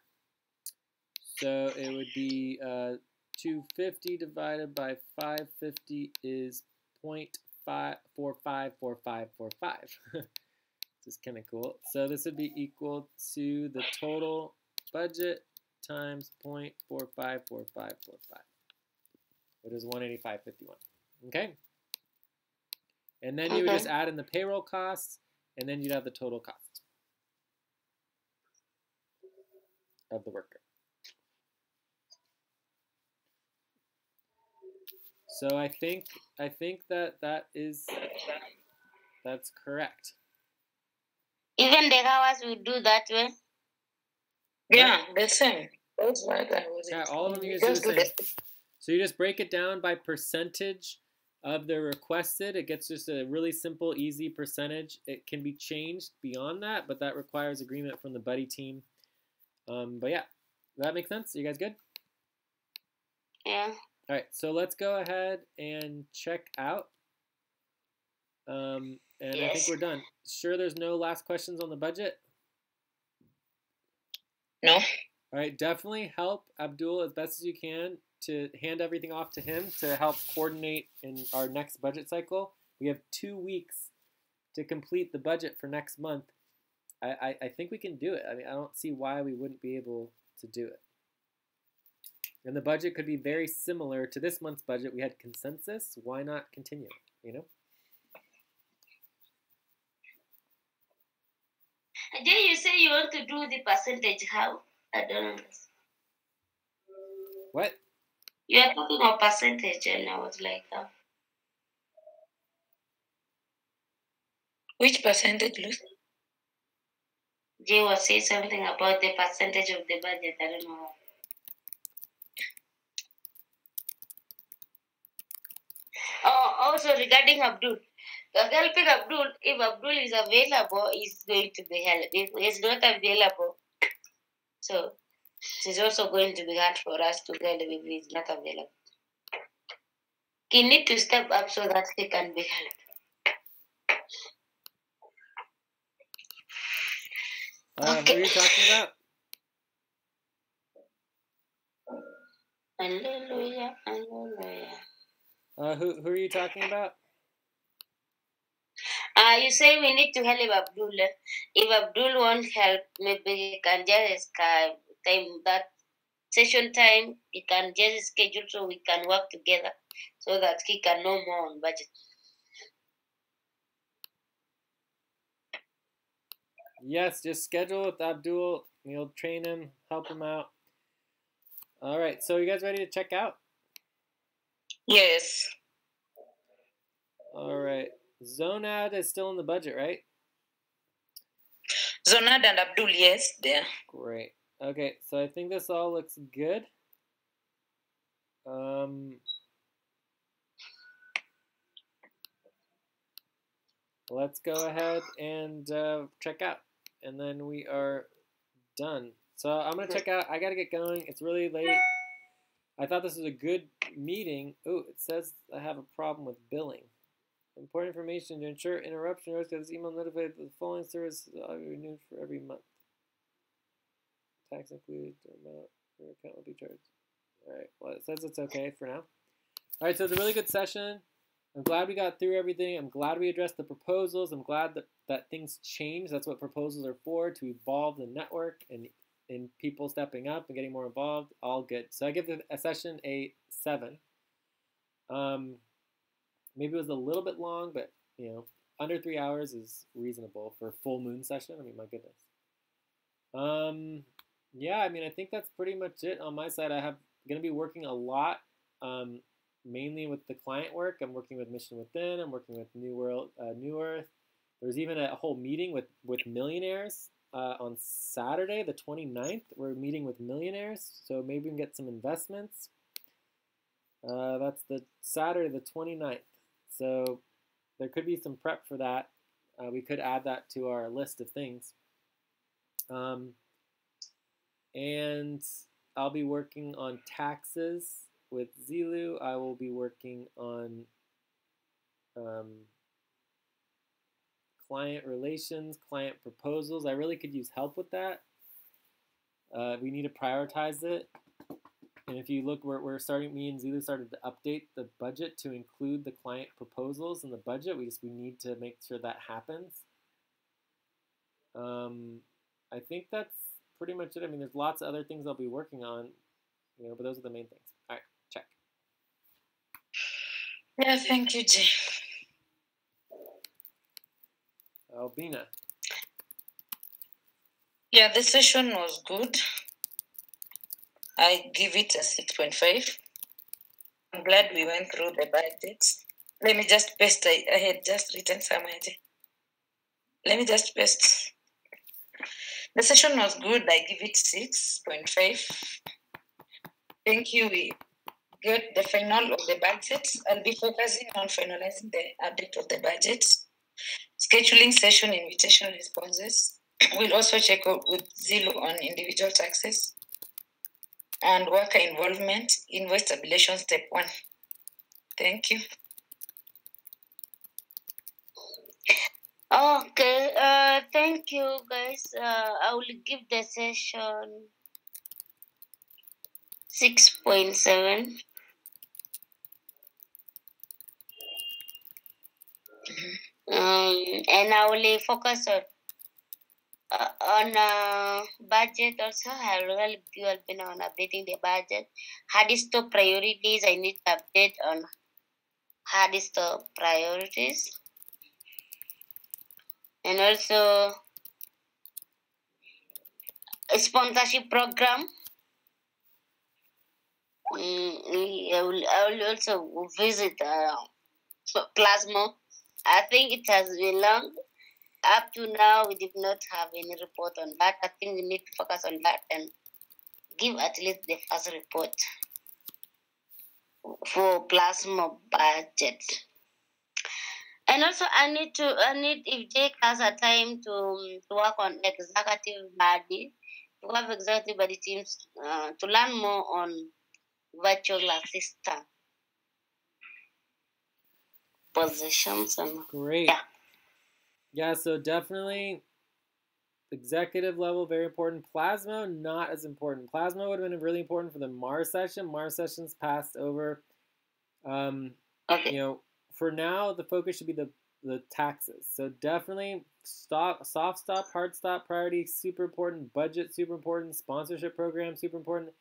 So it would be 250 divided by 550 is 0.454545. This is kind of cool. So this would be equal to the total budget times 0.454545, which is 185.51. Okay? And then you would just add in the payroll costs, and then you'd have the total cost of the worker. So I think that's correct. Even the hours we do that way. Yeah, the same. That's what I was. Yeah, all of them you just do the same. So you just break it down by percentage of the requested. It gets just a really simple, easy percentage. It can be changed beyond that, but that requires agreement from the buddy team. But yeah, does that make sense? Are you guys good? Yeah. All right, so let's go ahead and check out. And yes. I think we're done. Sure there's no last questions on the budget? No. All right, definitely help Abdul as best as you can to hand everything off to him to help coordinate in our next budget cycle. We have 2 weeks to complete the budget for next month. I think we can do it. I mean, I don't see why we wouldn't be able to do it. And the budget could be very similar to this month's budget. We had consensus. Why not continue, you know? Jay, you say you want to do the percentage. How? I don't understand. What? You are talking about percentage, and I was like, oh. Which percentage, Lucy? Jay was saying something about the percentage of the budget. I don't know. Oh, also regarding Abdul. Helping Abdul, if Abdul is available, is going to be helped. If he's not available, so it's also going to be hard for us to help if he's not available. He needs to step up so that he can be helped. Okay. Who are you talking about? Hallelujah, hallelujah. Who are you talking about? You say we need to help Abdul. If Abdul won't help, maybe he can just time that session time. He can just schedule so we can work together, so that he can know more on budget. Yes, just schedule with Abdul. You'll train him, help him out. All right, so you guys ready to check out? Yes. All right. Zonad is still in the budget, right? Zonad and Abdul, yes, there. Great. Okay, so I think this all looks good. Let's go ahead and check out, and then we are done. So I'm gonna check out. I gotta get going. It's really late. I thought this was a good meeting. Oh, it says I have a problem with billing. Important information to ensure interruption risk. This email notified the following service will be renewed for every month. Tax included, amount your account will be charged. All right. Well, it says it's okay for now. All right. So it's a really good session. I'm glad we got through everything. I'm glad we addressed the proposals. I'm glad that things change. That's what proposals are for, to evolve the network and people stepping up and getting more involved. All good. So I give the session a 7. Maybe it was a little bit long, but you know, under 3 hours is reasonable for a full moon session. I mean, my goodness. Yeah, I mean, I think that's pretty much it on my side. I'm gonna be working a lot, mainly with the client work. I'm working with Mission Within. I'm working with New World, New Earth. There's even a whole meeting with millionaires on Saturday, the 29th. We're meeting with millionaires, so maybe we can get some investments. That's the Saturday, the 29th. So there could be some prep for that. We could add that to our list of things. And I'll be working on taxes with Zilu. I will be working on client relations, client proposals. I really could use help with that. We need to prioritize it. And if you look, we're starting, me and Zilu started to update the budget to include the client proposals in the budget. We need to make sure that happens. I think that's pretty much it. I mean, there's lots of other things I'll be working on, you know, but those are the main things. All right, check. Yeah, thank you, Jay. Albina. Yeah, the session was good. I give it a 6.5. I'm glad we went through the budgets. Let me just paste. I had just written somewhere. Let me just paste. The session was good. I give it 6.5. Thank you. We got the final of the budgets. I'll be focusing on finalizing the update of the budgets. Scheduling session invitation responses. We'll also check with Zillow on individual taxes and worker involvement, invoice tabulation step 1. Thank you. Okay, thank you guys. I will give the session 6.7. And I will focus on budget also. I will be on updating the budget. Hardest top priorities. I need to update on hardest top priorities. And also a sponsorship program. I will also visit Plasma. I think it has been long. Up to now, we did not have any report on that. I think we need to focus on that and give at least the first report for Plasma budget. And also, I need if Jake has a time to work on executive body, to have executive body teams to learn more on virtual assistant positions and Great. Yeah, so definitely executive level, very important. Plasma, not as important. Plasma would have been really important for the Mars session. Mars session's passed over. Okay. You know, for now, the focus should be the taxes. So definitely soft stop, hard stop priority, super important. Budget, super important. Sponsorship program, super important.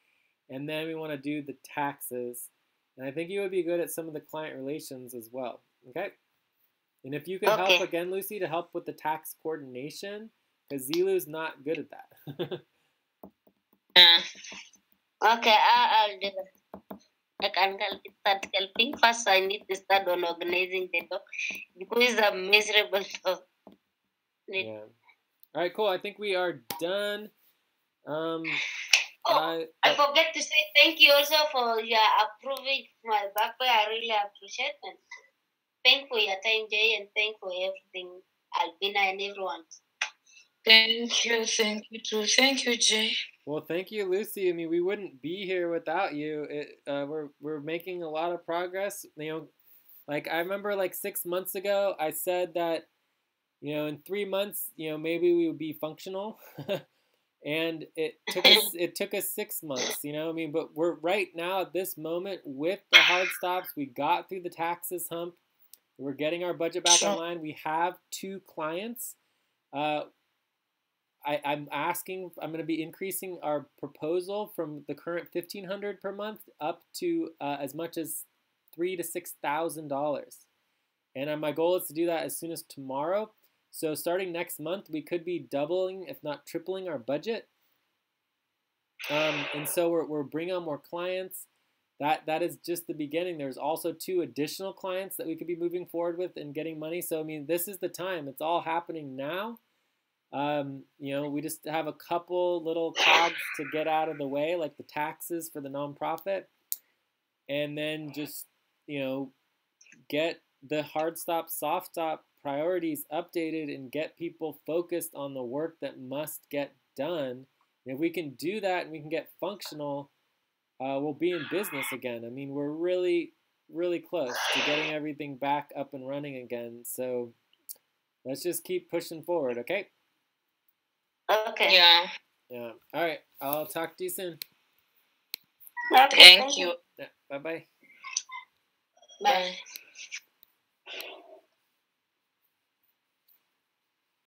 And then we want to do the taxes. And I think you would be good at some of the client relations as well. Okay? And if you could help again, Lucy, to help with the tax coordination, because Zilu's not good at that. Okay, I'll do that. I can start helping. First, I need to start on organizing the talk because I'm miserable. Yeah. All right, cool. I think we are done. I forget to say thank you also for your approving my backpack. I really appreciate it. Thank for your time, Jay, and thank for everything, Albina and everyone. Thank you too. Thank you, Jay. Well, thank you, Lucy. I mean, we wouldn't be here without you. We're making a lot of progress. You know, like I remember like 6 months ago, I said that, you know, in 3 months, you know, maybe we would be functional. And it took us 6 months, you know. I mean, but we're right now at this moment with the hard stops. We got through the taxes hump. We're getting our budget back online. We have 2 clients. I'm going to be increasing our proposal from the current $1,500 per month up to as much as $3,000 to $6,000. And my goal is to do that as soon as tomorrow. So starting next month, we could be doubling, if not tripling, our budget. And so we're bringing on more clients. That is just the beginning. There's also 2 additional clients that we could be moving forward with and getting money. So, I mean, this is the time. It's all happening now. You know, we just have a couple little cogs to get out of the way, like the taxes for the nonprofit. And then just, you know, get the hard stop, soft stop priorities updated and get people focused on the work that must get done. And if we can do that and we can get functional, we'll be in business again. I mean, we're really, really close to getting everything back up and running again. So let's just keep pushing forward, okay? Okay. Yeah. All right. I'll talk to you soon. Okay, Thank you. Yeah, bye-bye. Bye.